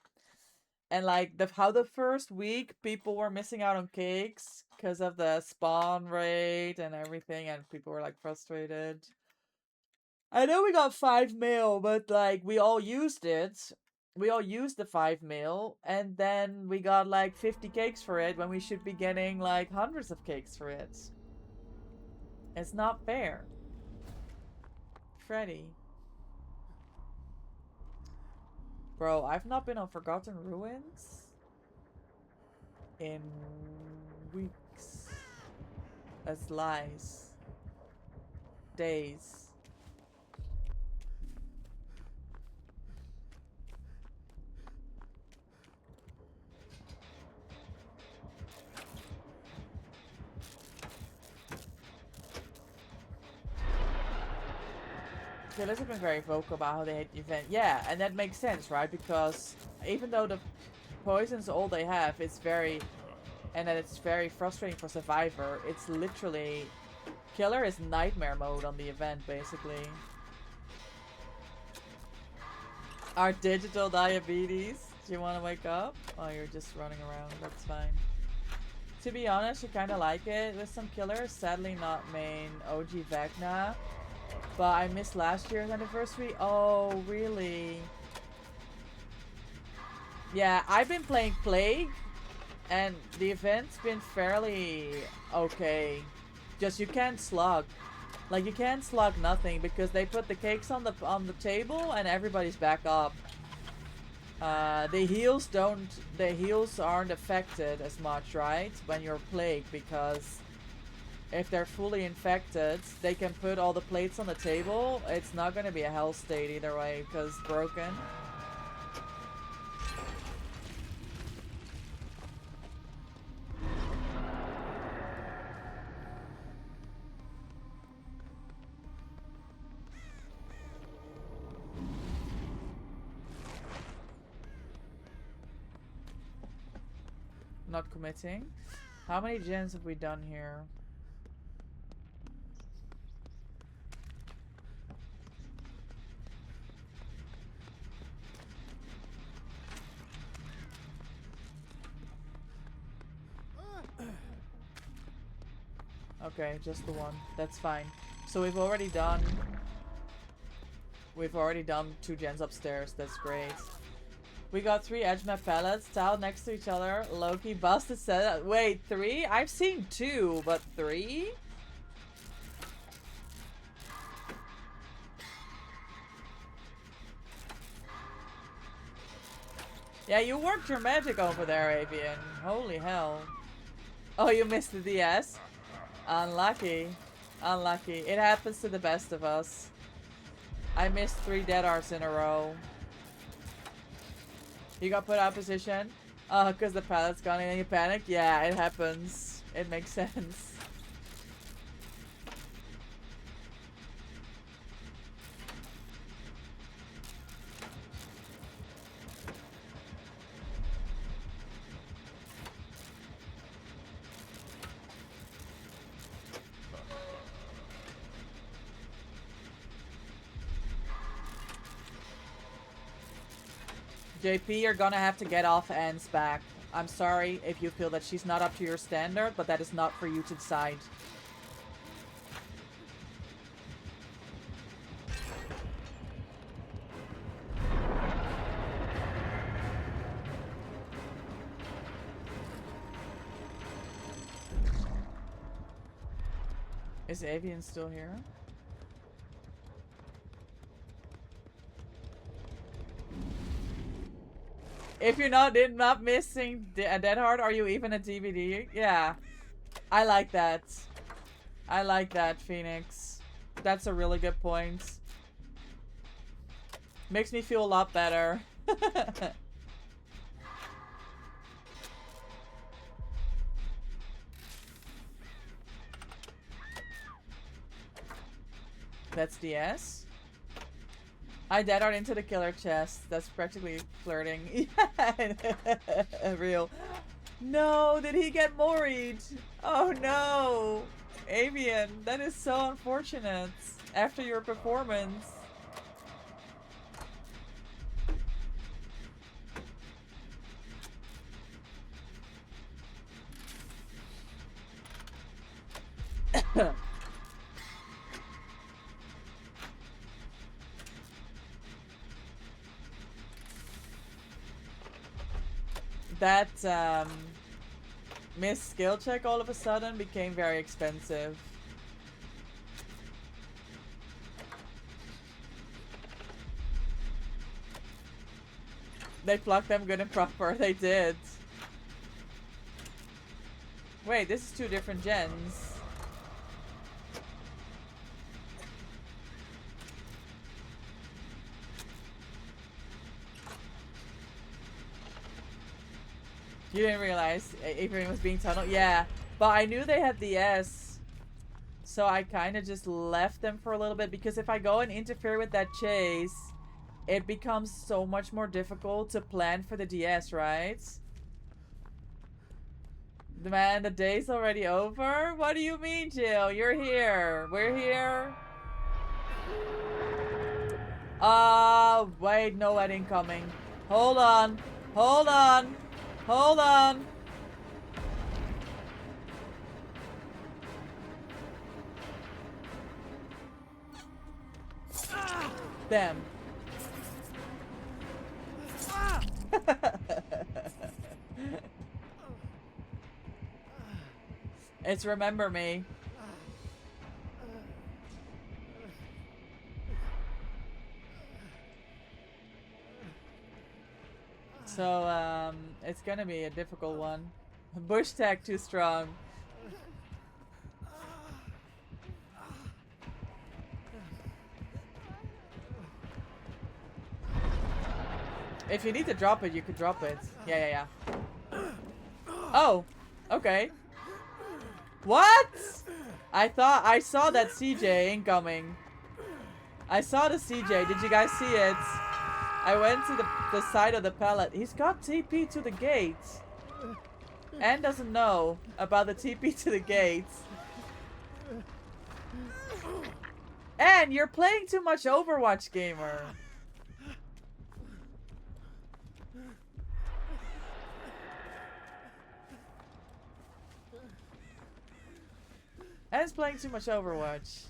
And like how the first week people were missing out on cakes because of the spawn rate and everything, and people were like frustrated. I know we got 5 mil, but like we all used it. We all used the 5 mil, and then we got like 50 cakes for it when we should be getting like hundreds of cakes for it. It's not fair. Freddy. Bro, I've not been on Forgotten Ruins in weeks. As lies. Days. Killers have been very vocal about how they hate the event. Yeah, and that makes sense, right? Because even though the poison's all they have, it's very... And that it's very frustrating for Survivor. It's literally... Killer is nightmare mode on the event, basically. Our digital diabetes. Do you want to wake up? Oh, you're just running around. That's fine. To be honest, you kind of like it with some killers. Sadly not main OG Vecna. But I missed last year's anniversary. Oh, really? Yeah, I've been playing Plague, and the event's been fairly okay. Just you can't slug. Like, you can't slug nothing because they put the cakes on the table and everybody's back up. The heals aren't affected as much, right? When you're plagued, because if they're fully infected, they can put all the plates on the table. It's not gonna be a hell state either way, because broken. Not committing. How many gens have we done here? Okay, just the one. That's fine. So we've already done 2 gens upstairs. That's great. We got 3 edge map pallets tiled next to each other. Loki busted set. Wait, 3? I've seen 2, but 3? Yeah, you worked your magic over there, Avian. Holy hell. Oh, you missed the DS? Unlucky. Unlucky. It happens to the best of us. I missed 3 dead arts in a row. You got put out of position? Because the pallet's gone and you panic? Yeah, it happens. It makes sense. JP, you're gonna have to get off Anne's back. I'm sorry if you feel that she's not up to your standard, but that is not for you to decide. Is Avian still here? If you're not missing Dead Hard, are you even a DVD? Yeah. I like that. I like that, Phoenix. That's a really good point. Makes me feel a lot better. That's DS. I dead art into the killer chest. That's practically flirting. Yeah, real. No, did he get moried? Oh no, Avian, that is so unfortunate. After your performance. That missed skill check all of a sudden became very expensive. They plucked them good and proper. They did. Wait, this is 2 different gens. You didn't realize Avian was being tunneled? Yeah, but I knew they had the S. So I kind of just left them for a little bit, because if I go and interfere with that chase, it becomes so much more difficult to plan for the DS, right? Man, the day's already over? What do you mean, Jill? You're here. We're here. Wait, no wedding coming. Hold on. Hold on. Hold on. Damn. It's remember me. So, it's gonna be a difficult one. Bush tag too strong. If you need to drop it, you could drop it. Yeah. Oh, okay. What? I saw that CJ incoming. I saw the CJ. Did you guys see it? I went to the side of the pallet. He's got TP to the gate. And doesn't know about the TP to the gate. And you're playing too much Overwatch, gamer. Anne's playing too much Overwatch.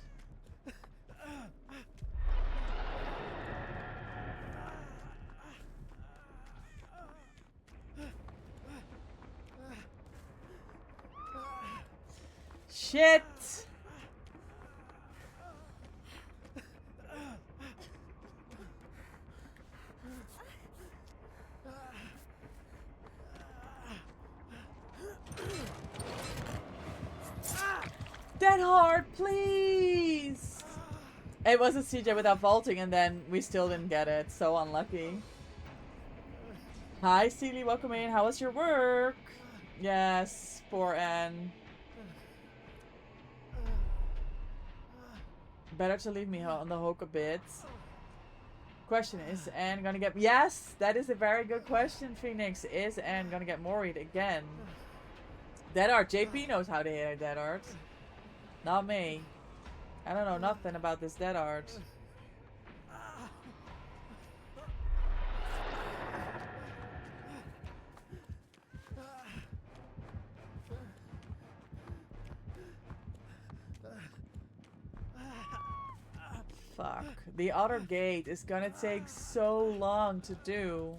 Shit! Dead hard, please! It was a CJ without vaulting and then we still didn't get it. So unlucky. Hi, Seely, welcome in. How was your work? Yes, poor Anne. Better to leave me on the hook a bit. Question, is Anne gonna get... Yes, that is a very good question, Phoenix. Is Anne gonna get Moried again? Dead art. JP knows how to hit a dead art. Not me. I don't know nothing about this dead art. Fuck. The other gate is gonna take so long to do.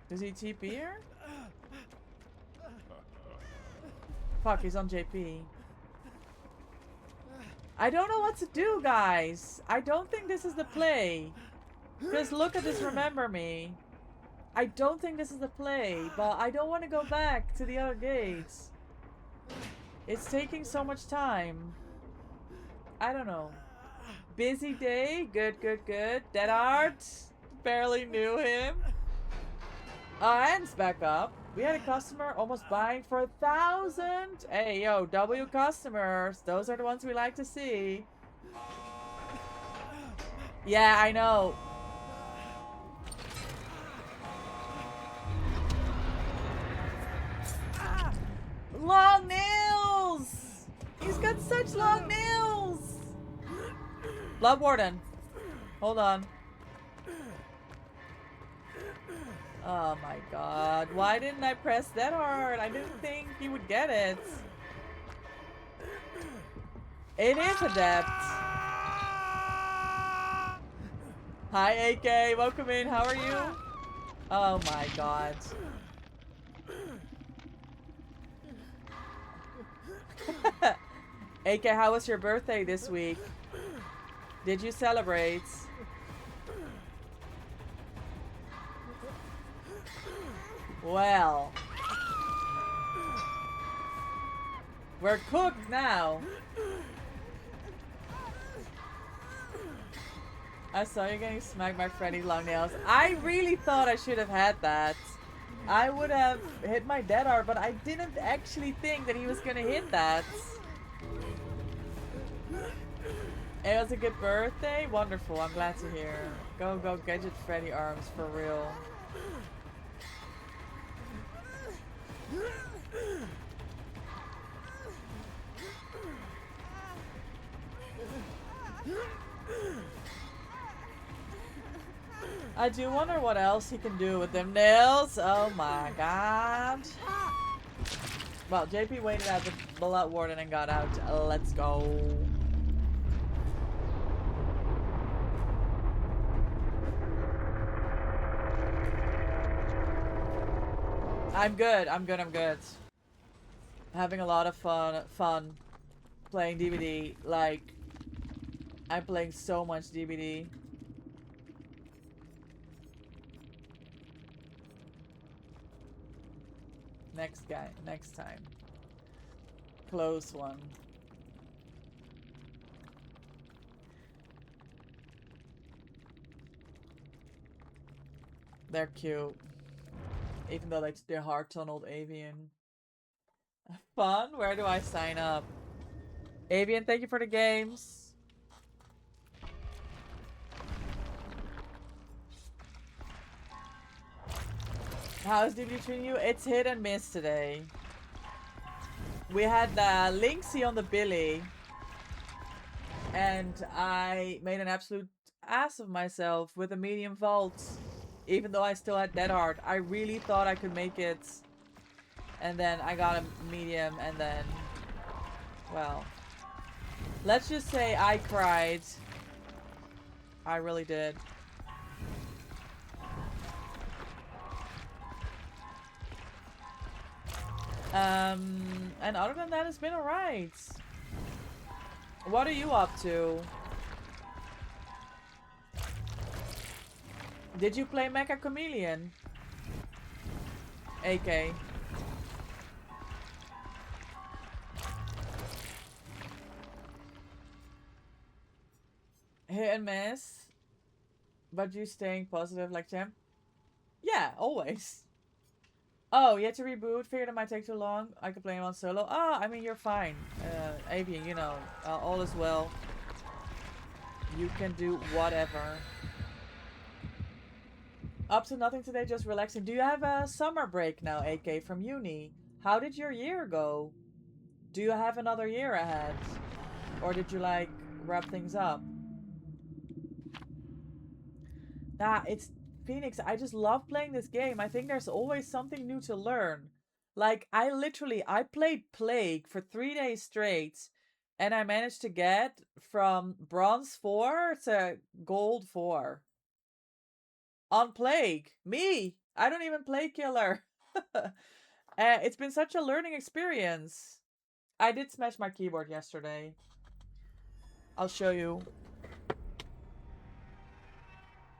Does he TP here? Fuck, he's on JP. I don't know what to do, guys. I don't think this is the play. Just look at this, remember me. I don't think this is the play, but I don't want to go back to the other gates. It's taking so much time. I don't know. Busy day. Good, good, good. Dead art. Barely knew him. Anne's back up. We had a customer almost buying for 1,000. Hey, yo, W customers. Those are the ones we like to see. Yeah, I know. Long nails! He's got such long nails! Blood Warden. Hold on. Oh my god. Why didn't I press that hard? I didn't think he would get it. It is adept. Hi AK, welcome in. How are you? Oh my god. AK, how was your birthday this week? Did you celebrate? Well, we're cooked now. I saw you getting smacked by Freddy's long nails. I really thought I should have had that. I would have hit my dead art, but I didn't actually think that he was gonna hit that. It was a good birthday? Wonderful, I'm glad to hear. Go, go, Gadget Freddy arms for real. I do wonder what else he can do with them nails. Oh my god. Well, JP waited at the Blood Warden and got out. Let's go. I'm good. I'm having a lot of fun playing DBD. Like, I'm playing so much DBD. Next guy, next time. Close one. They're cute. Even though they're hard-tunneled avian. Fun? Where do I sign up? Avian, thank you for the games. How's DBD treating you? It's hit and miss today. We had Lynxie on the Billy. And I made an absolute ass of myself with a medium vault. Even though I still had Dead Hard. I really thought I could make it. And then I got a medium and then... Well... Let's just say I cried. I really did. And other than that, it's been alright. What are you up to? Did you play Mecha Chameleon? AK. Hit and miss. But you staying positive like champ? Yeah, always. Oh, you had to reboot? Figured it might take too long. I could play him on solo. Ah, I mean, you're fine. Avian, you know, all is well. You can do whatever. Up to nothing today, just relaxing. Do you have a summer break now, AK, from uni? How did your year go? Do you have another year ahead? Or did you, like, wrap things up? Nah, it's... Phoenix, I just love playing this game. I think there's always something new to learn. Like, I played Plague for 3 days straight. And I managed to get from Bronze 4 to Gold 4. On Plague. Me! I don't even play Killer. It's been such a learning experience. I did smash my keyboard yesterday. I'll show you.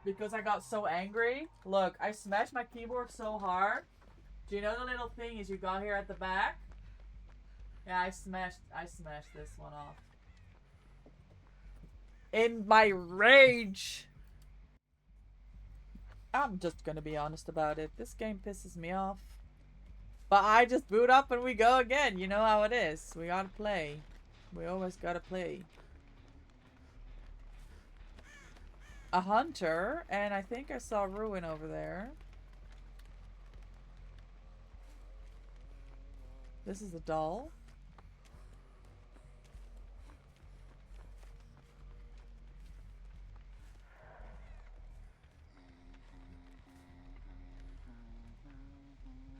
Because I got so angry. Look, I smashed my keyboard so hard. Do you know the little thing is you got here at the back? Yeah, I smashed this one off. In my rage! I'm just gonna be honest about it. This game pisses me off. But I just boot up and we go again. You know how it is. We gotta play. We always gotta play. A hunter, and I think I saw Ruin over there. This is a doll.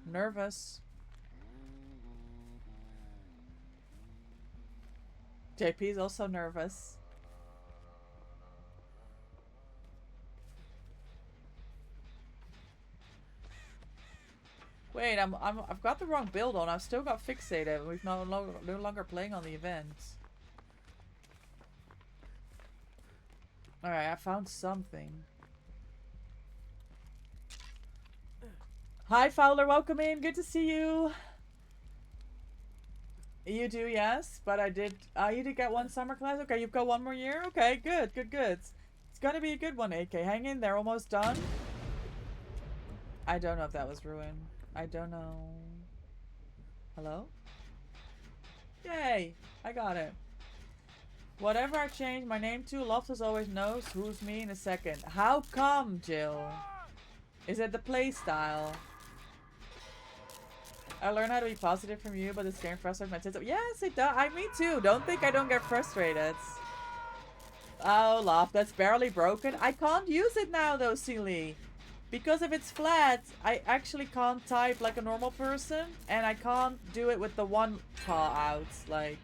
Nervous. JP's also nervous. Wait, I've got the wrong build on. I've still got fixated. We've no longer playing on the event. Alright, I found something. Hi Fowler, welcome in. Good to see you. You do, yes, but I did. You did get one summer class. Okay, you've got one more year. Okay, good. It's gonna be a good one, AK. Hang in there, almost done. I don't know if that was Ruin. I don't know. Hello? Yay! I got it. Whatever I change my name to, Loftus always knows who's me in a second. How come, Jill? Is it the playstyle? I learned how to be positive from you, but this game frustrates my system. Yes, it does. Me too. Don't think I don't get frustrated. Oh, Loft, that's barely broken. I can't use it now, though, Sealy. Because if it's flat, I actually can't type like a normal person. And I can't do it with the one paw out. Like,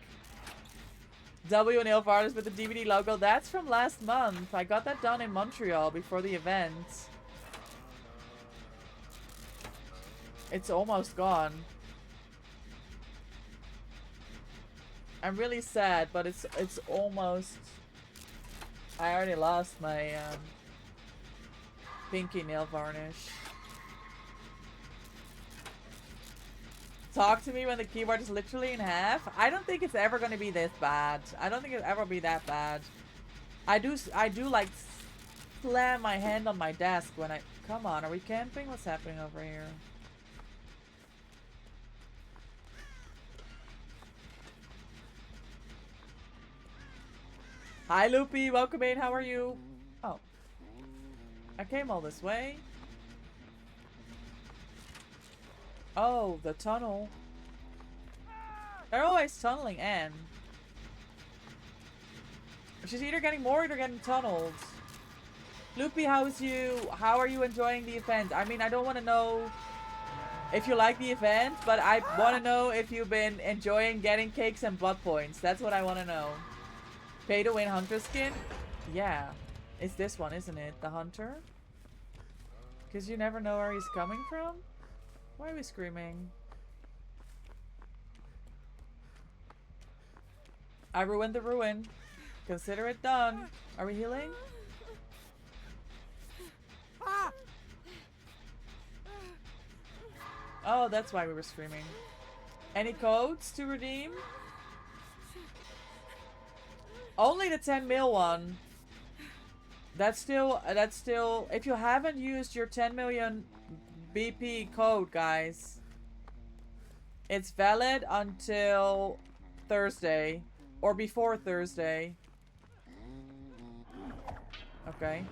W and Ilvartis with the DVD logo. That's from last month. I got that done in Montreal before the event. It's almost gone. I'm really sad, but it's almost... I already lost my pinky nail varnish. talk to me when the keyboard is literally in half. I don't think it's ever gonna be this bad. I don't think it'll ever be that bad. I do like slam my hand on my desk when I... Come on, are we camping? What's happening over here? Hi, Loopy. Welcome in. How are you? Oh. I came all this way. Oh, the tunnel. They're always tunneling Anne. She's either getting moored or getting tunneled. Loopy, how are you enjoying the event? I mean, I don't want to know if you like the event, but I want to know if you've been enjoying getting cakes and blood points. That's what I want to know. Pay to win hunter skin? Yeah. It's this one, isn't it? The hunter? Because you never know where he's coming from? Why are we screaming? I ruined the ruin. Consider it done. Are we healing? Oh, that's why we were screaming. Any codes to redeem? Only the 10 mil one. That's still, if you haven't used your 10 million BP code, guys, it's valid until Thursday or before Thursday. Okay.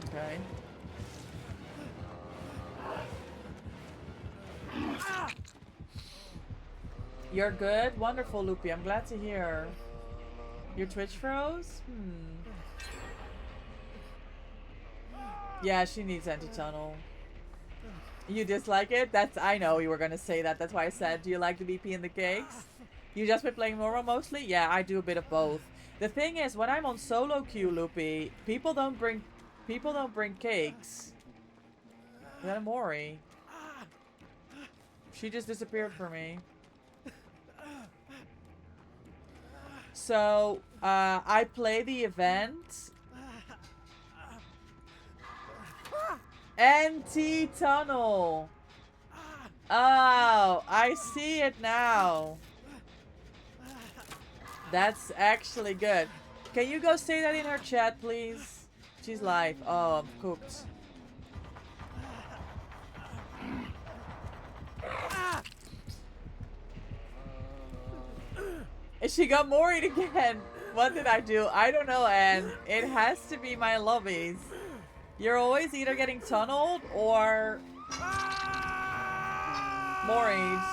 Okay. You're good? Wonderful, Loopy. I'm glad to hear. Your Twitch froze? Yeah, she needs anti-tunnel. You dislike it? I know you were gonna say that. That's why I said, do you like the BP and the cakes? You just been playing normal mostly? Yeah, I do a bit of both. The thing is, when I'm on solo queue, Loopy, people don't bring cakes. Is that a Mori? She just disappeared for me. So, I play the event. Anti-tunnel. Oh, I see it now. That's actually good. Can you go say that in her chat, please? She's live. Oh, I'm cooked. And she got worried again. What did I do? I don't know, Anne. It has to be my lobbies. You're always either getting tunneled or Maury's.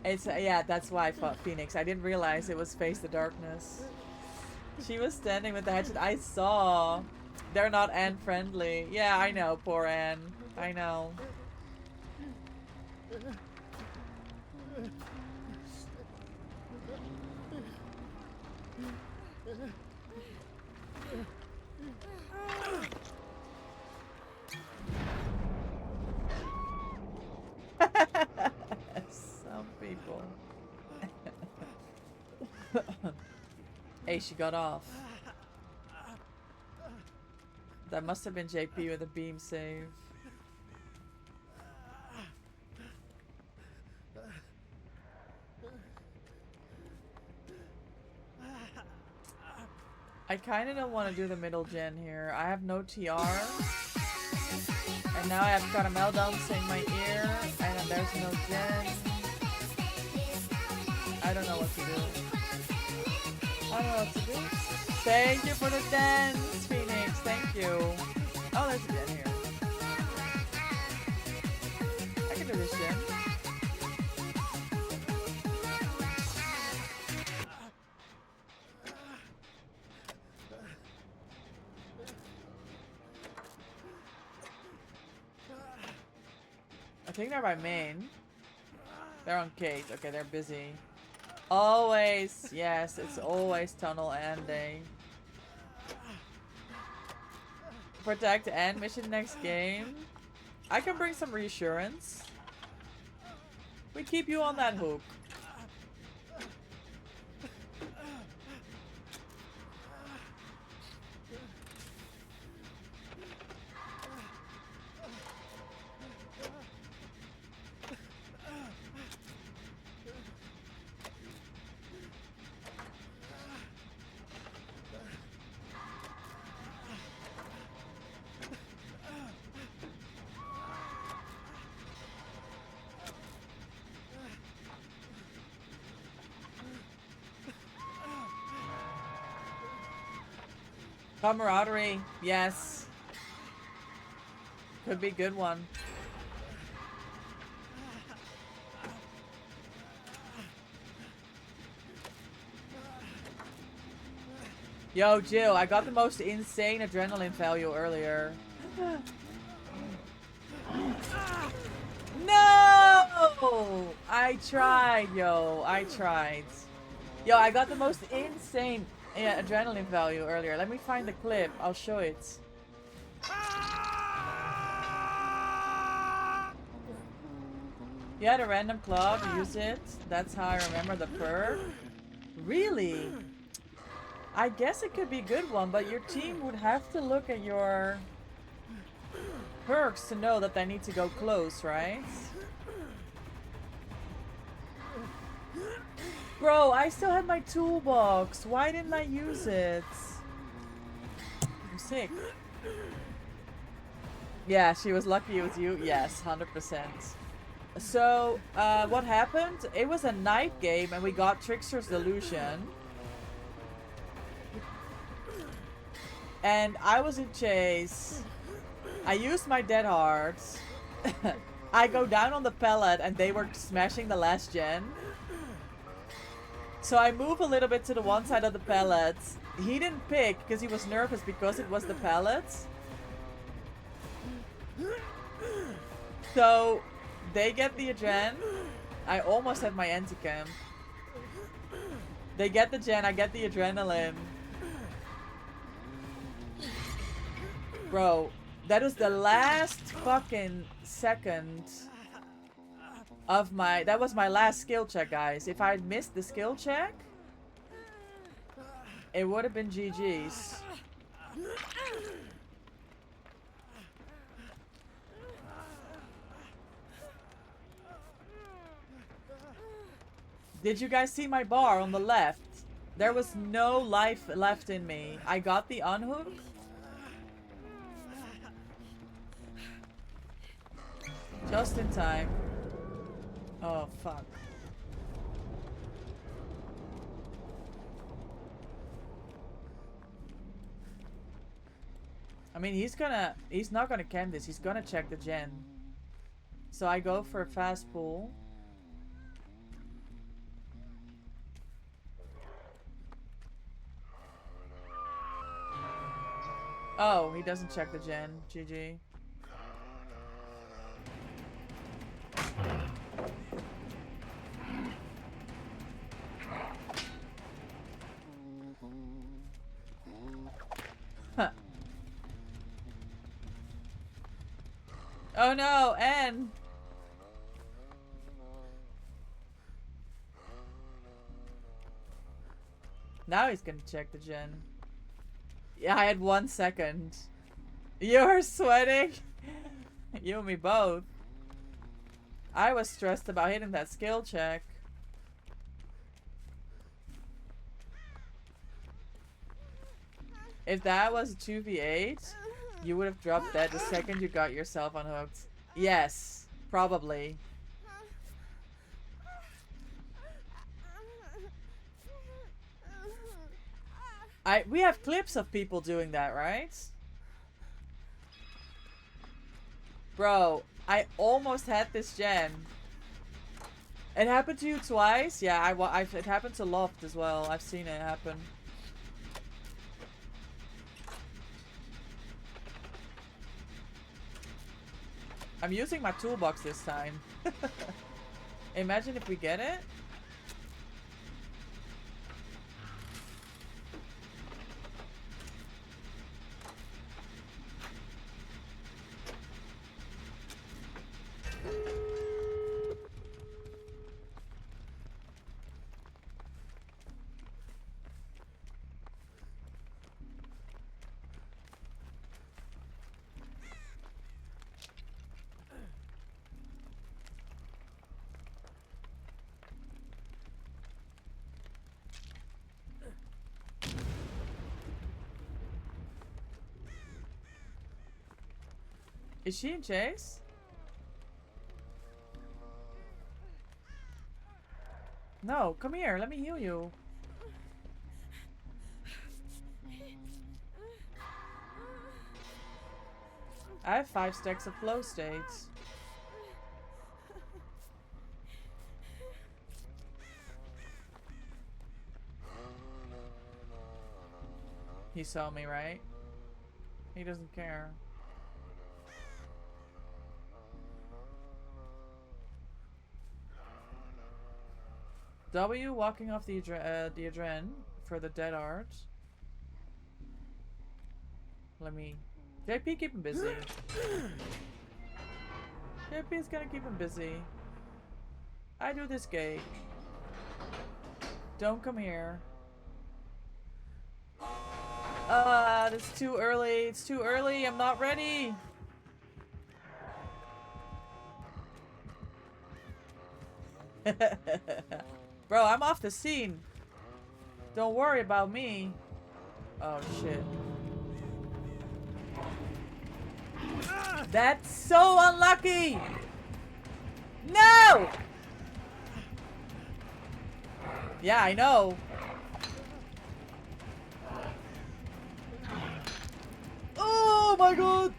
It's yeah, that's why I fought Phoenix. I didn't realize it was Face the Darkness. She was standing with the hatchet. I saw. They're not Anne friendly. Yeah, I know, poor Anne. I know. Some people. Hey, she got off. That must have been JP with a beam save. I kind of don't want to do the middle gen here. I have no TR. And now I have Caramel dancing in my ear. And there's no gen. I don't know what to do. I don't know what to do. Thank you for the dance, Phoenix. Thank you. Oh, there's a gen here. I can do this gen. I think they're by main. They're on Kate. Okay, they're busy. Always. Yes, it's always tunnel and day. Protect and mission next game. I can bring some reassurance. We keep you on that hook. Camaraderie, yes. Could be a good one. Yo, Jill, I got the most insane adrenaline value earlier. No! I tried, yo. I tried. Yo, I got the most insane adrenaline value earlier. Let me find the clip. I'll show it. You had a random club, use it. That's how I remember the perk. Really? I guess it could be a good one, but your team would have to look at your perks to know that they need to go close, right? Bro, I still had my toolbox. Why didn't I use it? I'm sick. Yeah, she was lucky it was you. Yes, 100%. So, what happened? It was a night game and we got Trickster's Delusion. And I was in chase. I used my dead hearts. I go down on the pallet and they were smashing the last gen. So I move a little bit to the one side of the pallets. He didn't pick because he was nervous because it was the pallets. So they get the gen. I almost had my anti-cam. They get the gen, I get the adrenaline. Bro, that was the last fucking second of my... That was my last skill check, guys. If I had missed the skill check, it would have been GG's. Did you guys see my bar on the left? There was no life left in me. I got the unhook. Just in time. Oh, fuck. I mean, he's not gonna cam this. He's gonna check the gen. So I go for a fast pull. Oh, he doesn't check the gen. GG. Huh. Oh no, N. Now he's gonna check the gen. Yeah, I had 1 second. You're sweating? You and me both. I was stressed about hitting that skill check. If that was a 2v8, you would have dropped dead the second you got yourself unhooked. Yes, probably. We have clips of people doing that, right? Bro, I almost had this gen. It happened to you twice? Yeah, it happened to Loft as well. I've seen it happen. I'm using my toolbox this time. Imagine if we get it. Is she in chase? No, come here. Let me heal you. I have 5 stacks of flow states. He saw me, right? He doesn't care. W walking off the adren for the dead art. Let me... JP, keep him busy. JP's gonna keep him busy. I do this gate. Don't come here. It's too early. It's too early. I'm not ready. Bro, I'm off the scene. Don't worry about me. Oh, shit. That's so unlucky! No! Yeah, I know. Oh my god!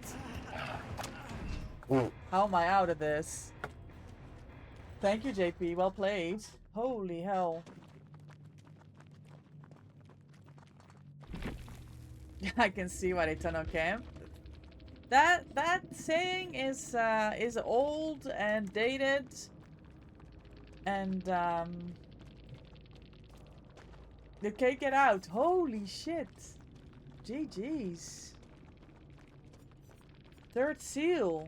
How am I out of this? Thank you, JP. Well played. Holy hell. I can see why they turn on cam. That saying is old and dated, and the cake get out. Holy shit! GG's. Third seal.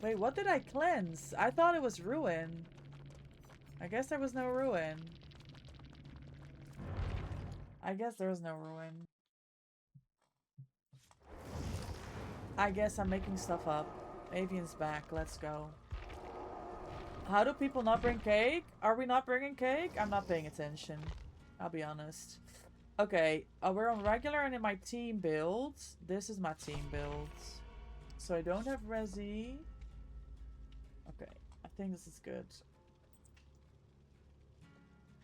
Wait, what did I cleanse? I thought it was ruin. I guess there was no ruin. I guess there was no ruin. I guess I'm making stuff up. Avian's back. Let's go. How do people not bring cake? Are we not bringing cake? I'm not paying attention. I'll be honest. Okay. We're on regular and in my team builds. This is my team builds. So I don't have Resi. Okay. I think this is good.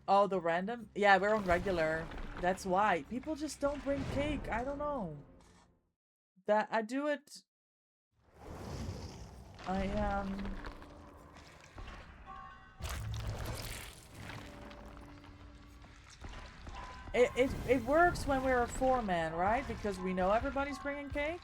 Oh, the random? Yeah, we're on regular. That's why. People just don't bring cake. I don't know. That I do it. It works when we're a 4-man, right? Because we know everybody's bringing cake.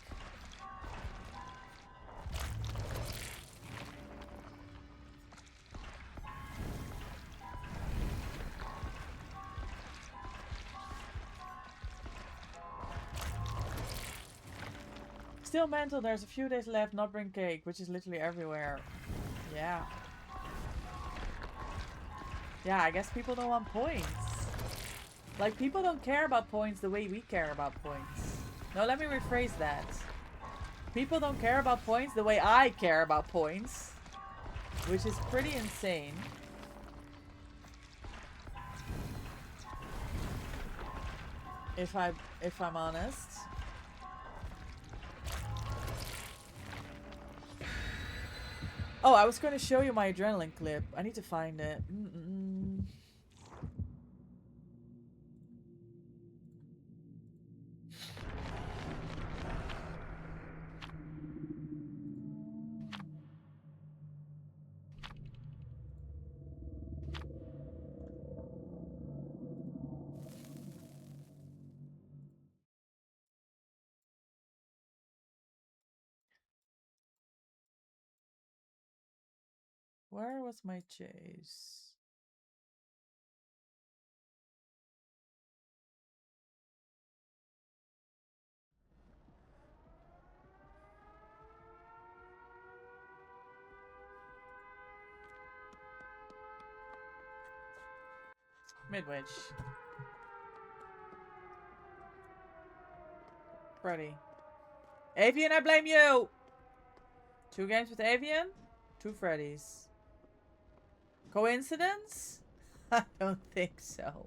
Still mental, there's a few days left, not bring cake, which is literally everywhere. Yeah. Yeah, I guess people don't want points. Like, people don't care about points the way we care about points. No, let me rephrase that. People don't care about points the way I care about points. Which is pretty insane. If I'm honest. Oh, I was going to show you my adrenaline clip. I need to find it. Where was my chase? Midwich. Freddy. Avian, I blame you! 2 games with Avian, 2 Freddys. Coincidence? I don't think so.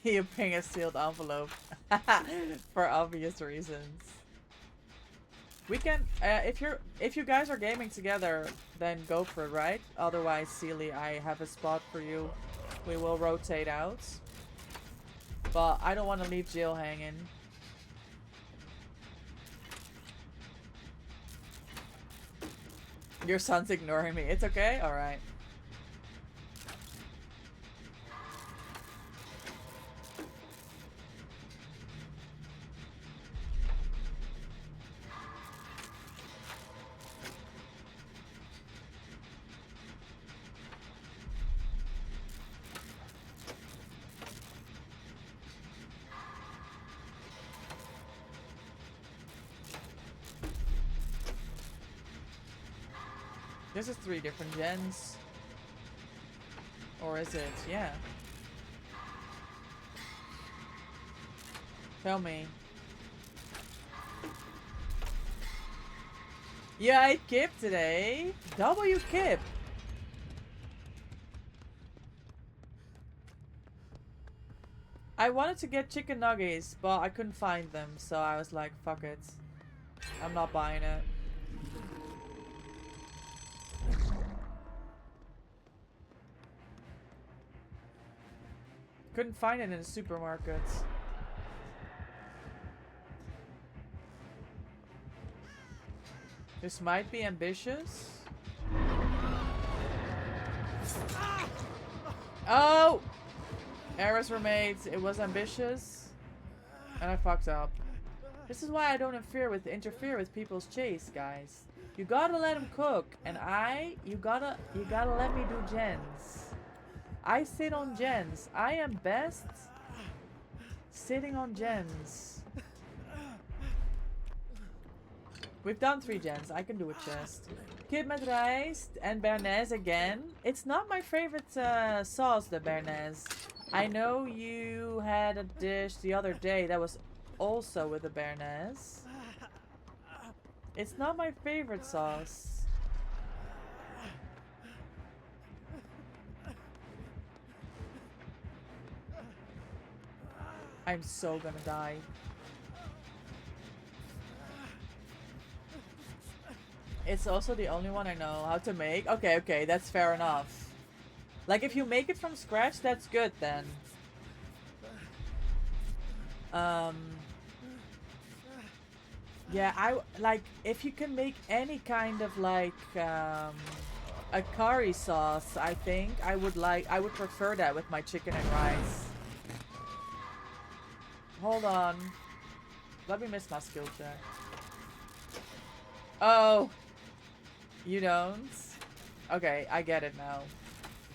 You ping a sealed envelope. For obvious reasons. We can, if you guys are gaming together, then go for it, right? Otherwise, Sealy, I have a spot for you. We will rotate out. But I don't want to leave Jill hanging. Your son's ignoring me. It's okay? Alright. This is 3 different gens. Or is it? Yeah. Tell me. Yeah, I ate Kip today. W Kip. I wanted to get chicken nuggets, but I couldn't find them, so I was like, fuck it. I'm not buying it. Couldn't find it in the supermarkets. This might be ambitious. Oh! Errors were made. It was ambitious. And I fucked up. This is why I don't interfere with people's chase, guys. You gotta let them cook. And you gotta let me do gens. I sit on gens. I am best sitting on gens. We've done 3 gens. I can do a chest. Kip met rijst and Béarnaise again. It's not my favorite sauce, the Béarnaise. I know you had a dish the other day that was also with the Béarnaise. It's not my favorite sauce. I'm so gonna die. It's also the only one I know how to make. Okay, okay, that's fair enough. Like, if you make it from scratch, that's good then. Yeah, like, if you can make any kind of, like, a curry sauce, I think, I would prefer that with my chicken and rice. Hold on. Let me miss my skill check. Oh. You don't? Okay, I get it now.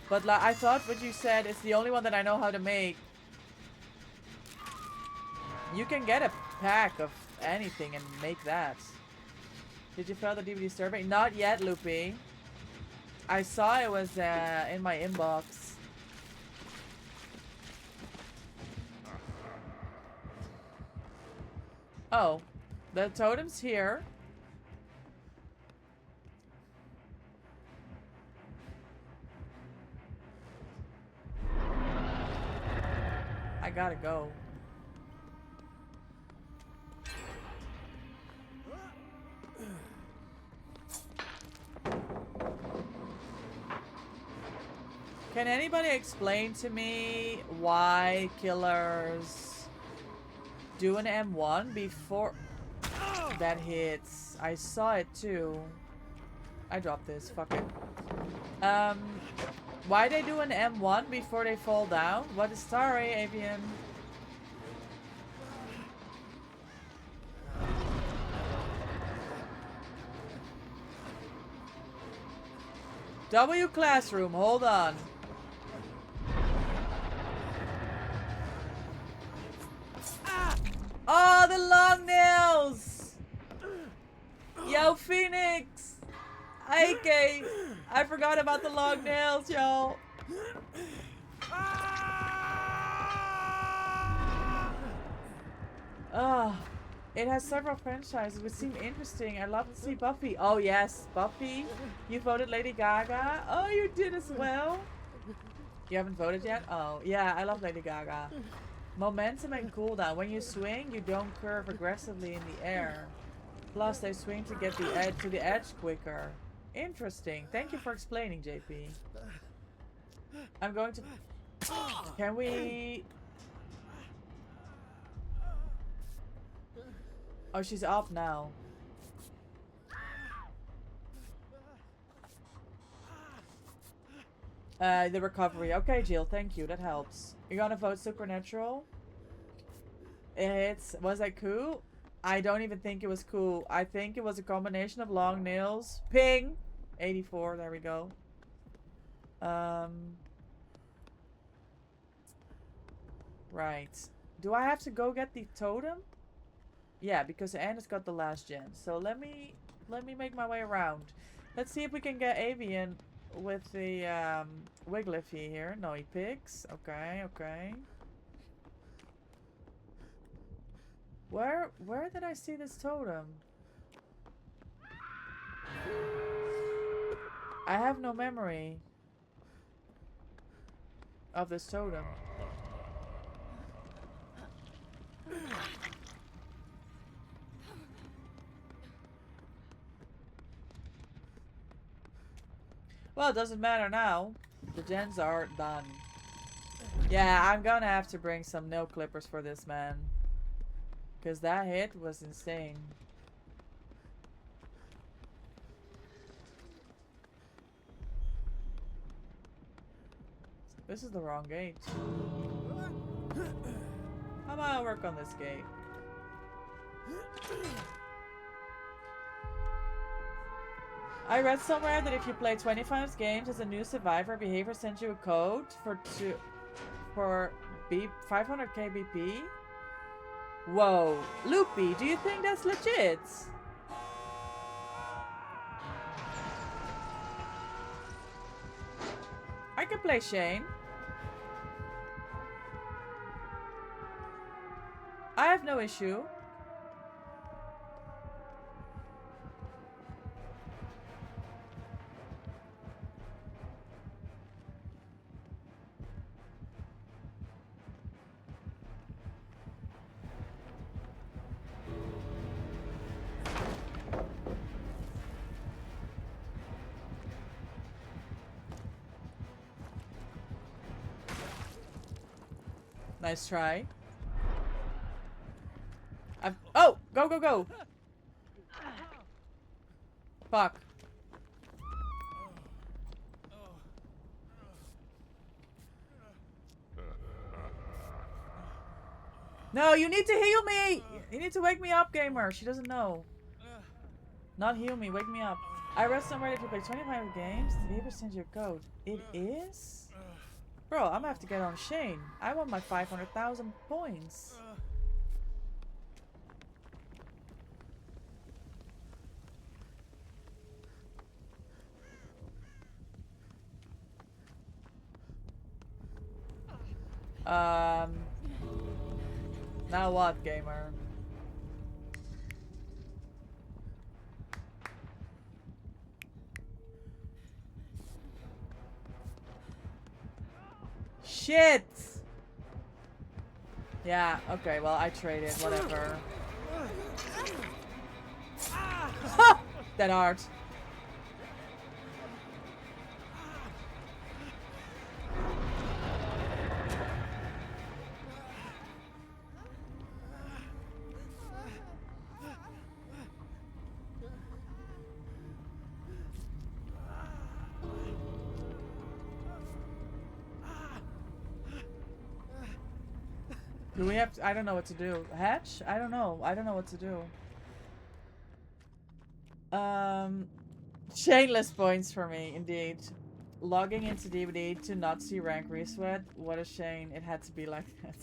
But like, I thought what you said is the only one that I know how to make. You can get a pack of anything and make that. Did you fill the DVD survey? Not yet, Loopy. I saw it was in my inbox. Oh, the totem's here. I gotta go. Can anybody explain to me why killers do an M1 before that hits? I saw it too. I dropped this. Fuck it. Why they do an M1 before they fall down? What is sorry, Avian? W classroom, hold on. Oh, the long nails! Yo, Phoenix! AK! I forgot about the long nails, y'all. It has several franchises which seem interesting. I'd love to see Buffy. Oh yes, Buffy. You voted Lady Gaga. Oh, you did as well. You haven't voted yet? Oh, yeah, I love Lady Gaga. Momentum and cooldown. When you swing, you don't curve aggressively in the air. Plus, they swing to get the edge quicker. Interesting. Thank you for explaining, JP. I'm going to... Can we... Oh, she's up now. The recovery. Okay, Jill, thank you. That helps. You're gonna vote Supernatural? Was that cool? I don't even think it was cool. I think it was a combination of long nails. Ping! 84, there we go. Right. Do I have to go get the totem? Yeah, because Anna's got the last gen. So let me make my way around. Let's see if we can get Avian with the Wigglyfy here. No, he picks. Okay, okay. Where did I see this totem? I have no memory of this totem. Well, it doesn't matter now. The gens are done. Yeah, I'm gonna have to bring some nail clippers for this, man. Because that hit was insane. This is the wrong gate. How about I work on this gate? I read somewhere that if you play 25 games as a new survivor, Behavior sends you a code for 500k BP. Whoa, Loopy, do you think that's legit? I can play Shane. I have no issue. Nice try. Oh! Go, go, go! Fuck. No, you need to heal me! You need to wake me up, gamer. She doesn't know. Not heal me, wake me up. I read somewhere if you play 25 games, the Beaver sends you a code. It is? Bro, I'm gonna have to get on Shane. I want my 500,000 points. Now what, gamer? Shit! Yeah, okay, well, I traded, whatever. That art. Do we have to, I don't know what to do. Hatch? I don't know. I don't know what to do. Shameless points for me, indeed. Logging into DVD to not see rank resweat. What a shame. It had to be like that.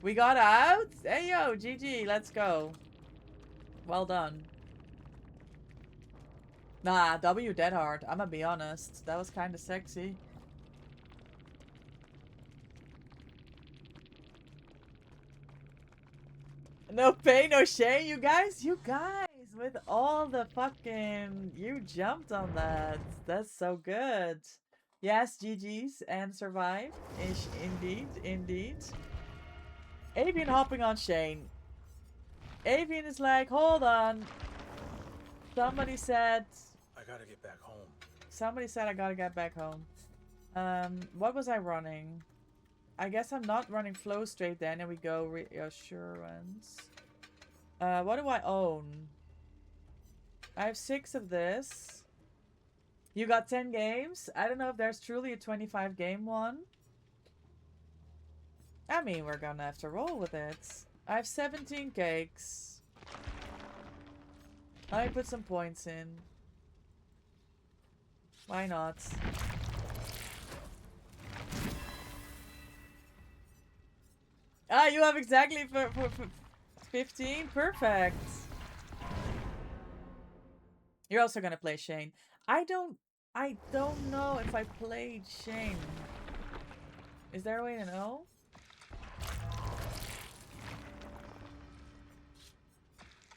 We got out? Hey yo, GG, let's go. Well done. Nah, W dead hard. I'm gonna be honest. That was kinda sexy. No pain, no shame, you guys, with all the fucking, you jumped on that. That's so good. Yes, GG's and survive. Ish, indeed, indeed. Avian hopping on Shane. Avian is like, hold on. Somebody said I gotta get back home. I gotta get back home. What was I running? I guess I'm not running flow straight then. There we go. Reassurance. What do I own? I have 6 of this. You got 10 games? I don't know if there's truly a 25 game one. I mean, we're gonna have to roll with it. I have 17 cakes. Let me put some points in. Why not? Ah, you have exactly for 15? Perfect. You're also gonna play Shane. I don't know if I played Shane. Is there a way to know?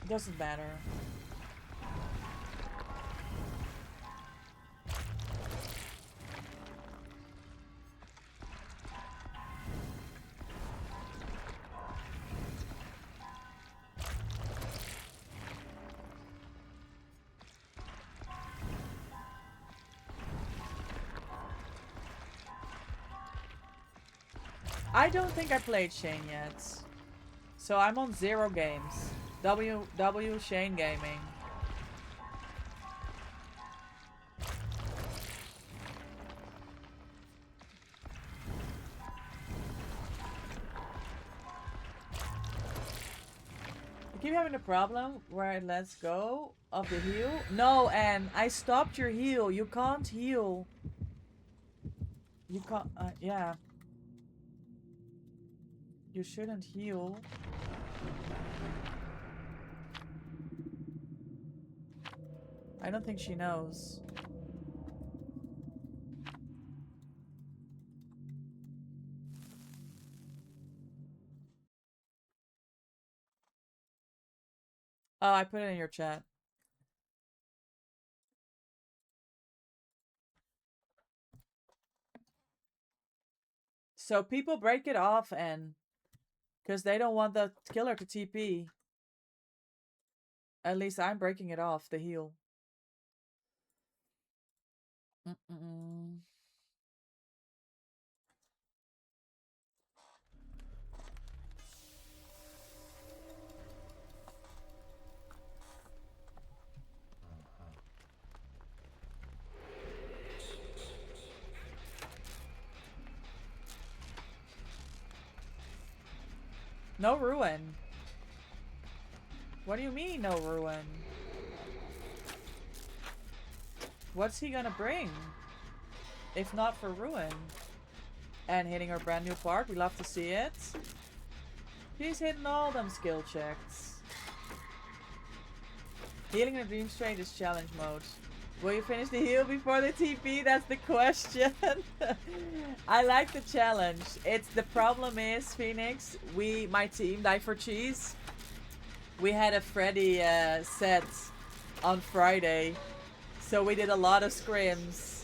Doesn't matter. I don't think I played Shane yet. So I'm on 0 games. W Shane Gaming. I keep having a problem where it lets go of the heal. No, Anne, I stopped your heal. You can't heal. You can't, yeah. You shouldn't heal. I don't think she knows. Oh, I put it in your chat. So people break it off and because they don't want the killer to TP. At least I'm breaking it off, the heal. No ruin. What do you mean, no ruin? What's he gonna bring? If not for ruin. And hitting her brand new part, we love to see it. She's hitting all them skill checks. Healing in a dream state is challenge mode. Will you finish the heal before the TP? That's the question. I like the challenge. The problem is, Phoenix, my team, Die for Cheese, we had a Freddy set on Friday. So we did a lot of scrims.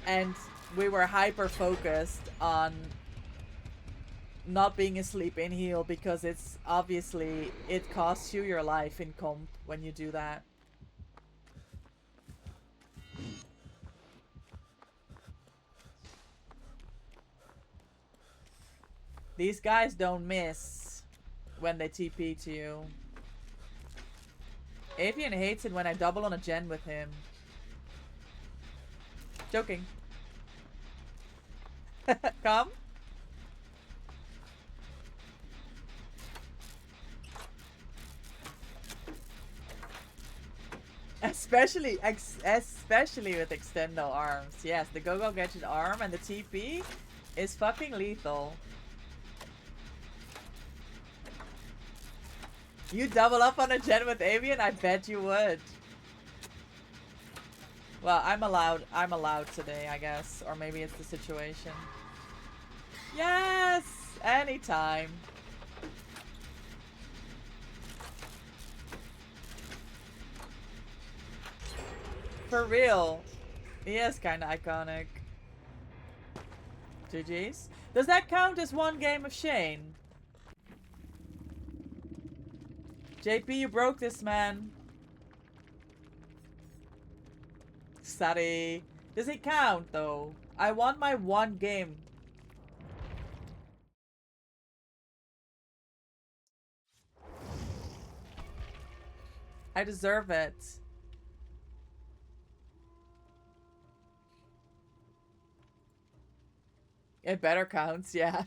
And we were hyper focused on not being asleep in heal because it's obviously, it costs you your life in comp when you do that. These guys don't miss when they TP to you. Avian hates it when I double on a gen with him. Joking. Come. Especially with extendo arms. Yes, the go-go gadget arm and the TP is fucking lethal. You double up on a gen with Avian? I bet you would. Well, I'm allowed today, I guess. Or maybe it's the situation. Yes! Anytime. For real. He is kind of iconic. GG's. Does that count as one game of Shane? JP, you broke this, man. Sorry. Does it count, though? I won my one game. I deserve it. It better counts, yeah.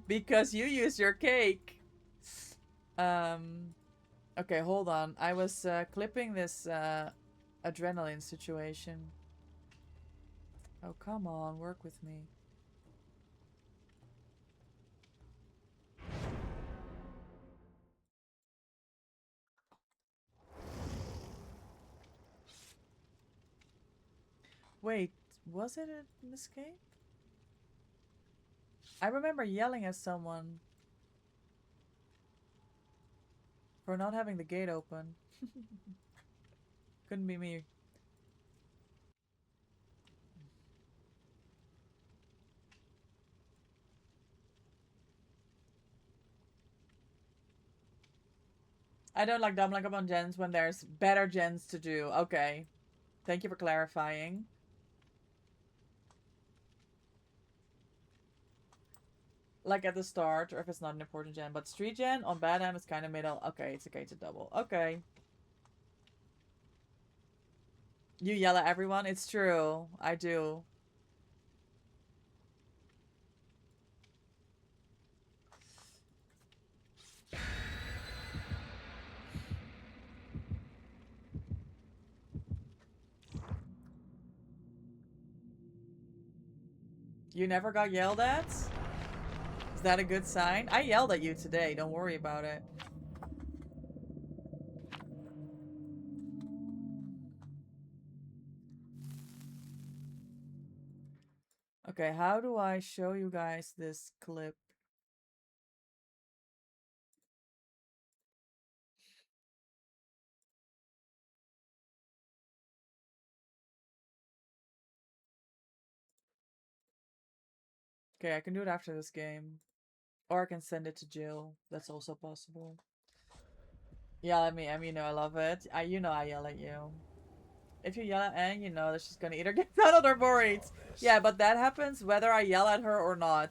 Because you use your cake. Okay, hold on. I was clipping this adrenaline situation. Oh, come on, work with me. Wait, was it an escape? I remember yelling at someone for not having the gate open. Couldn't be me. I don't like doubling up on gens when there's better gens to do. Okay. Thank you for clarifying. Like at the start, or if it's not an important gen. But street gen on Badham is kind of middle. Okay, it's okay to double. Okay. You yell at everyone? It's true. I do. You never got yelled at? Is that a good sign? I yelled at you today. Don't worry about it. Okay, how do I show you guys this clip? Okay, I can do it after this game. Or I can send it to Jill. That's also possible. Yell at me, you know I love it. You know I yell at you. If you yell at Anne, you know that she's gonna eat her get out of her burritos. Yeah, but that happens whether I yell at her or not.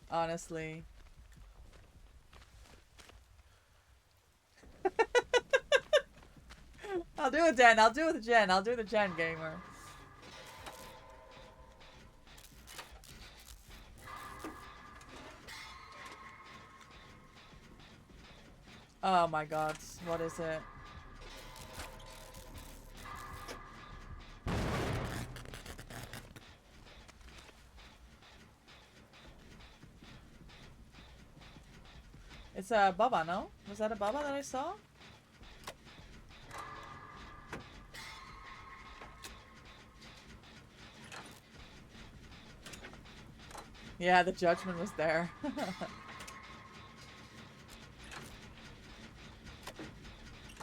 Honestly. I'll do it, Jen. I'll do it, Jen. I'll do the Jen gamer. Oh my god. What is it? It's a Baba, no? Was that a Baba that I saw? Yeah, the judgment was there.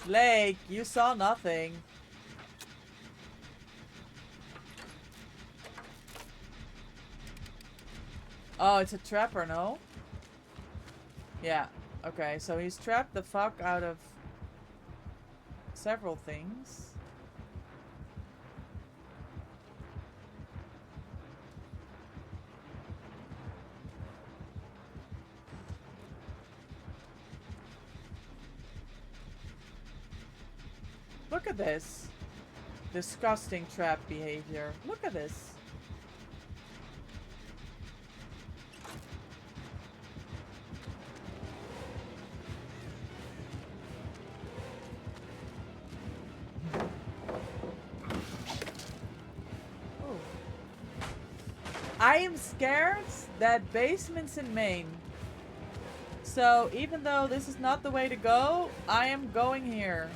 Blake, you saw nothing. Oh, it's a trapper, no? Yeah. Okay, so he's trapped the fuck out of several things. Look at this. Disgusting trap behavior. Look at this. Oh. I am scared that basement's in Maine. So even though this is not the way to go, I am going here.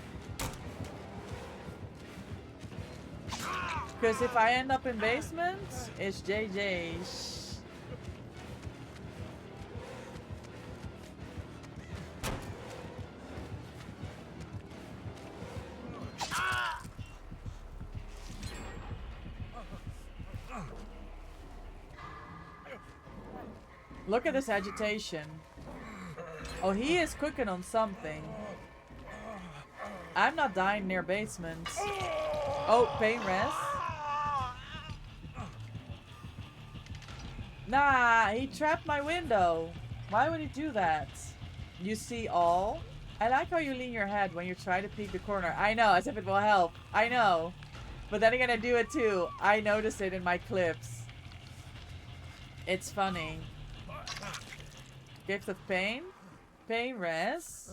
Because if I end up in basement, it's JJ's. Look at this agitation. Oh, he is cooking on something. I'm not dying near basements. Oh, pain rest. Nah, he trapped my window. Why would he do that? You see all? I like how you lean your head when you try to peek the corner. I know, as if it will help. I know. But then again, I do it too. I notice it in my clips. It's funny. Gift of pain? Pain rest?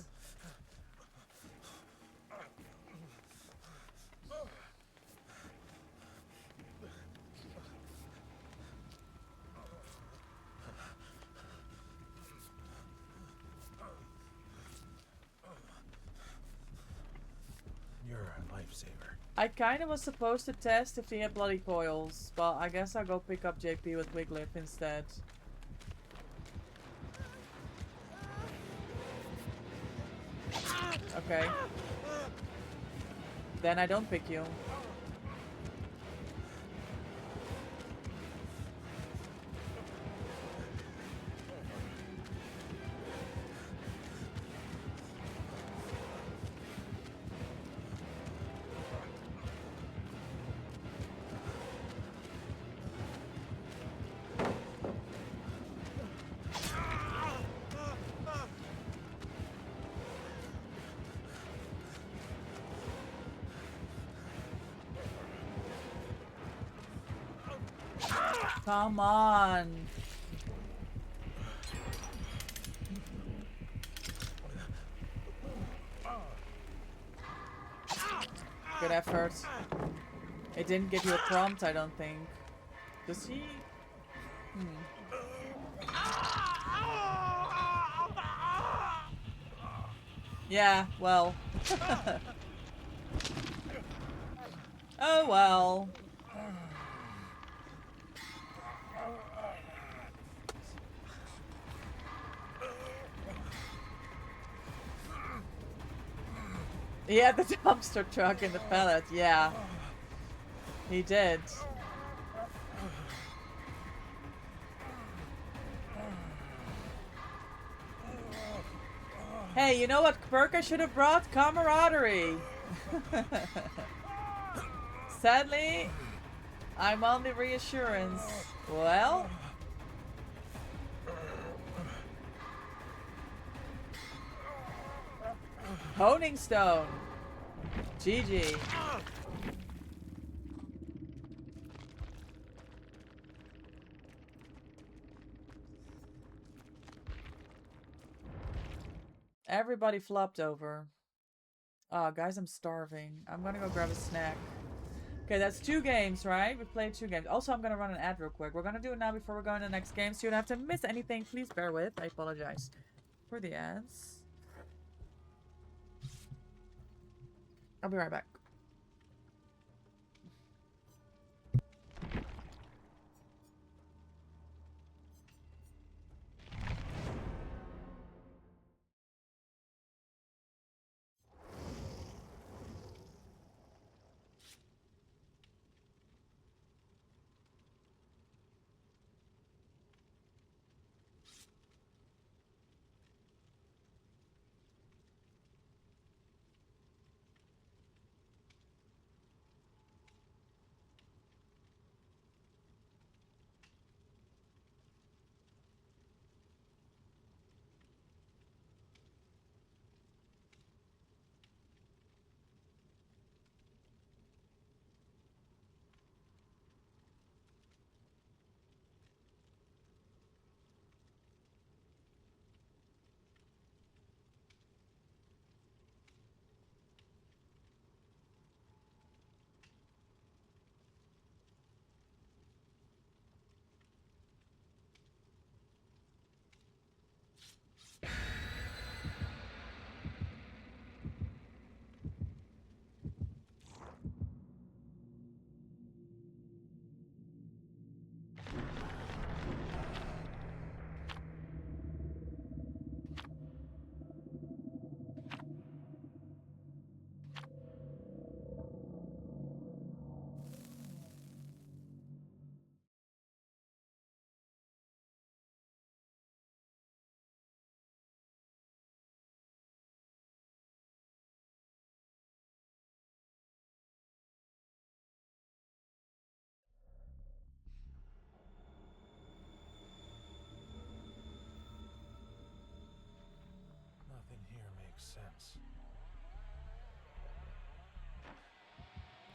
You're a lifesaver. I kinda was supposed to test if he had bloody coils, but I guess I'll go pick up JP with Wiglip instead. Okay. Then I don't pick you. Come on. Good effort. It didn't give you a prompt, I don't think. Does he? Yeah, well. Oh well. He had the dumpster truck in the pallet, yeah. He did. Hey, you know what perk I should have brought? Camaraderie! Sadly, I'm on the reassurance. Well... Honing stone. GG. Everybody flopped over. Oh, guys, I'm starving. I'm gonna go grab a snack. Okay, that's 2 games, right? We played 2 games. Also, I'm gonna run an ad real quick. We're gonna do it now before we go into the next game, so you don't have to miss anything. Please bear with. I apologize for the ads. I'll be right back.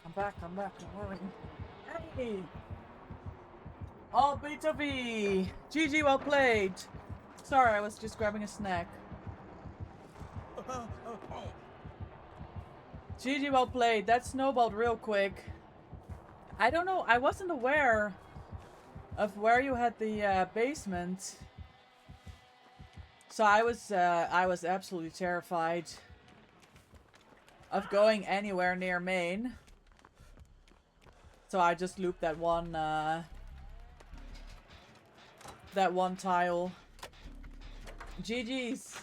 I'm back, I'm back, don't worry. Hey! Oh, Beta V! GG, well played! Sorry, I was just grabbing a snack. GG, well played. That snowballed real quick. I don't know, I wasn't aware of where you had the basement. So I was absolutely terrified of going anywhere near main. So I just looped that one tile. GG's.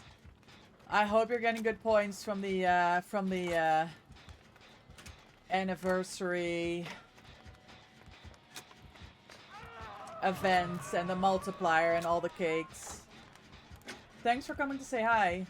I hope you're getting good points from the anniversary events and the multiplier and all the cakes. Thanks for coming to say hi.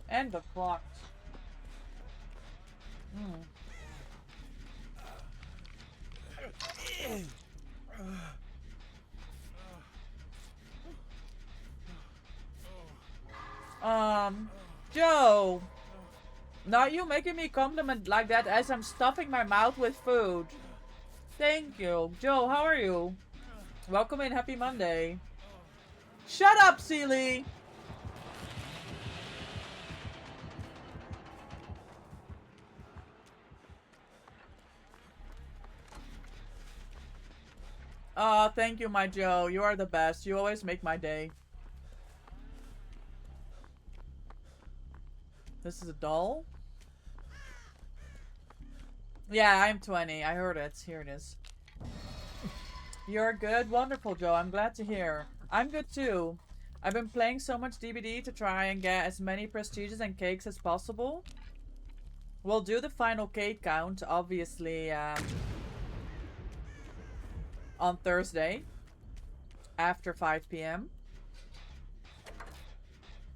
And the clock. Joe! Not you making me compliment like that as I'm stuffing my mouth with food. Thank you. Joe, how are you? Welcome in, happy Monday. Shut up, Seely! Oh, thank you, my Joe. You are the best. You always make my day. This is a doll? Yeah, I'm 20. I heard it. Here it is. You're good? Wonderful, Joe. I'm glad to hear. I'm good too. I've been playing so much DBD to try and get as many prestiges and cakes as possible. We'll do the final cake count, obviously, on Thursday after 5 p.m.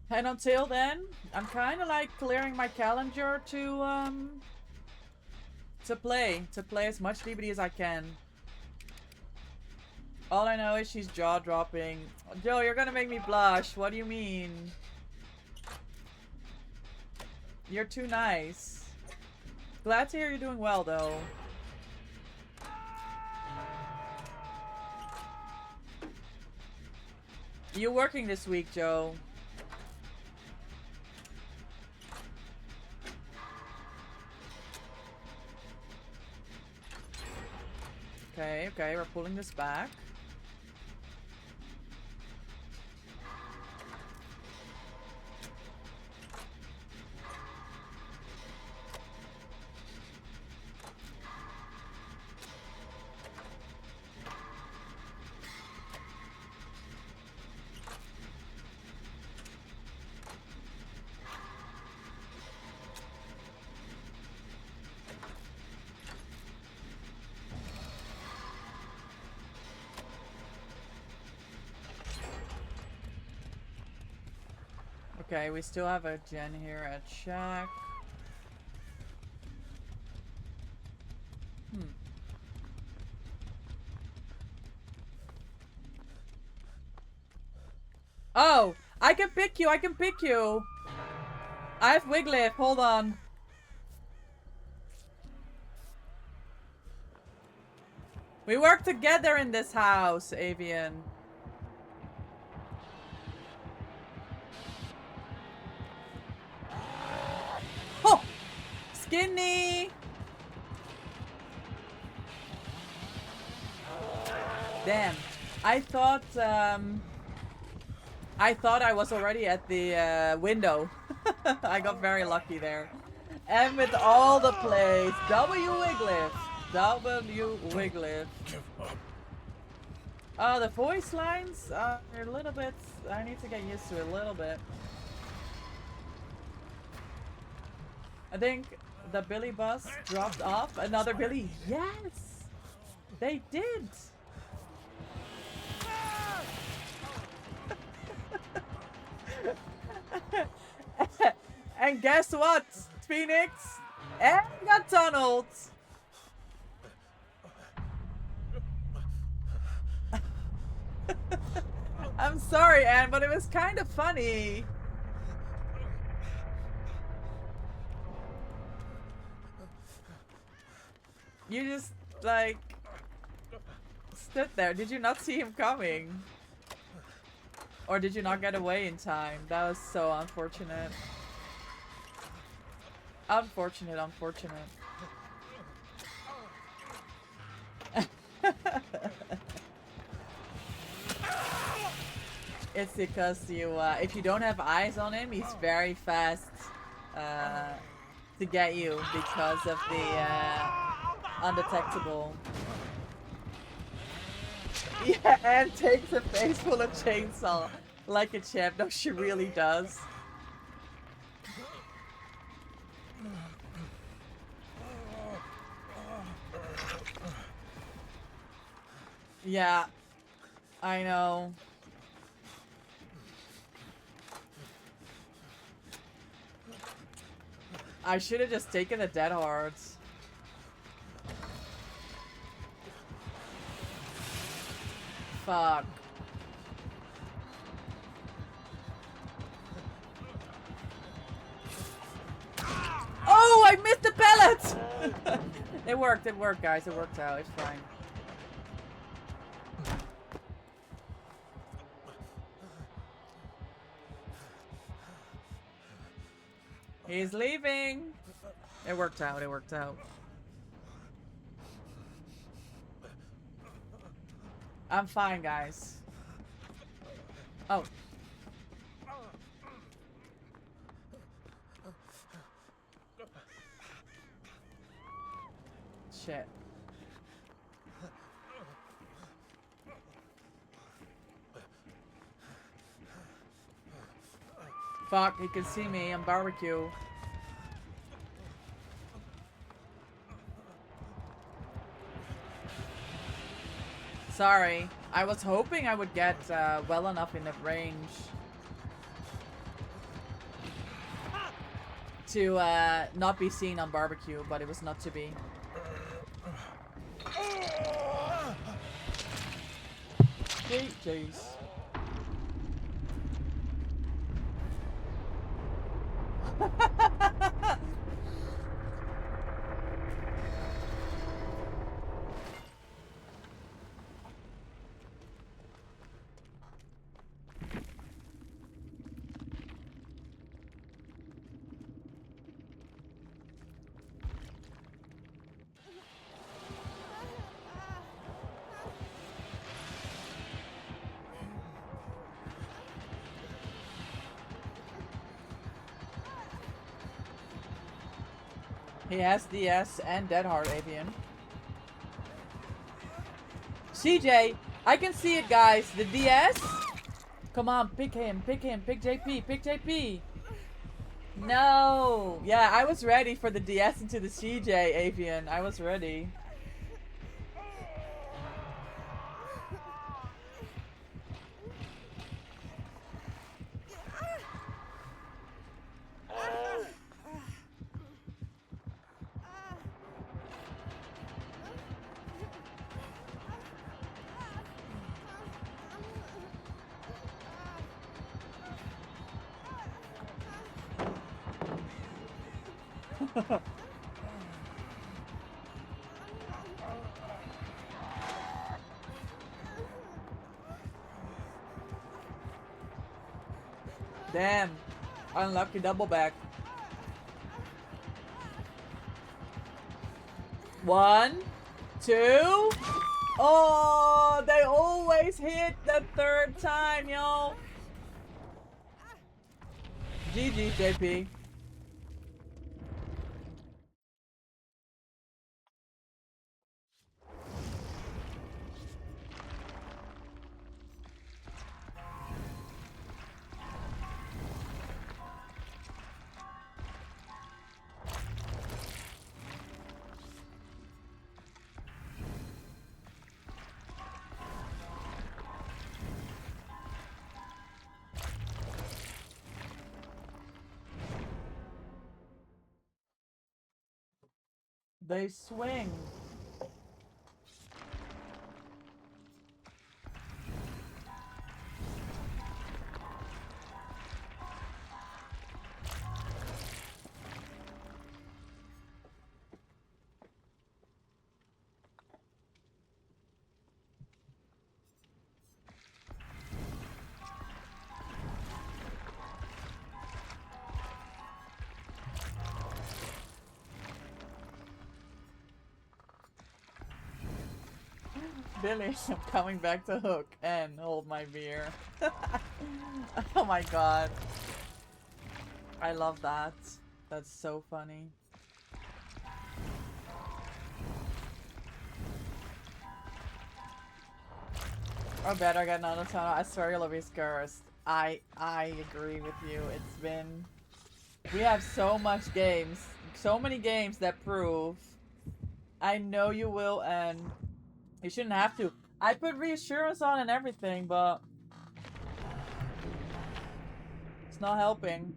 And until then, I'm kind of like clearing my calendar to play as much DBD as I can. All I know is she's jaw-dropping. Joe, you're gonna make me blush. What do you mean? You're too nice. Glad to hear you're doing well, though. You working this week, Joe? Okay, we're pulling this back. Okay, we still have a gen here at Shack. Oh! I can pick you! I can pick you! I have Wiglif, hold on. We work together in this house, Avian. Oh! Skinny! Damn. I thought I was already at the window. I got very lucky there. And with all the plays, W Wiglif. W Wiglif. Oh, the voice lines are a little bit... I need to get used to it a little bit. I think the Billy bus dropped off. Another Billy. Yes! They did! And guess what, Phoenix? And got tunneled. I'm sorry, Anne, but it was kind of funny. You just, like, stood there. Did you not see him coming? Or did you not get away in time? That was so unfortunate. Unfortunate, unfortunate. It's because you, if you don't have eyes on him, he's very fast to get you because of the undetectable. Yeah, and takes a face full of chainsaw like a champ. No, she really does. Yeah, I know. I should have just taken the dead hearts. Fuck. Oh, I missed the pellet! It worked, guys. It worked out. It's fine. He's leaving. It worked out. It worked out. I'm fine, guys. Oh. Shit. Fuck, he can see me on barbecue. Sorry. I was hoping I would get well enough in the range to not be seen on barbecue, but it was not to be. Jeez. He has DS and Dead Hard Avian. CJ, I can see it, guys. The DS. Come on, pick him, pick him, pick JP, pick JP. No. Yeah, I was ready for the DS into the CJ Avian. I was ready. Damn. Unlucky double back. 1, 2. Oh, they always hit the third time, yo. GG, JP. They swing. Billy, I'm coming back to hook and hold my beer. Oh my god. I love that. That's so funny. Or better get another tunnel. I swear you'll be cursed. I agree with you. It's been... We have so much games. So many games that prove... I know you will, and... You shouldn't have to. I put reassurance on and everything, but... It's not helping.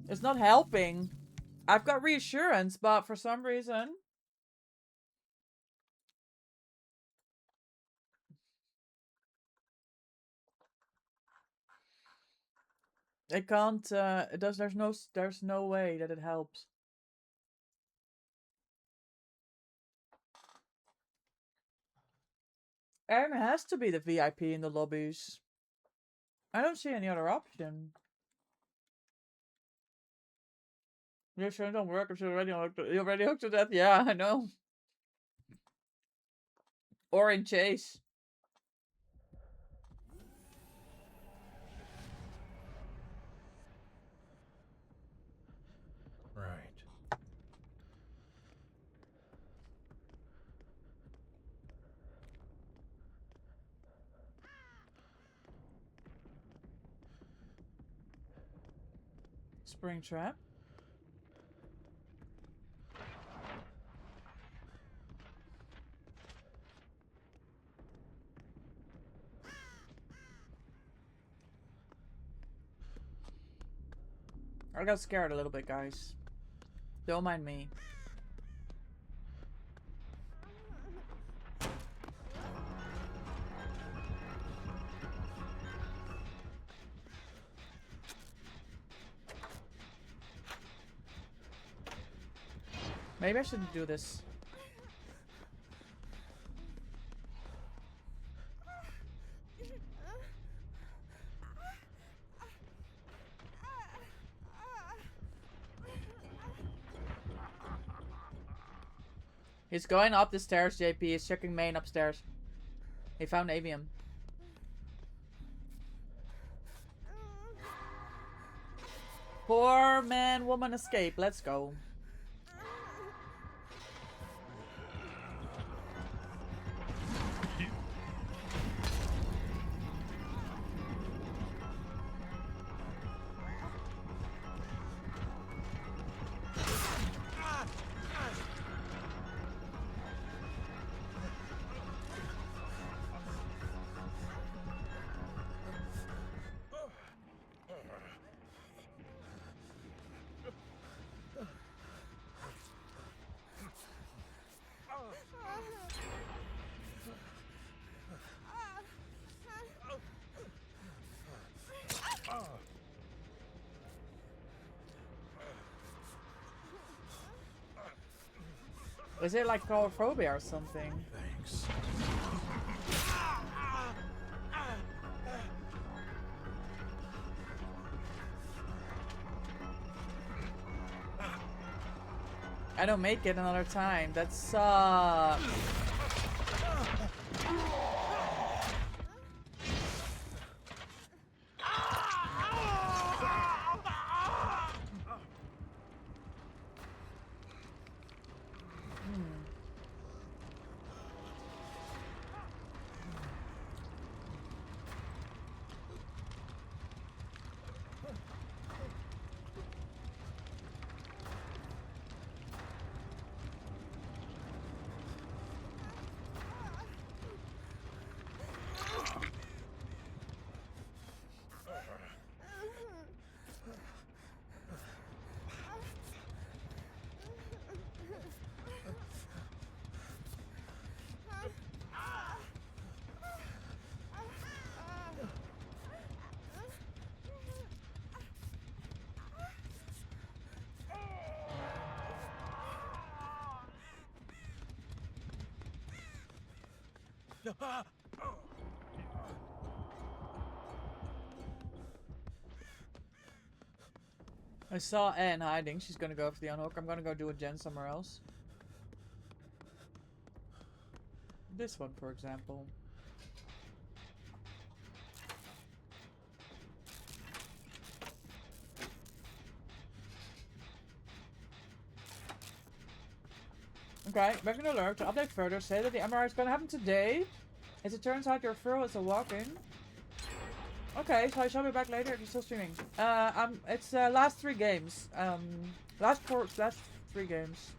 It's not helping. I've got reassurance, but for some reason... It can't, there's no way that it helps. And it has to be the VIP in the lobbies. I don't see any other option. Your sure don't work if you're already hooked. You're already hooked to that. Yeah, I know. Or in Chase. Right. Springtrap. I got scared a little bit, guys. Don't mind me. Maybe I shouldn't do this. He's going up the stairs, JP. He's checking main upstairs. He found Avium. Poor man, woman escape. Let's go. Is it like coulrophobia or something? Thanks. I don't make it another time. That sucks. I saw Anne hiding. She's gonna go for the unhook. I'm gonna go do a gen somewhere else. This one, for example. Okay, making an alert to update further. Say that the MRI is gonna happen today. As it turns out, your referral is a walk-in. Okay, so I shall be back later if you're still streaming. It's last 3 games. Last 3 games.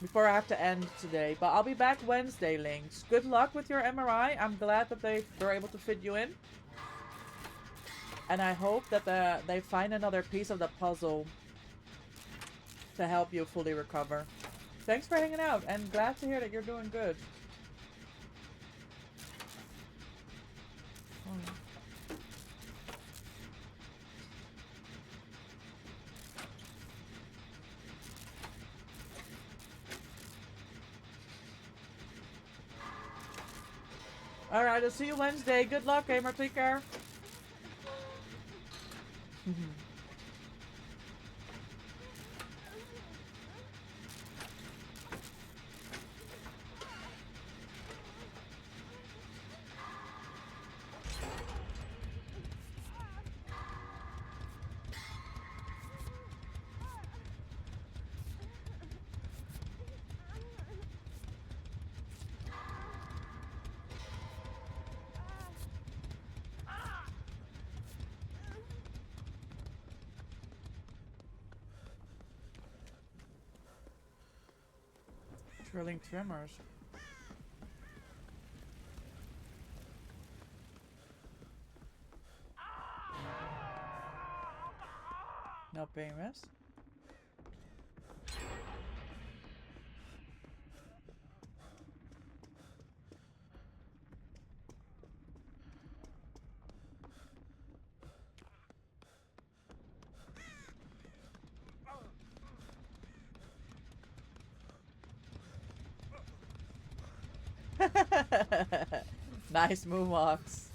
Before I have to end today. But I'll be back Wednesday, Lynx. Good luck with your MRI. I'm glad that they were able to fit you in. And I hope that they find another piece of the puzzle to help you fully recover. Thanks for hanging out, and glad to hear that you're doing good. Alright, I'll see you Wednesday. Good luck, Gamer. Take care. Drilling tremors. Not being missed. Nice moonwalks.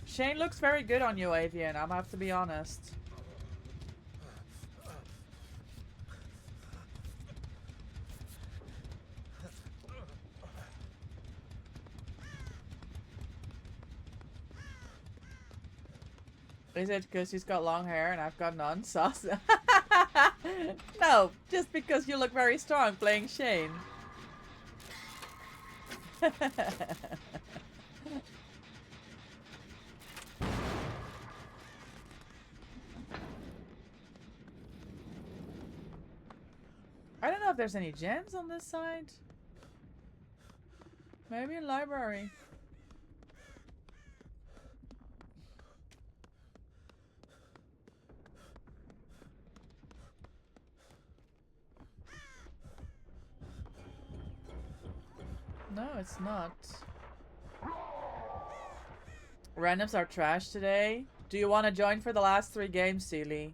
Shane looks very good on you, Avian. I'm gonna have to be honest. Is it because he's got long hair and I've got none? Sauce? No, just because you look very strong playing Shane. I don't know if there's any gens on this side. Maybe in library. No, it's not. Randoms are trash today. Do you want to join for the last 3 games, Sealy?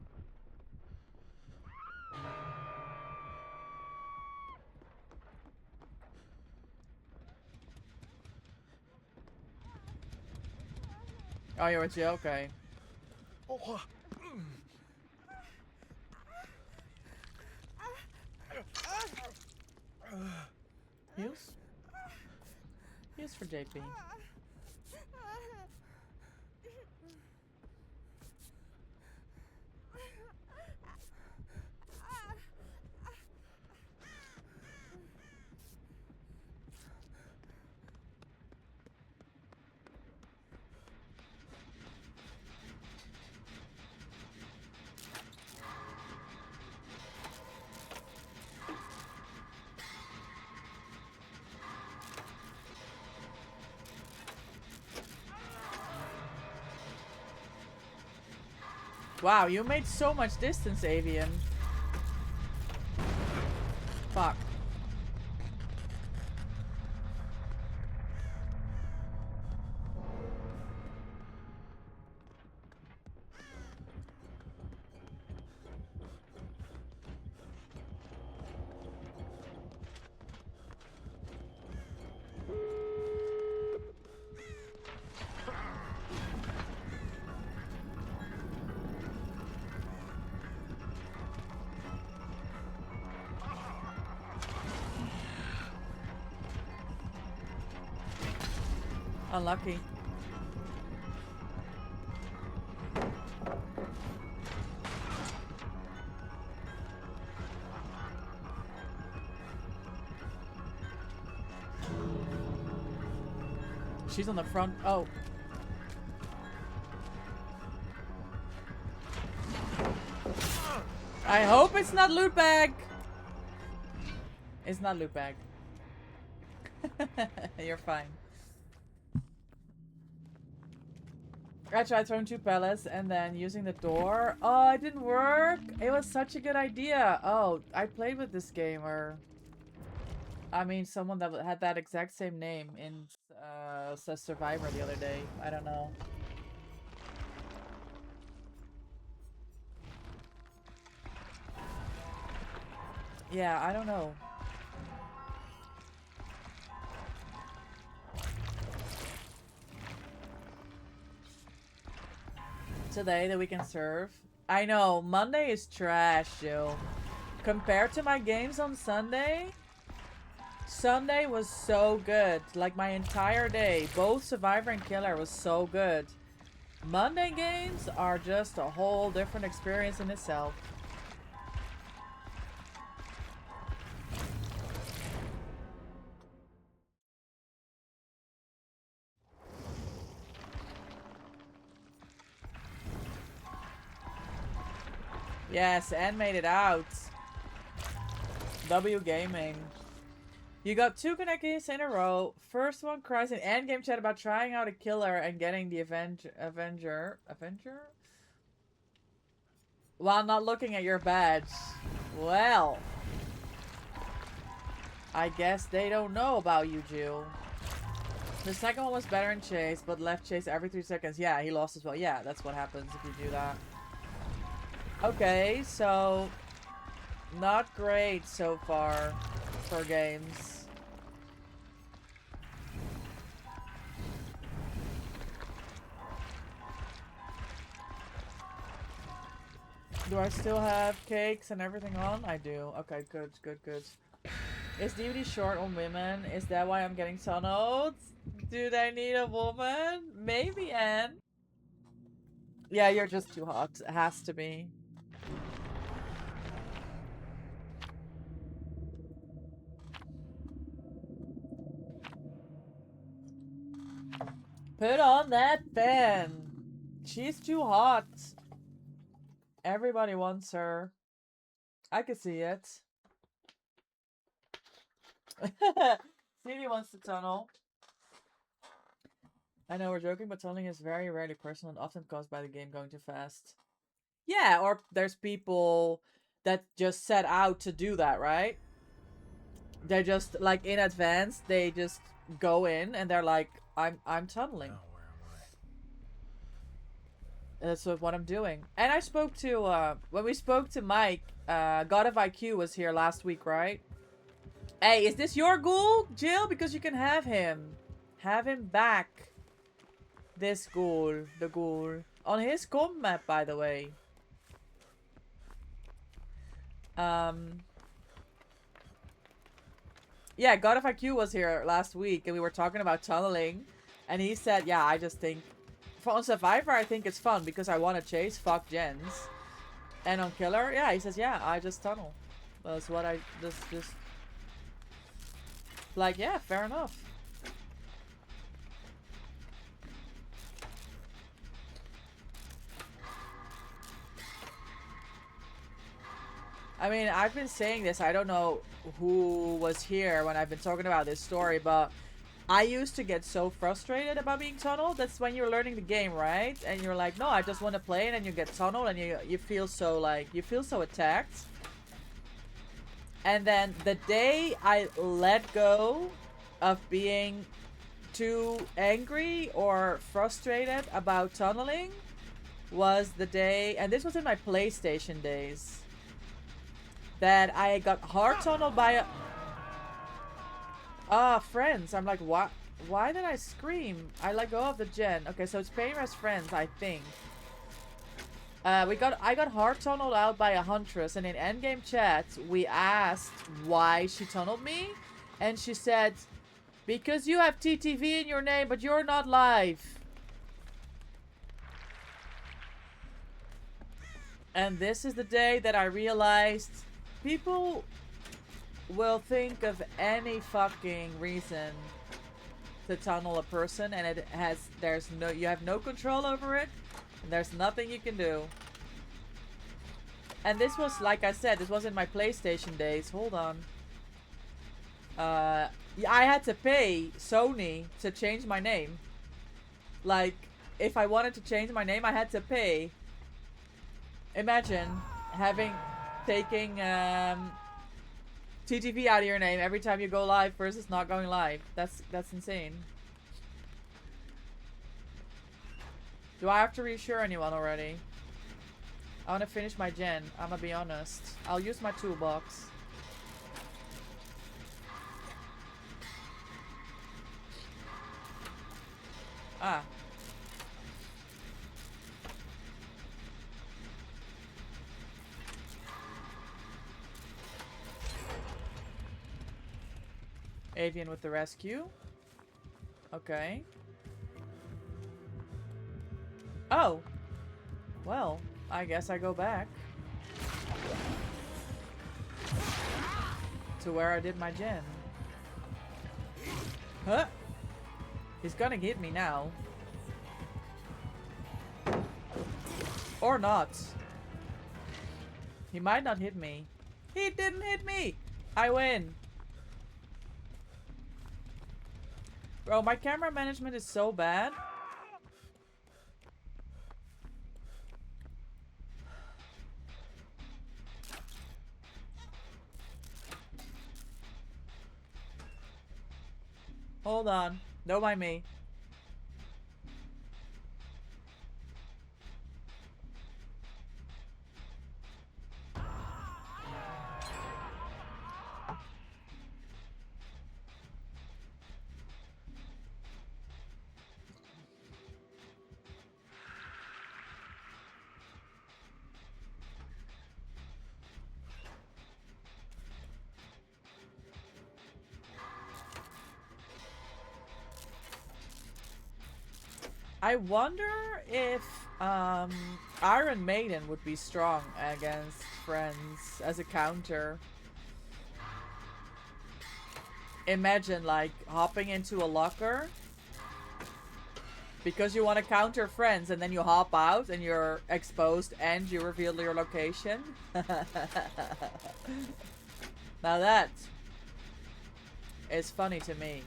Oh, you're with you? Okay. Heals? Heals for JP. Wow, you made so much distance, Avian. Fuck. Unlucky. She's on the front. Oh. I hope it's not loot bag. It's not loot bag. You're fine. I tried throwing 2 pellets and then using the door. Oh, it didn't work. It was such a good idea. Oh, I played with this gamer. I mean, someone that had that exact same name in Survivor the other day. I don't know. Yeah, I don't know. Today that we can serve. I know, Monday is trash, Jill. Compared to my games on Sunday, Sunday was so good. Like my entire day, both Survivor and Killer was so good. Monday games are just a whole different experience in itself. Yes, and made it out. W Gaming. You got 2 connections in a row. First one cries in endgame chat about trying out a killer and getting the Avenger? While not looking at your badge. Well. I guess they don't know about you, Jill. The second one was better in Chase, but left Chase every 3 seconds. Yeah, he lost as well. Yeah, that's what happens if you do that. Okay, so not great so far for games. Do I still have cakes and everything on? I do. Okay, good, good, good. Is DVD short on women? Is that why I'm getting tunneled? Do they need a woman? Maybe, Anne. Yeah, you're just too hot. It has to be. Put on that fan. She's too hot. Everybody wants her. I can see it. Stevie wants to tunnel. I know we're joking, but tunneling is very rarely personal and often caused by the game going too fast. Yeah, or there's people that just set out to do that, right? They just, like, in advance, they just go in and they're like, I'm tunneling. Oh, where am I? That's what I'm doing. And I spoke to, when we spoke to Mike, God of IQ was here last week, right? Hey, is this your ghoul, Jill? Because you can have him. Have him back. This ghoul, the ghoul. On his comp map, by the way. Yeah, God of IQ was here last week and we were talking about tunneling. And he said, yeah, I just think... For on Survivor, I think it's fun because I want to chase fuck gens. And on Killer, yeah, he says, yeah, I just tunnel. That's what I just... Like, yeah, fair enough. I mean, I've been saying this. I don't know who was here when I've been talking about this story, but I used to get so frustrated about being tunneled. That's when you're learning the game, right? And you're like, no, I just want to play, and then you get tunneled, and you feel so, like, you feel so attacked. And then the day I let go of being too angry or frustrated about tunneling was the day, and this was in my PlayStation days, that I got hard tunneled by a... friends. I'm like, what? Why did I scream? I let go of the gen. Okay, so it's Painter's friends, I think. I got hard tunneled out by a huntress, and in endgame chat, we asked why she tunneled me, and she said, Because you have TTV in your name, but you're not live. And this is the day that I realized people will think of any fucking reason to tunnel a person, and you have no control over it, and there's nothing you can do. And this was, like I said, this was in my PlayStation days. Hold on. I had to pay Sony to change my name. Like, if I wanted to change my name, I had to pay. Imagine taking TTV out of your name every time you go live versus not going live. That's insane. Do I have to reassure anyone already? I want to finish my gen. I'm gonna be honest. I'll use my toolbox. Ah. Avian with the rescue. Okay. Oh. Well, I guess I go back to where I did my gen. Huh? He's gonna hit me now. Or not. He might not hit me. He didn't hit me! I win! Bro, my camera management is so bad. Hold on. Don't mind me. I wonder if Iron Maiden would be strong against friends as a counter. Imagine like hopping into a locker because you want to counter friends, and then you hop out and you're exposed and you reveal your location. Now that is funny to me.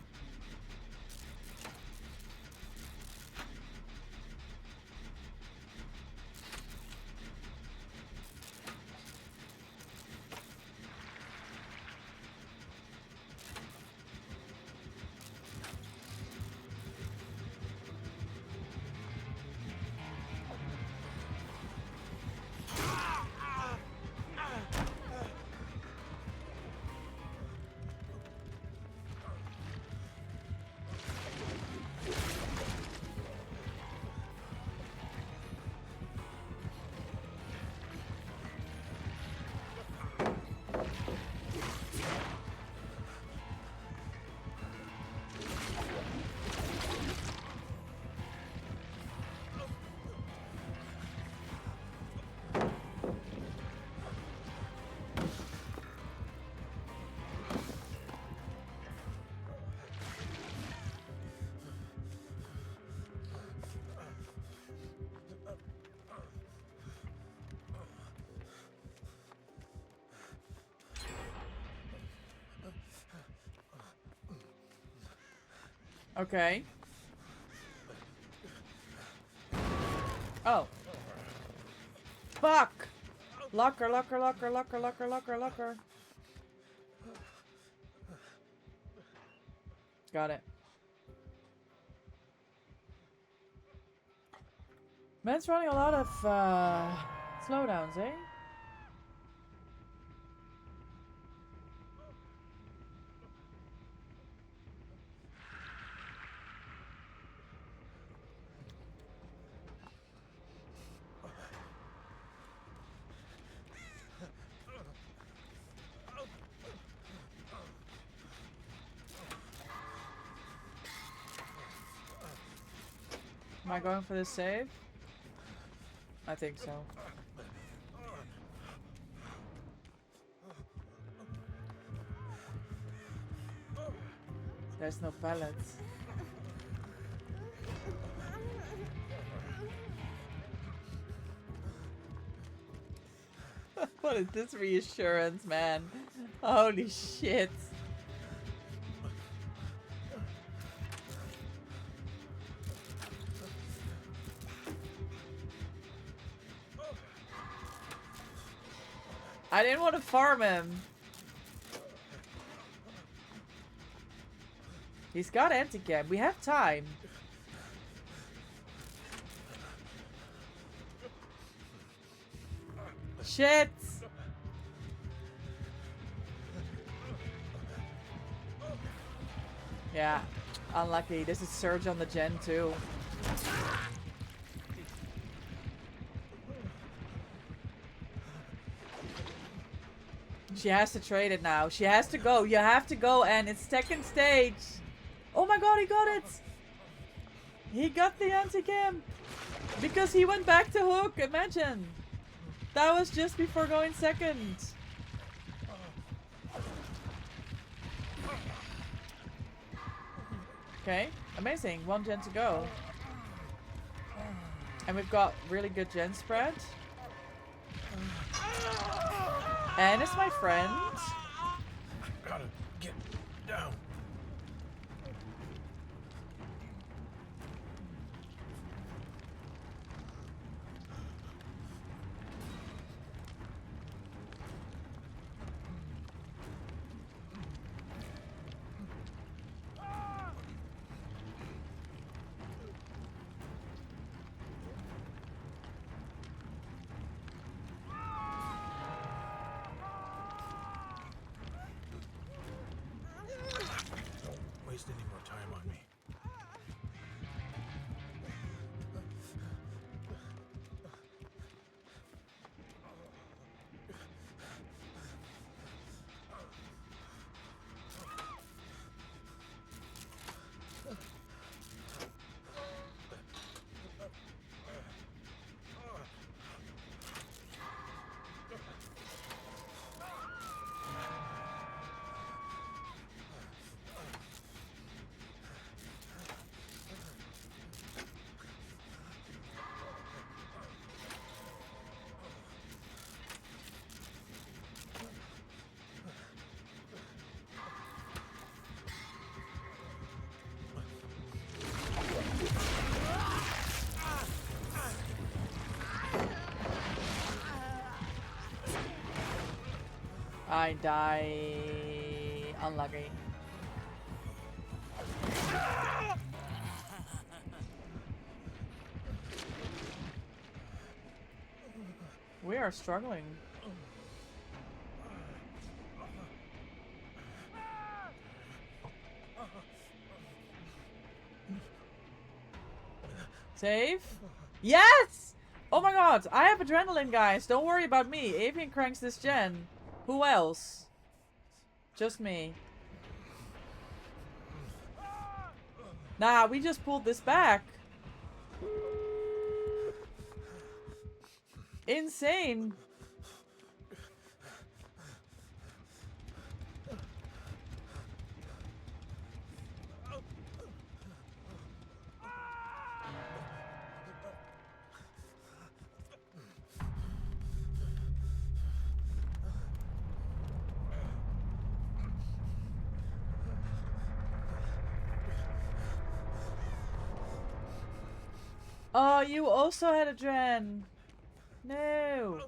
Okay. Oh. Fuck! Locker, locker, locker, locker, locker, locker, locker. Got it. Man's running a lot of slowdowns, eh? Am I going for the save? I think so. There's no pallets. What is this reassurance, man? Holy shit. I didn't want to farm him. He's got anti-cam. We have time. Shit. Yeah, unlucky. This is Surge on the gen too. She has to trade it now. She has to go. You have to go, and it's second stage. Oh my god, he got it! He got the anti-cam! Because he went back to hook, imagine! That was just before going second. Okay, amazing. 1 gen to go. And we've got really good gen spread. And it's my friend. Gotta get down. Don't waste any more time on me. I die. Unlucky. We are struggling. Save? Yes! Oh my god, I have adrenaline, guys. Don't worry about me. Avian cranks this gen. Who else? Just me. Nah, we just pulled this back. Insane. Oh, you also had a Dren. No.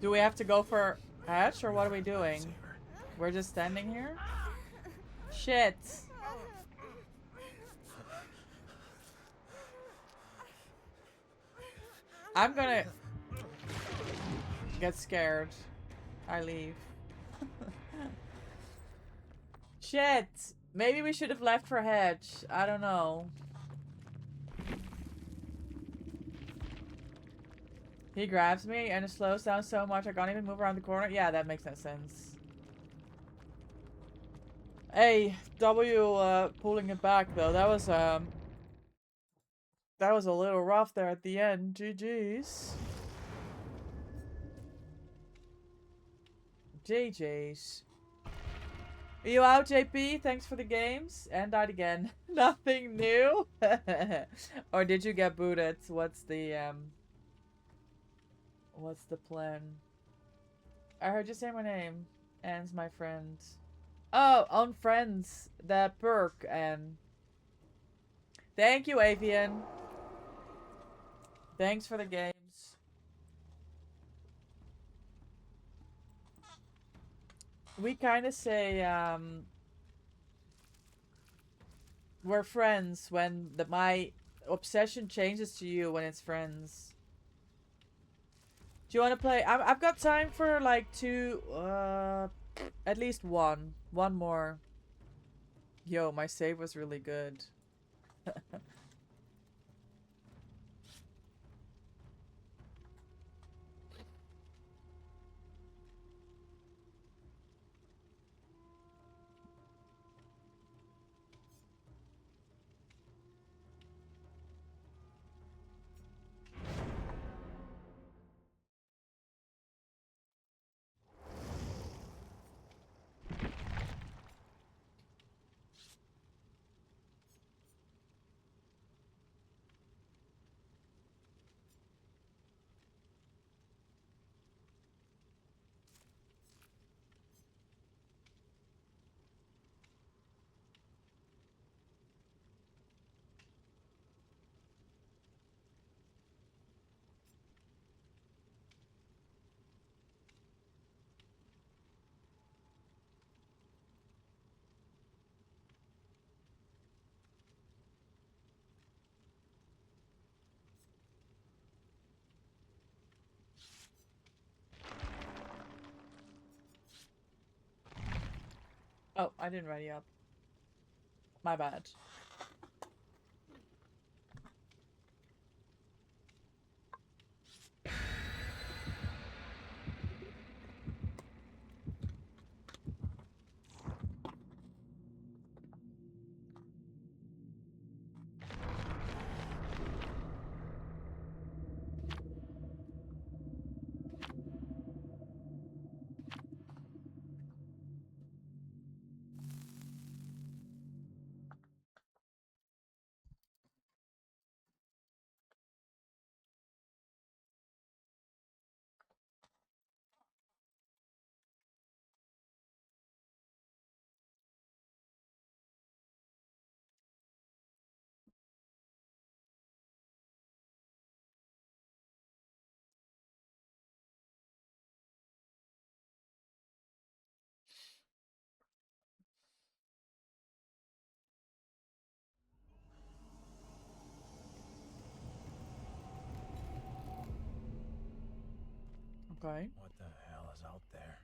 Do we have to go for hatch or what are we doing? We're just standing here? Shit. I'm gonna get scared. I leave. Shit. Maybe we should have left for hedge. I don't know. He grabs me and it slows down so much I can't even move around the corner. Yeah, that makes no sense. Hey, W pulling it back though. That was a little rough there at the end. GG's. GG's. Are you out, JP? Thanks for the games. And died again. Nothing new? Or did you get booted? What's the plan? I heard you say my name. Anne's my friend. Oh, on Friends. That perk, Anne. Thank you, Avian. Thanks for the games. We kind of say, we're friends when my obsession changes to you when it's friends. Do you want to play? I've got time for like two, at least one more. Yo, my save was really good. Oh, I didn't ready up. My bad. Okay. What the hell is out there?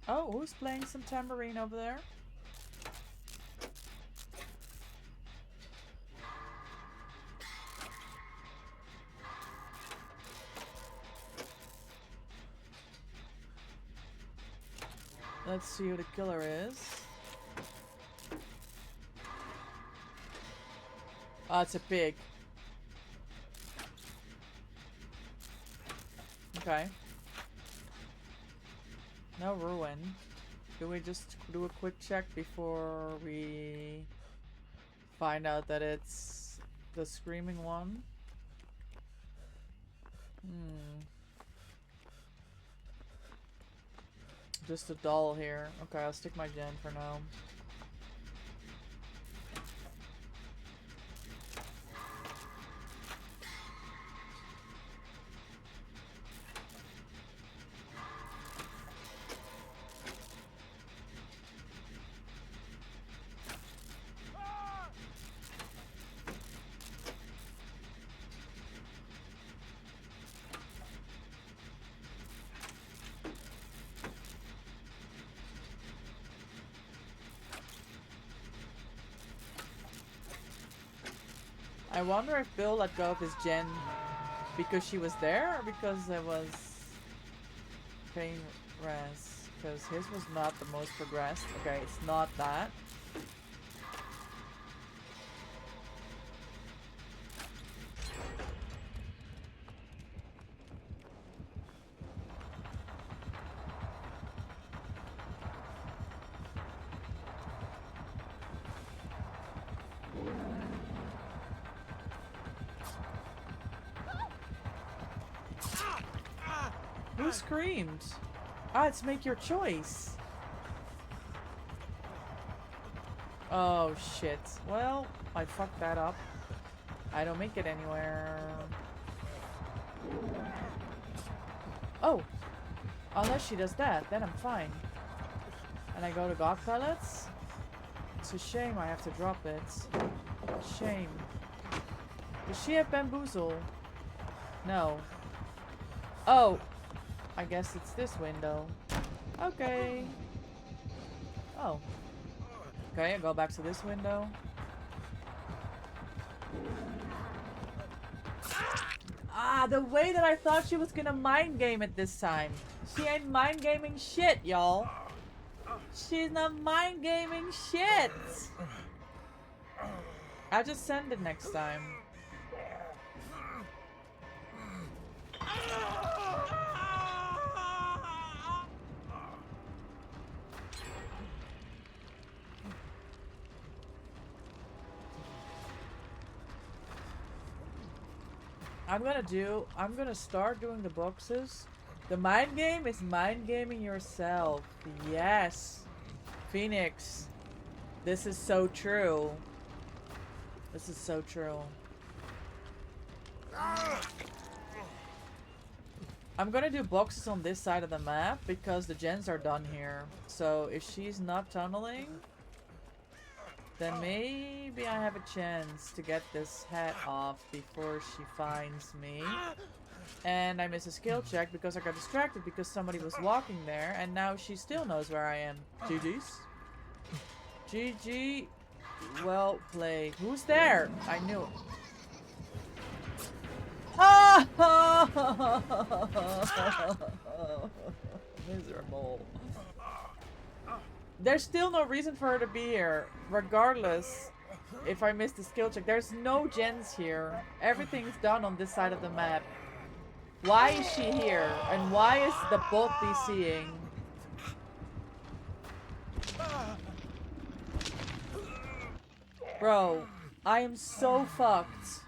Oh, who's playing some tambourine over there? Let's see who the killer is. Oh, it's a pig. Okay. No ruin. Do we just do a quick check before we find out that it's the screaming one? Just a doll here. Okay, I'll stick my gen for now. I wonder if Bill let go of his gen because she was there or because it was pain res. Because his was not the most progressed. Okay, it's not that. Who screamed? Ah, it's make your choice. Oh shit. Well, I fucked that up. I don't make it anywhere. Oh! Unless she does that, then I'm fine. And I go to God Pellets? It's a shame I have to drop it. Shame. Does she have Bamboozle? No. Oh! I guess it's this window. Okay. Oh. Okay, I go back to this window. Ah, the way that I thought she was gonna mind game it this time. She ain't mind gaming shit, y'all. She's not mind gaming shit. I'll just send it next time. I'm gonna start doing the boxes. The mind game is mind gaming yourself. Yes. Phoenix. This is so true. This is so true. I'm gonna do boxes on this side of the map because the gens are done here. So if she's not tunneling, then maybe I have a chance to get this hat off before she finds me. And I miss a skill check because I got distracted because somebody was walking there and now she still knows where I am. GG's. GG. Well played. Who's there? I knew it. Miserable. There's still no reason for her to be here, regardless if I missed the skill check. There's no gens here. Everything's done on this side of the map. Why is she here? And why is the bot DCing? Bro, I am so fucked.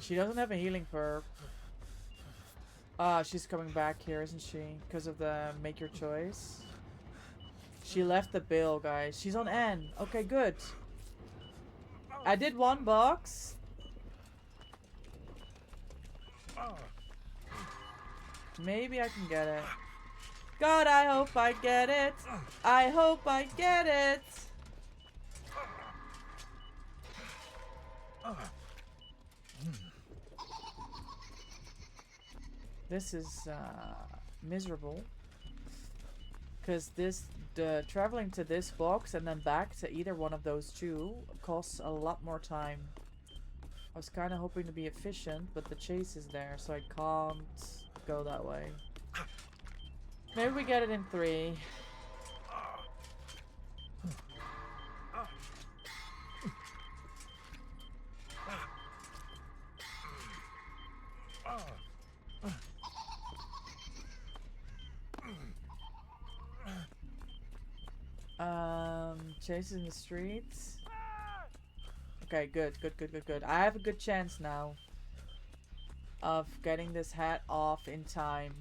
She doesn't have a healing perk. Ah, she's coming back here, isn't she? Because of the make your choice. She left the bill, guys. She's on N. Okay, good. I did one box. Maybe I can get it. God, I hope I get it. I hope I get it. This is miserable because the traveling to this box and then back to either one of those two costs a lot more time. I was kind of hoping to be efficient, but the chase is there, so I can't go that way. Maybe we get it in 3. Chase in the streets. Okay, good. I have a good chance now of getting this hat off in time.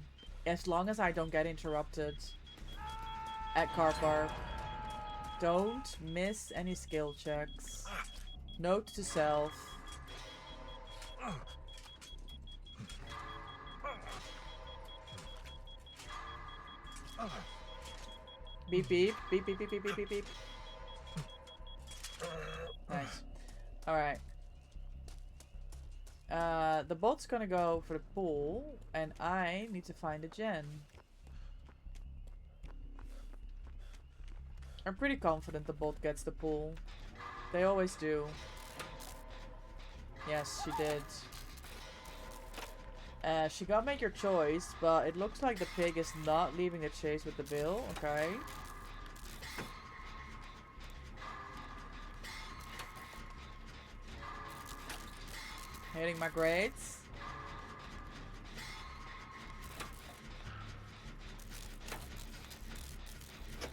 As long as I don't get interrupted at car park. Don't miss any skill checks. Note to self. Beep beep. Beep beep beep beep beep beep beep. Nice. Alright. The bot's gonna go for the pool, and I need to find a gen. I'm pretty confident the bot gets the pool. They always do. Yes, she did. She got make your choice, but it looks like the pig is not leaving the chase with the bill. Okay. Hitting my grades.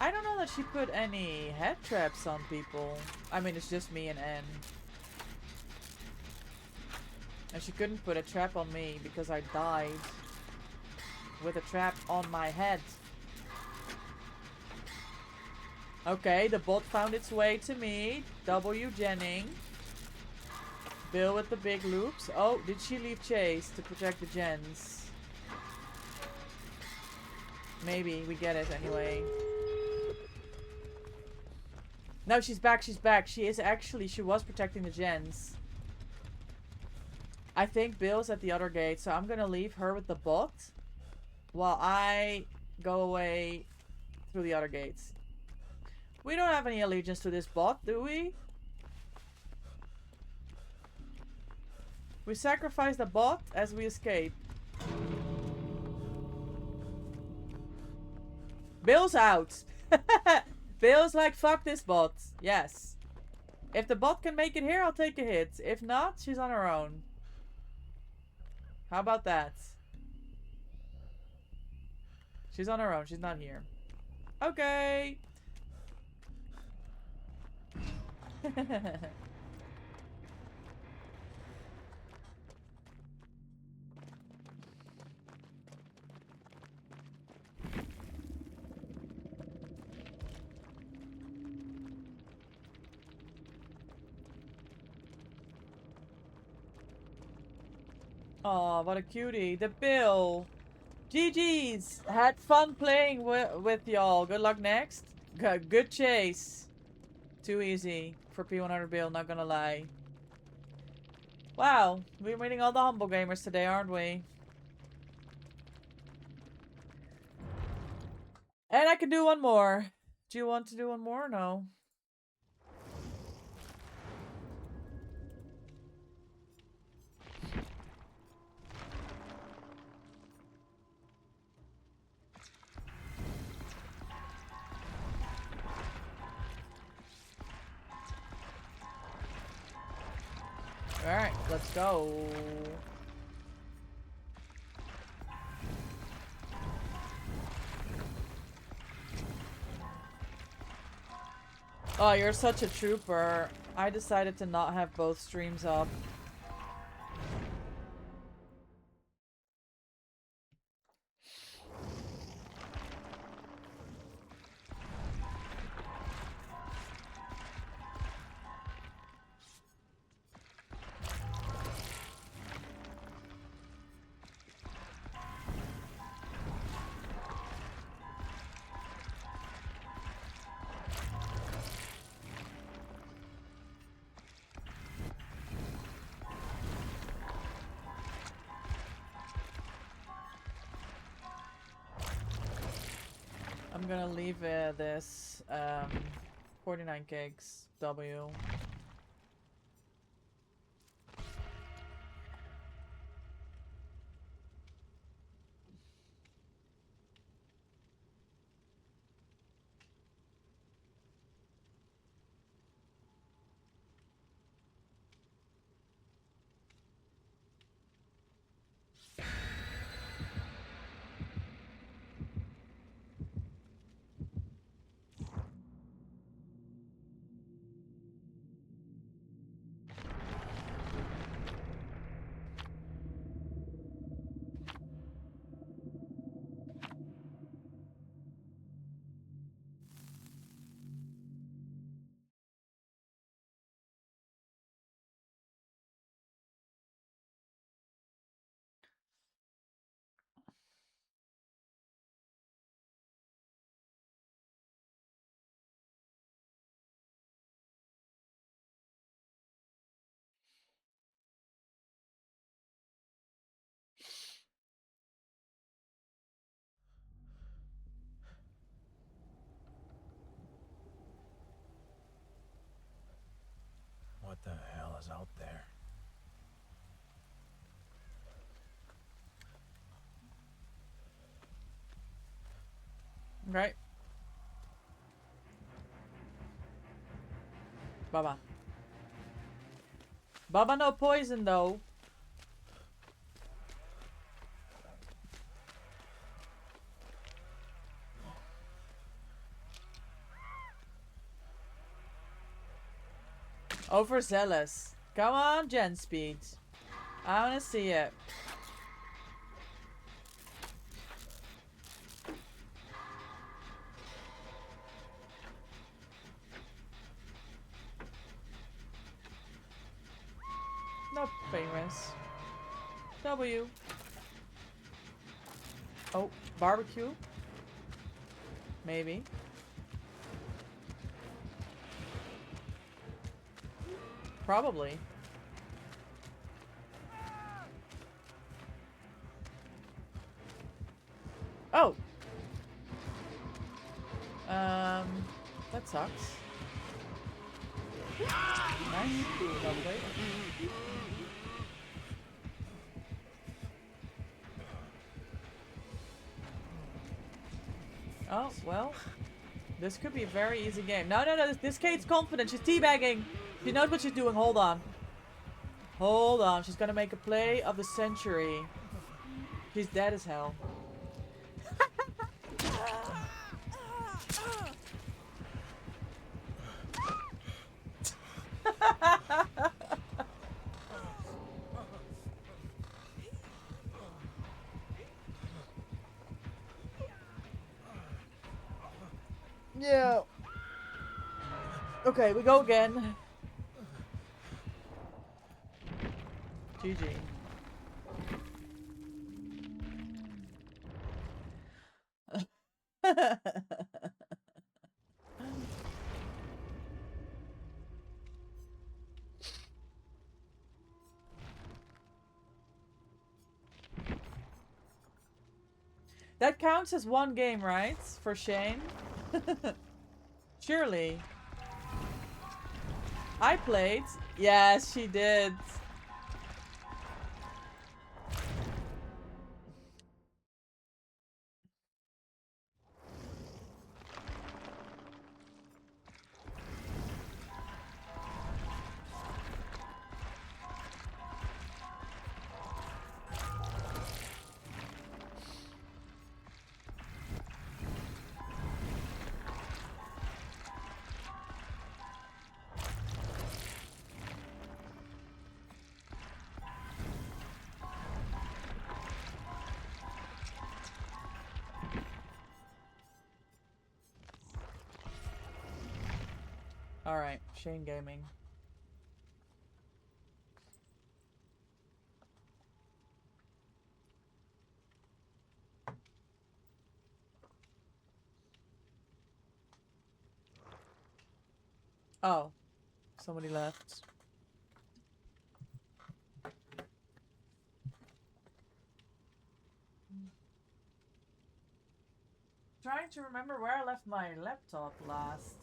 I don't know that she put any head traps on people. I mean, it's just me and N. And she couldn't put a trap on me because I died with a trap on my head. Okay, the bot found its way to me. W Jenning. Bill with the big loops. Oh, did she leave chase to protect the gens? Maybe. We get it anyway. No, she's back. She's back. She is actually... She was protecting the gens. I think Bill's at the other gate, so I'm gonna leave her with the bot while I go away through the other gates. We don't have any allegiance to this bot, do we? We sacrifice the bot as we escape. Bill's out. Bill's like, fuck this bot. Yes. If the bot can make it here, I'll take a hit. If not, she's on her own. How about that? She's on her own. She's not here. Okay. Aw, what a cutie. The Bill. GG's. Had fun playing with y'all. Good luck next. Good chase. Too easy for P100 Bill, not gonna lie. Wow. We're meeting all the humble gamers today, aren't we? And I can do one more. Do you want to do one more or no? Alright, let's go. Oh, you're such a trooper. I decided to not have both streams up. I'm gonna leave this 49 gigs W. is out there? Right. Baba. Baba no poison though. Overzealous. Come on, Gen Speed. I wanna see it. Not famous. W. Oh, barbecue? Maybe. Probably. Oh! That sucks. Nice. Lovely. Oh, well. This could be a very easy game. No, no, no. This Kate's confident. She's teabagging. She knows what she's doing. Hold on. Hold on. She's gonna make a play of the century. She's dead as hell. Yeah. Okay, we go again. GG. That counts as one game, right? For Shane? Surely. I played. Yes, she did. Alright, Shane Gaming. Oh. Somebody left. Trying to remember where I left my laptop last.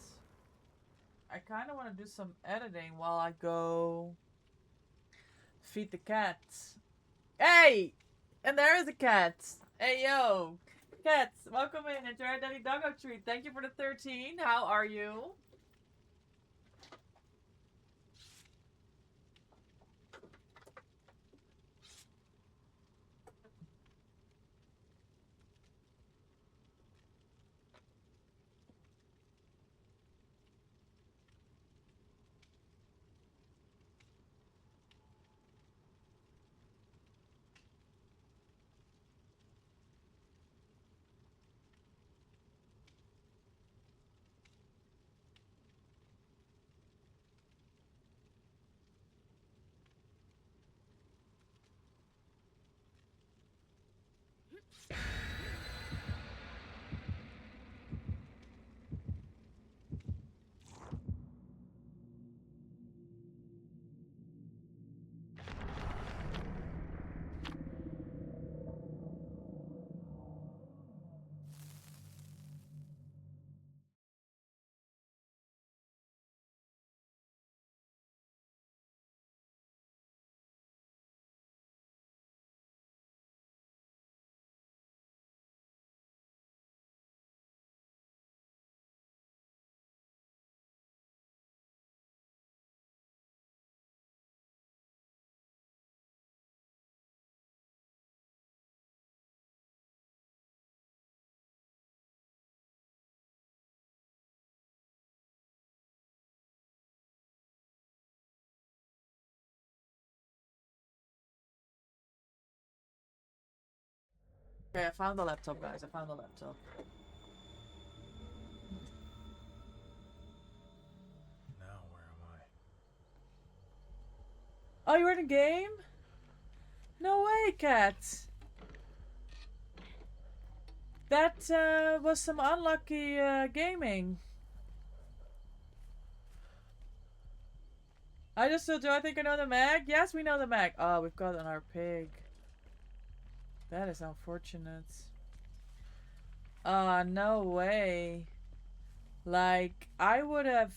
I kind of want to do some editing while I go feed the cat. Hey! And there is a cat. Hey, yo. Cats, welcome in. Enjoy our Daddy Doggo treat. Thank you for the 13. How are you? Okay, I found the laptop, guys. I found the laptop. Now where am Oh, you're in a game? No way, Cat. That was some unlucky gaming. Do I think I know the mag? Yes, we know the mag. Oh, we've got our pig. That is unfortunate. No way. Like, I would have,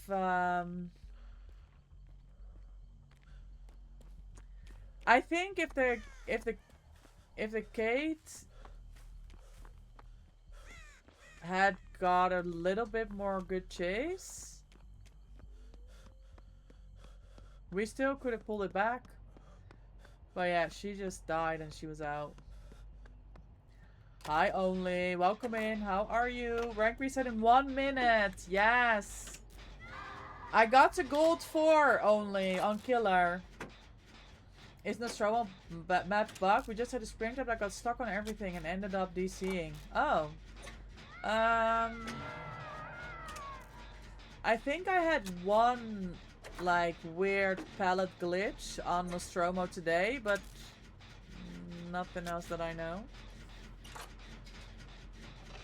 I think if the Kate had got a little bit more good chase, we still could have pulled it back. But yeah, she just died and she was out. Hi, Only. Welcome in. How are you? Rank reset in 1 minute. Yes. I got to gold 4 only on Killer. Is Nostromo map bug? We just had a springtrap that got stuck on everything and ended up DCing. Oh. I think I had one like weird palette glitch on Nostromo today, but nothing else that I know.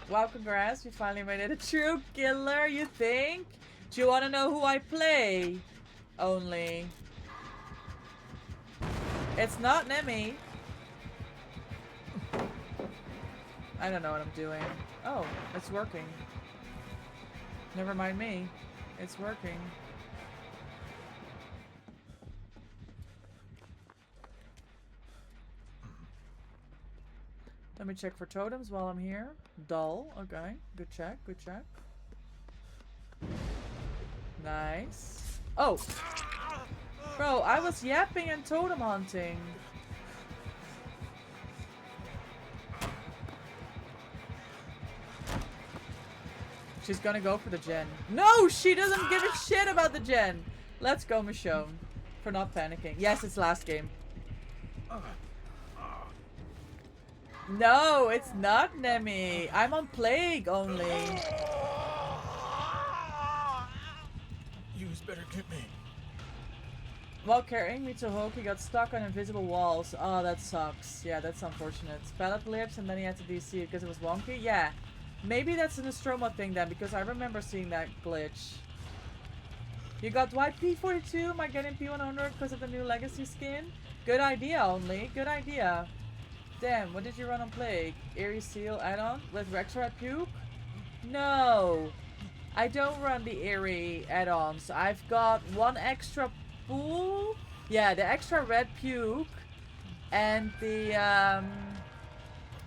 Wow, congrats, you finally made it a true killer, you think? Do you want to know who I play? Only. It's not Nemi. I don't know what I'm doing. Oh, it's working. Never mind me. It's working. Let me check for totems while I'm here. Dull. Okay. Good check. Good check. Nice. Oh! Bro, I was yapping and totem hunting. She's gonna go for the gen. No! She doesn't give a shit about the gen! Let's go, Michonne. For not panicking. Yes, it's last game. No, it's not Nemi. I'm on Plague only. Yous better get me. While carrying me to Hulk, he got stuck on invisible walls. Oh, that sucks. Yeah, that's unfortunate. Pallet lips and then he had to DC it because it was wonky. Yeah. Maybe that's a Nostromo thing then, because I remember seeing that glitch. You got white P42? Am I getting P100 because of the new Legacy skin? Good idea, Only. Good idea. Damn, what did you run on Plague? Eerie Seal add-on with Rexrat Puke? No! I don't run the Eerie add-ons. I've got one extra pool. Yeah, the extra red Puke. And the,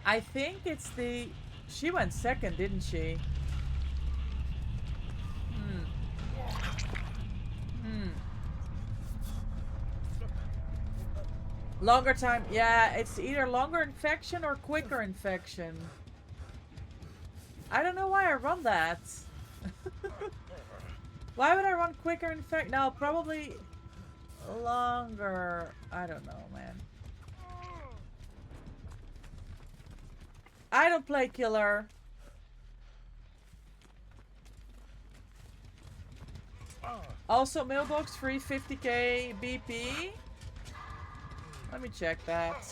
I think it's the... She went second, didn't she? Longer time. Yeah, it's either longer infection or quicker infection. I don't know why I run that. Why would I run quicker infect? No, probably longer. I don't know, man. I don't play killer. Also, mailbox free 50k BP. Let me check that.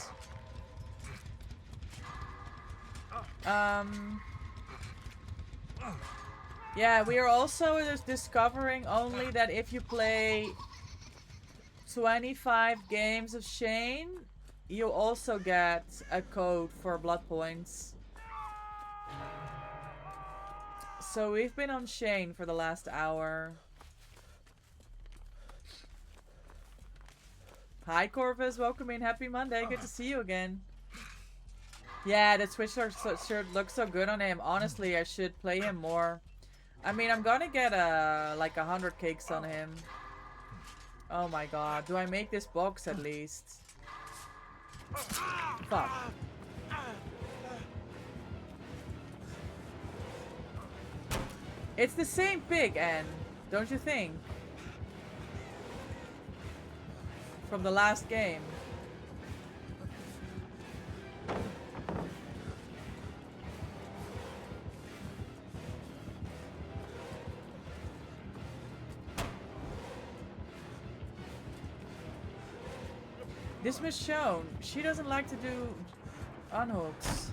Yeah, we are also just discovering only that if you play 25 games of Shane, you also get a code for blood points. So we've been on Shane for the last hour. Hi Corvus, welcome in. Happy Monday. Good to see you again. Yeah, the Twitch shirt looks so good on him. Honestly, I should play him more. I mean, I'm gonna get like 100 cakes on him. Oh my god. Do I make this box at least? Fuck. It's the same pig, Anne. Don't you think? From the last game. This Michonne, she doesn't like to do unhooks.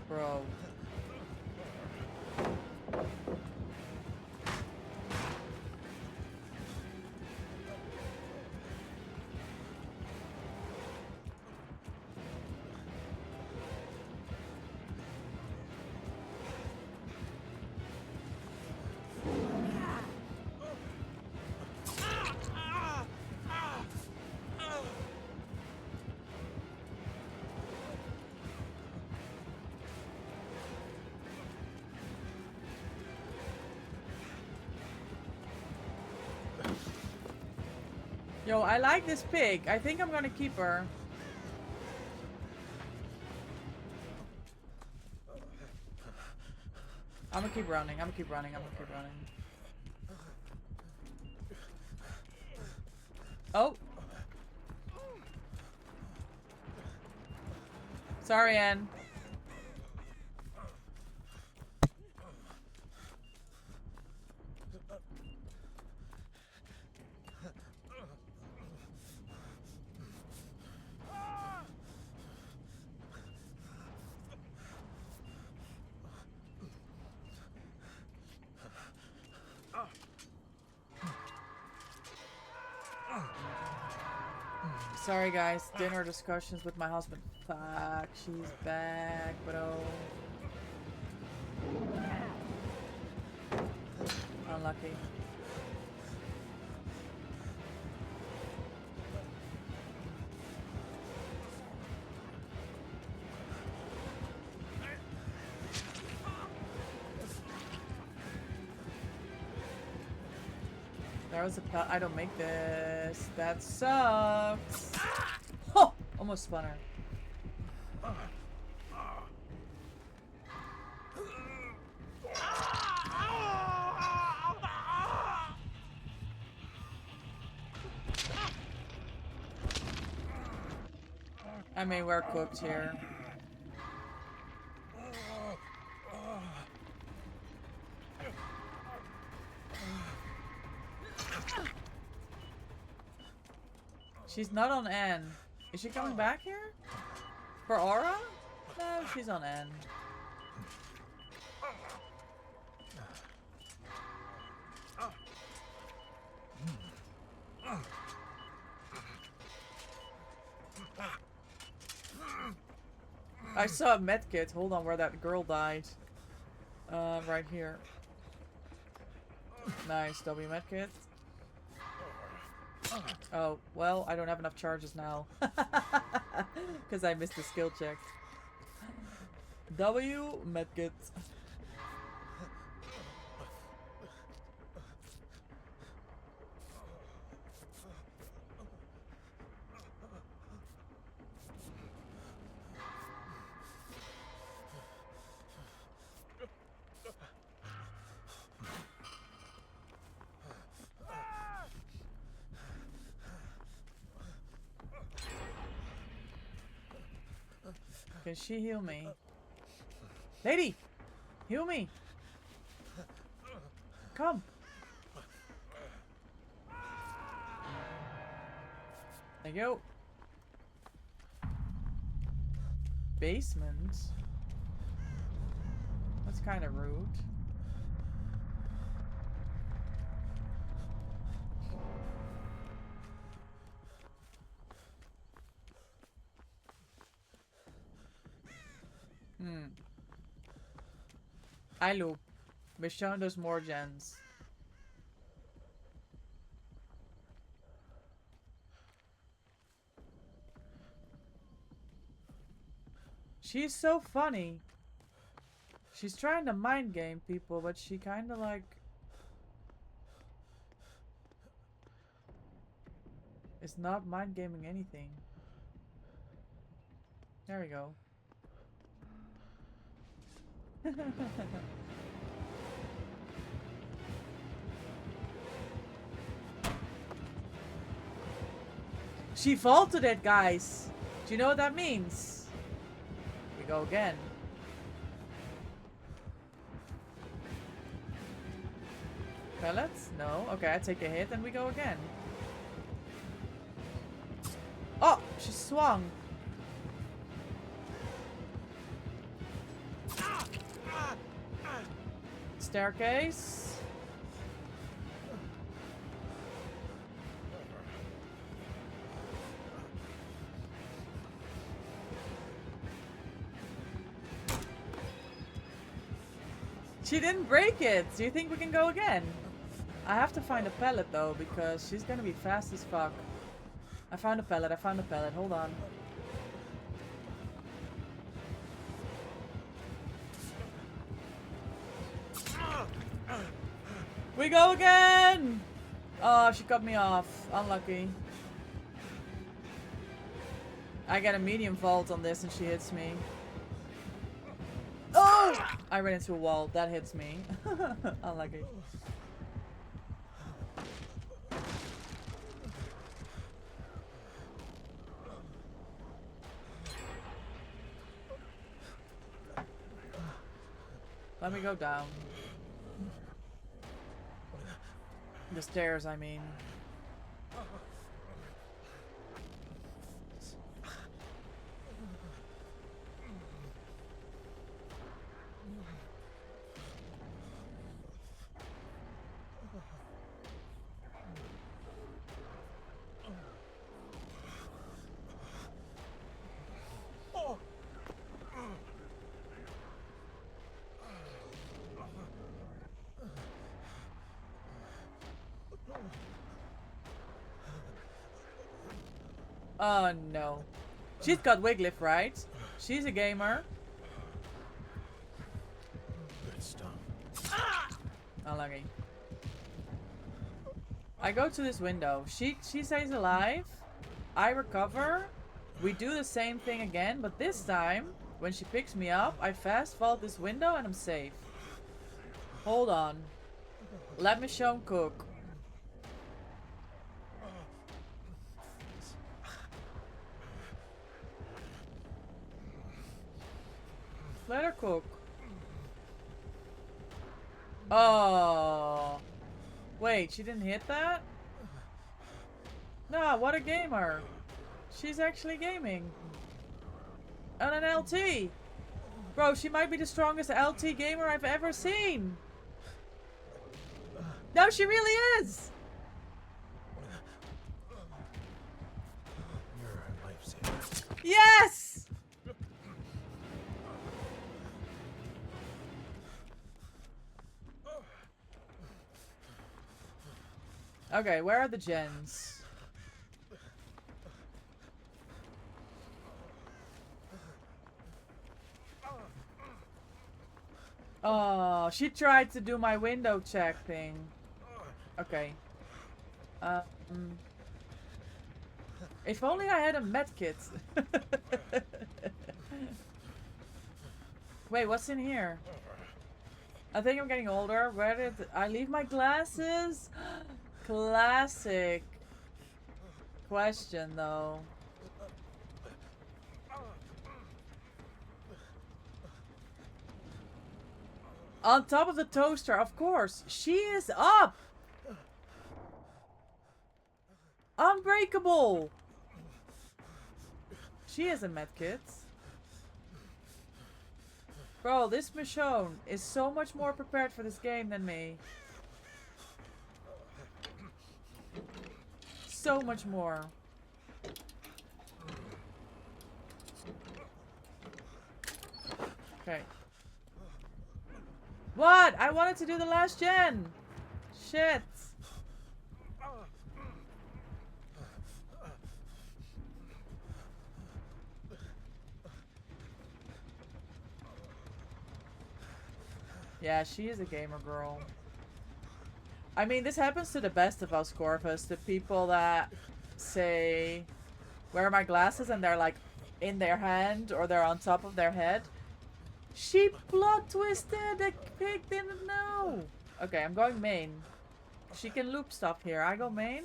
Bro. Yo, I like this pig. I think I'm gonna keep her. I'm gonna keep running. I'm gonna keep running. I'm gonna keep running. Oh. Sorry, Anne. Sorry guys, dinner discussions with my husband. Fuck, she's back, bro. Unlucky. There was a I don't make this. That sucks. Oh! Almost spun her. I mean, we're cooked here. She's not on N. Is she coming back here? For Aura? No, she's on N. I saw a medkit. Hold on, where that girl died. Right here. Nice, W medkit. Oh, well, I don't have enough charges now. Because I missed the skill check. W medkit. Can she heal me? Lady! Heal me! Come! There you go. Basement? That's kind of rude. I loop. Michonne does more gens. She's so funny. She's trying to mind game people, but she kind of like... is not mind gaming anything. There we go. She vaulted it, guys. Do you know what that means? We go again. Pellets? No. Okay, I take a hit and we go again. She swung. Staircase. She didn't break it. Do you think we can go again? I have to find a pellet though, because she's gonna be fast as fuck. I found a pellet. I found a pellet. Hold on. We go again! Oh, she cut me off. Unlucky. I get a medium vault on this and she hits me. Oh! I ran into a wall. That hits me. Unlucky. Let me go down. The stairs, I mean. Oh no. She's got Wiglif, right? She's a gamer. Good stuff. Unlucky. I go to this window. She stays alive. I recover. We do the same thing again, but this time, when she picks me up, I fast vault this window and I'm safe. Hold on. Let Michonne cook. Let her cook. Oh. Wait, she didn't hit that? No, what a gamer. She's actually gaming. On an LT. Bro, she might be the strongest LT gamer I've ever seen. No, she really is. You're a lifesaver. Yes! Okay, where are the gens? Oh, she tried to do my window check thing. Okay. If only I had a medkit. Wait, what's in here? I think I'm getting older. Where did I leave my glasses? Classic question, though. On top of the toaster, of course. She is up. Unbreakable. She is a medkit. Bro, this Michonne is so much more prepared for this game than me. So much more. Okay. What? I wanted to do the last gen. Shit. Yeah, she is a gamer girl. I mean, this happens to the best of us, Corvus. The people that say, where are my glasses? And they're like in their hand or they're on top of their head. She plot twisted. The pig didn't know. Okay, I'm going main. She can loop stuff here. I go main.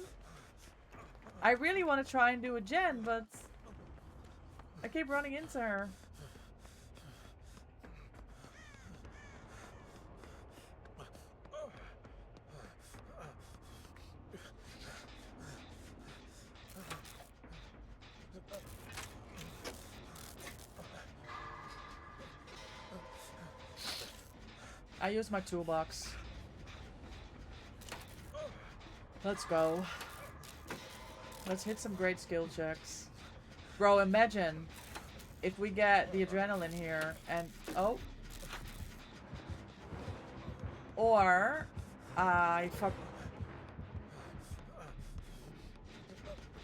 I really want to try and do a gen, but I keep running into her. I use my toolbox. Let's go. Let's hit some great skill checks. Bro, imagine if we get the adrenaline here and... Oh. Or... I fuck...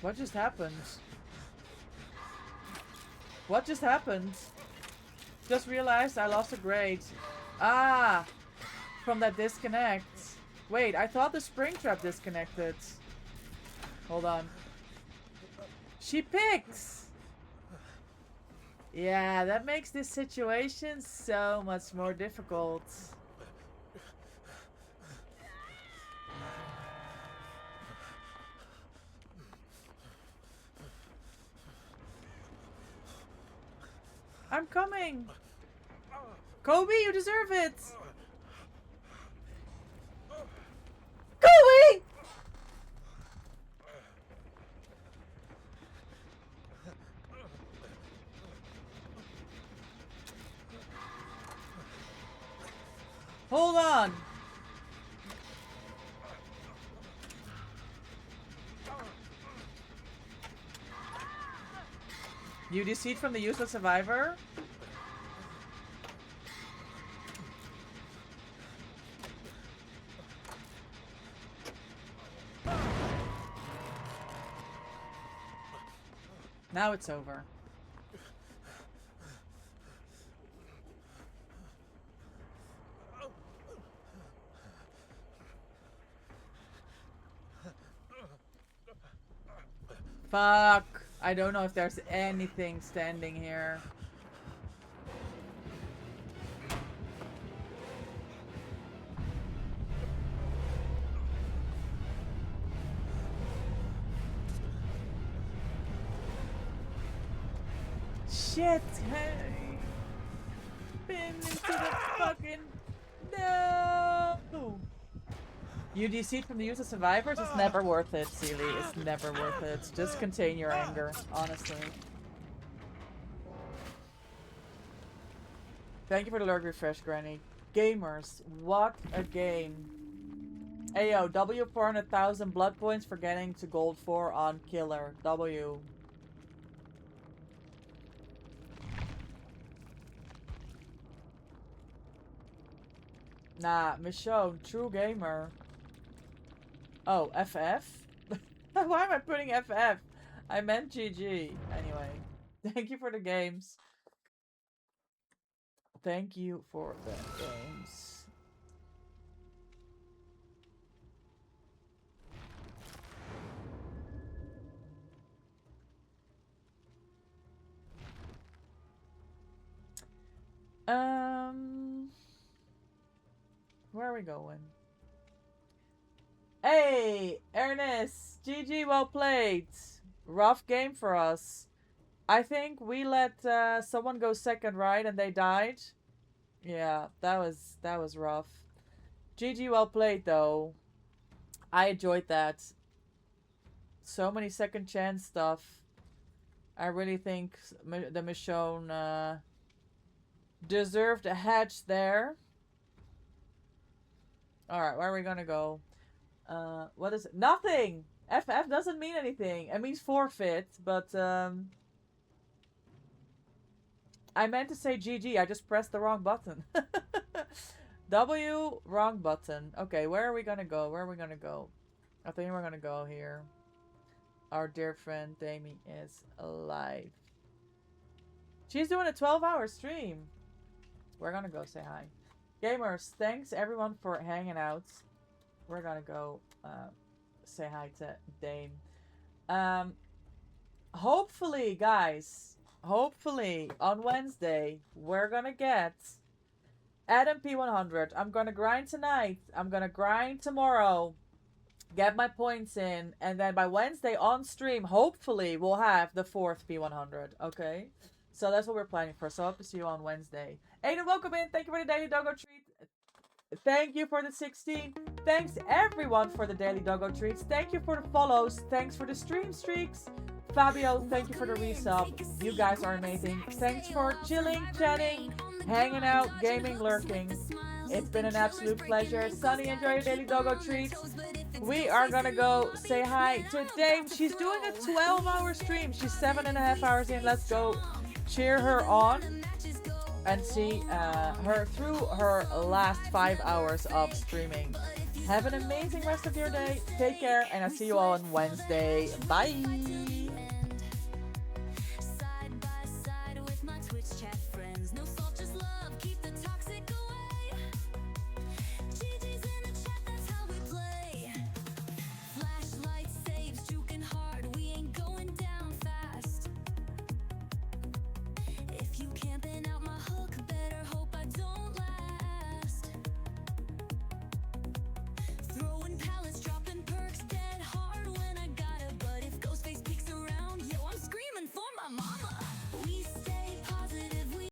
What just happened? What just happened? Just realized I lost a grade. Ah! From that disconnect. Wait, I thought the spring trap disconnected. Hold on. She picks! Yeah, that makes this situation so much more difficult. I'm coming! Kobe, you deserve it! Kobe! Hold on! You deceit from the useless survivor? Now it's over. Fuck. I don't know if there's anything standing here. Shit! Hey! Been into the fucking... No! You deceit from the use of survivors? It's never worth it, Seely. It's never worth it. Just contain your anger, honestly. Thank you for the lurk refresh, Granny. Gamers, what a game. Ayo, W 400,000 blood points for getting to gold 4 on Killer. W. Nah, Michonne, true gamer. Oh, FF? Why am I putting FF? I meant GG. Anyway, thank you for the games. Thank you for the games. Where are we going? Hey, Ernest! GG, well played. Rough game for us. I think we let someone go second, right? And they died. Yeah, that was rough. GG, well played though. I enjoyed that. So many second chance stuff. I really think the Michonne deserved a hatch there. Alright, where are we gonna go? What is it? Nothing! FF doesn't mean anything. It means forfeit, but I meant to say GG. I just pressed the wrong button. W, wrong button. Okay, where are we gonna go? Where are we gonna go? I think we're gonna go here. Our dear friend Damie is alive. She's doing a 12-hour stream. We're gonna go say hi. Gamers, thanks everyone for hanging out. We're gonna go say hi to Dame. Hopefully, guys, hopefully on Wednesday, we're gonna get Adam P100. I'm gonna grind tonight. I'm gonna grind tomorrow. Get my points in. And then by Wednesday on stream, hopefully, we'll have the 4th P100. Okay? So that's what we're planning for. So I hope to see you on Wednesday. Aiden, welcome in. Thank you for the daily doggo treat. Thank you for the 16. Thanks everyone for the daily doggo treats. Thank you for the follows. Thanks for the stream streaks. Fabio, thank you for the resub. You guys are amazing. Thanks for chilling, chatting, hanging out, gaming, lurking. It's been an absolute pleasure. Sunny, enjoy your daily doggo treats. We are gonna go say hi to Dame. She's doing a 12-hour stream. She's 7.5 hours in. Let's go cheer her on and see her through her last 5 hours of streaming. Have an amazing rest of your day. Take care, and I'll see you all on Wednesday. Bye.